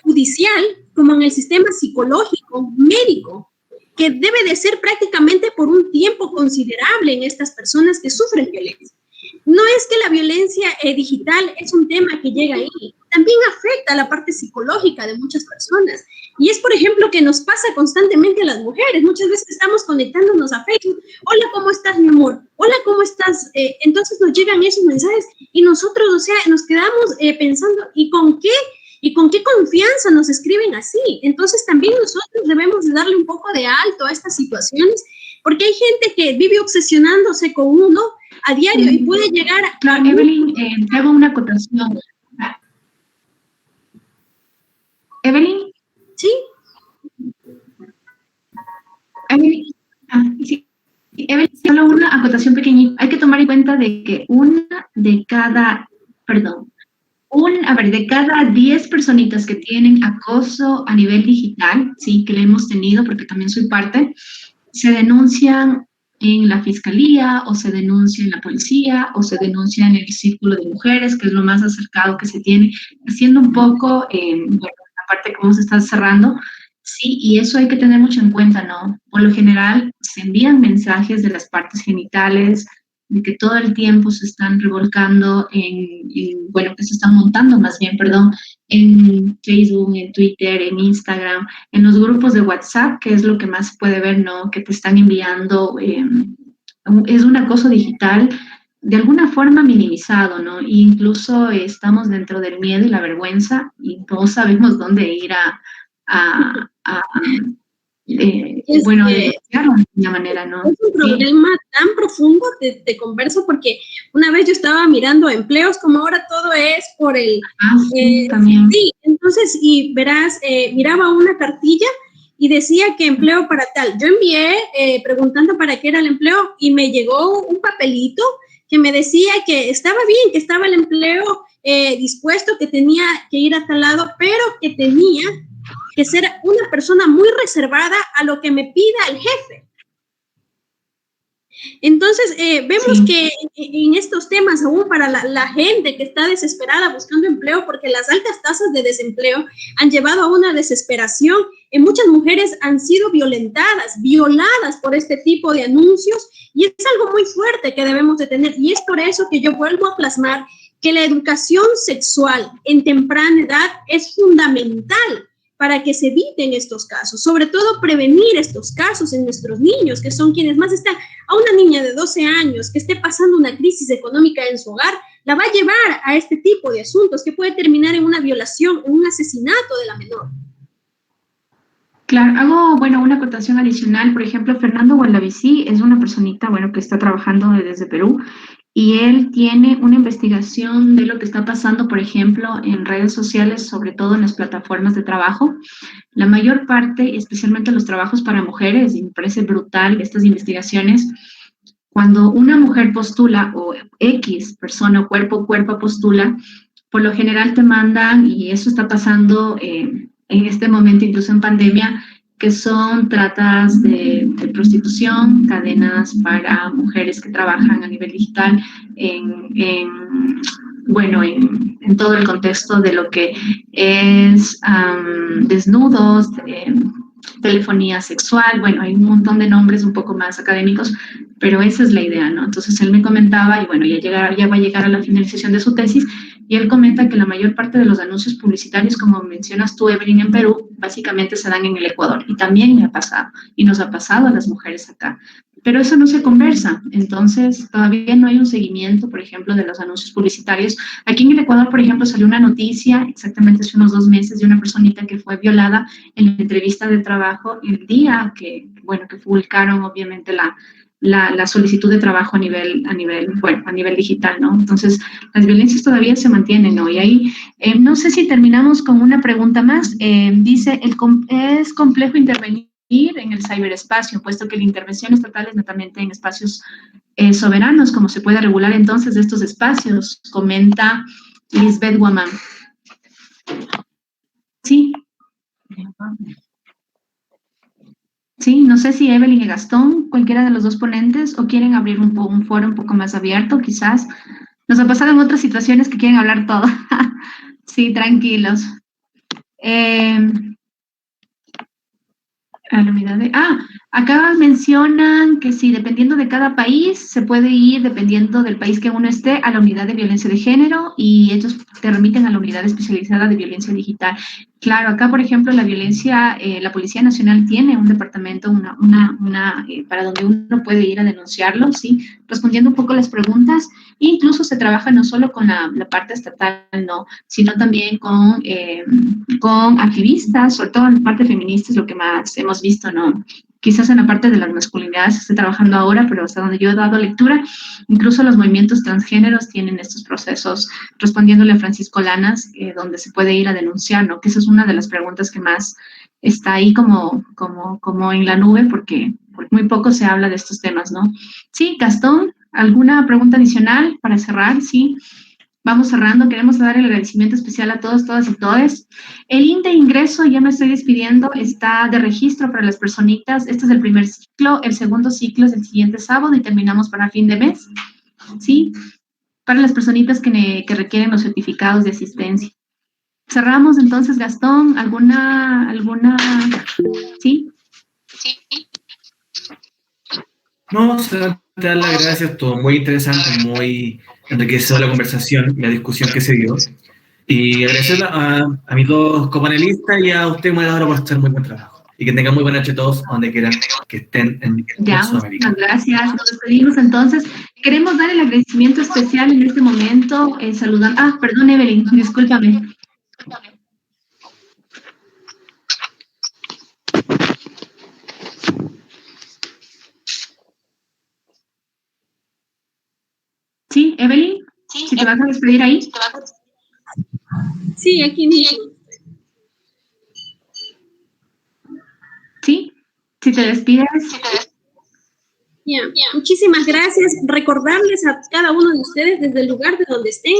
judicial como en el sistema psicológico, médico, que debe de ser prácticamente por un tiempo considerable en estas personas que sufren violencia. No es que la violencia digital es un tema que llega ahí, también afecta a la parte psicológica de muchas personas. Y es, por ejemplo, que nos pasa constantemente a las mujeres. Muchas veces estamos conectándonos a Facebook. Hola, ¿cómo estás, mi amor? Hola, ¿cómo estás? Entonces nos llegan esos mensajes y nosotros, o sea, nos quedamos pensando, ¿y con qué confianza nos escriben así? Entonces también nosotros debemos de darle un poco de alto a estas situaciones, porque hay gente que vive obsesionándose con uno a diario y puede llegar a... Claro, Evelyn, te hago una acotación. Evelyn. ¿Sí? Evelyn, sí. Evelyn, solo una acotación pequeñita. Hay que tomar en cuenta de que de cada 10 personitas que tienen acoso a nivel digital, sí, que le hemos tenido, porque también soy parte, se denuncian en la fiscalía, o se denuncia en la policía, o se denuncia en el círculo de mujeres, que es lo más acercado que se tiene, haciendo un poco, bueno, la parte cómo se está cerrando, sí, y eso hay que tener mucho en cuenta, ¿no? Por lo general, se envían mensajes de las partes genitales, de que todo el tiempo se están revolcando bueno, que se están montando más bien, perdón, en Facebook, en Twitter, en Instagram, en los grupos de WhatsApp, que es lo que más se puede ver, ¿no? Que te están enviando, es un acoso digital de alguna forma minimizado, ¿no? E incluso estamos dentro del miedo y la vergüenza y no sabemos dónde ir bueno, de una manera, ¿no? Es un problema tan profundo, te converso, porque una vez yo estaba mirando empleos, como ahora todo es por el... sí, también. Sí, entonces, y verás, miraba una cartilla y decía que empleo para tal. Yo envié preguntando para qué era el empleo y me llegó un papelito que me decía que estaba bien, que estaba el empleo dispuesto, que tenía que ir a tal lado, pero que tenía que ser una persona muy reservada a lo que me pida el jefe. Entonces, vemos que en estos temas, aún para la gente que está desesperada buscando empleo, porque las altas tasas de desempleo han llevado a una desesperación, muchas mujeres han sido violentadas, violadas por este tipo de anuncios, y es algo muy fuerte que debemos de tener, y es por eso que yo vuelvo a plasmar que la educación sexual en temprana edad es fundamental para que se eviten estos casos, sobre todo prevenir estos casos en nuestros niños, que son quienes más están. A una niña de 12 años que esté pasando una crisis económica en su hogar, la va a llevar a este tipo de asuntos que puede terminar en una violación, en un asesinato de la menor. Claro, hago, bueno, una acotación adicional. Por ejemplo, Fernando Gualavicí es una personita, bueno, que está trabajando desde Perú, y él tiene una investigación de lo que está pasando, por ejemplo, en redes sociales, sobre todo en las plataformas de trabajo. La mayor parte, especialmente los trabajos para mujeres, y me parece brutal estas investigaciones, cuando una mujer postula, o X persona o cuerpo postula, por lo general te mandan, y eso está pasando en este momento, incluso en pandemia, que son tratas de prostitución, cadenas para mujeres que trabajan a nivel digital en todo el contexto de lo que es desnudos, telefonía sexual, bueno, hay un montón de nombres un poco más académicos, pero esa es la idea, ¿no? Entonces él me comentaba, y bueno, ya va a llegar a la finalización de su tesis, y él comenta que la mayor parte de los anuncios publicitarios, como mencionas tú, Evelyn, en Perú, básicamente se dan en el Ecuador, y también me ha pasado, y nos ha pasado a las mujeres acá. Pero eso no se conversa, entonces todavía no hay un seguimiento, por ejemplo, de los anuncios publicitarios. Aquí en el Ecuador, por ejemplo, salió una noticia exactamente hace unos 2 meses de una personita que fue violada en la entrevista de trabajo el día que, bueno, que publicaron obviamente la solicitud de trabajo a nivel digital, ¿no? Entonces, las violencias todavía se mantienen, ¿no? Y ahí, no sé si terminamos con una pregunta más. Dice, es complejo intervenir en el ciberespacio, puesto que la intervención estatal es netamente en espacios soberanos, ¿cómo se puede regular entonces estos espacios? Comenta Lisbeth Guamán. Sí. Sí, no sé si Evelyn y Gastón, cualquiera de los dos ponentes, o quieren abrir un foro un poco más abierto, quizás. Nos ha pasado en otras situaciones que quieren hablar todo. Sí, tranquilos. A la unidad de... acá mencionan que sí, dependiendo de cada país, se puede ir, dependiendo del país que uno esté, a la unidad de violencia de género y ellos te remiten a la unidad especializada de violencia digital. Claro, acá, por ejemplo, la Policía Nacional tiene un departamento, para donde uno puede ir a denunciarlo, ¿sí? Respondiendo un poco las preguntas. Incluso se trabaja no solo con la parte estatal, no, sino también con activistas, sobre todo en la parte feminista es lo que más hemos visto, ¿no? Quizás en la parte de las masculinidades se esté trabajando ahora, pero hasta donde yo he dado lectura, incluso los movimientos transgéneros tienen estos procesos, respondiéndole a Francisco Lanas, donde se puede ir a denunciar, ¿no? Que esa es una de las preguntas que más está ahí como en la nube, porque muy poco se habla de estos temas, ¿no? Sí, Gastón, ¿alguna pregunta adicional para cerrar? Sí. Vamos cerrando. Queremos dar el agradecimiento especial a todos, todas y todes. El link de ingreso, ya me estoy despidiendo, está de registro para las personitas. Este es el primer ciclo. El segundo ciclo es el siguiente sábado y terminamos para fin de mes. ¿Sí? Para las personitas que requieren los certificados de asistencia. Cerramos entonces, Gastón. ¿Alguna? ¿Sí? No, solamente dar las gracias, todo muy interesante, muy enriquecedora la conversación, la discusión que se dio. Y agradecer a mis dos copanelistas y a usted, moderadora, por hacer muy buen trabajo. Y que tengan muy buena noche todos, donde quieran que estén en Sudamérica. Muchas gracias. Nos despedimos entonces. Queremos dar el agradecimiento especial en este momento, saludando... perdón, Evelyn, discúlpame. Sí, Evelyn, si te vas a despedir ahí. Sí, aquí mismo. Sí, si te despides. Muchísimas gracias. Recordarles a cada uno de ustedes, desde el lugar de donde estén,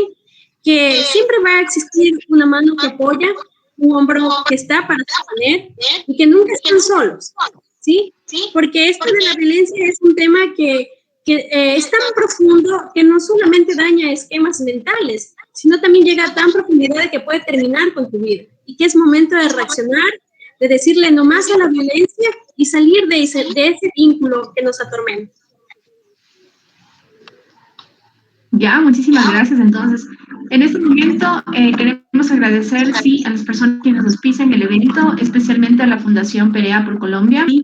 que siempre va a existir una mano que apoya, un hombro que está para sostener y que nunca están solos, ¿sí? Porque esto de la violencia es un tema que es tan profundo que no solamente daña esquemas mentales, sino también llega a tan profundidad de que puede terminar con tu vida y que es momento de reaccionar, de decirle no más a la violencia y salir de ese vínculo que nos atormenta. Ya, muchísimas gracias. Entonces, en este momento queremos agradecer, sí, a las personas que nos auspician el evento, especialmente a la Fundación Perea por Colombia, y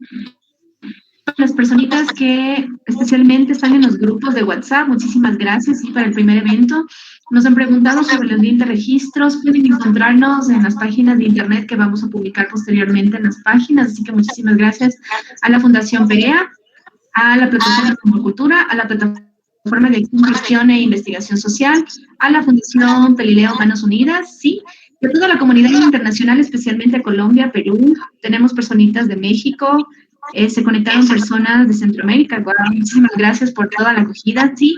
a las personitas que especialmente están en los grupos de WhatsApp, muchísimas gracias, sí, para el primer evento. Nos han preguntado sobre los links de registros, pueden encontrarnos en las páginas de internet que vamos a publicar posteriormente en las páginas, así que muchísimas gracias a la Fundación Perea, a la Plataforma Como Cultura, a la Plataforma de Acción, Gestión e Investigación Social, a la Fundación Pelileo Manos Unidas, sí, y a toda la comunidad internacional, especialmente a Colombia, Perú, tenemos personitas de México, se conectaron personas de Centroamérica. Wow, muchísimas gracias por toda la acogida, sí,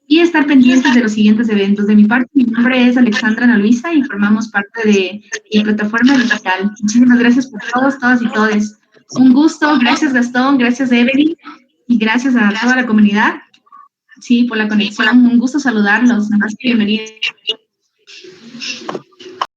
y estar pendientes de los siguientes eventos. De mi parte, mi nombre es Alexandra Ana Luisa y formamos parte de la Plataforma Digital. Muchísimas gracias por todos, todas y todes. Un gusto, gracias Gastón, gracias Evelyn y gracias a toda la comunidad, sí, por la conexión. Un gusto saludarlos, más que bienvenidos.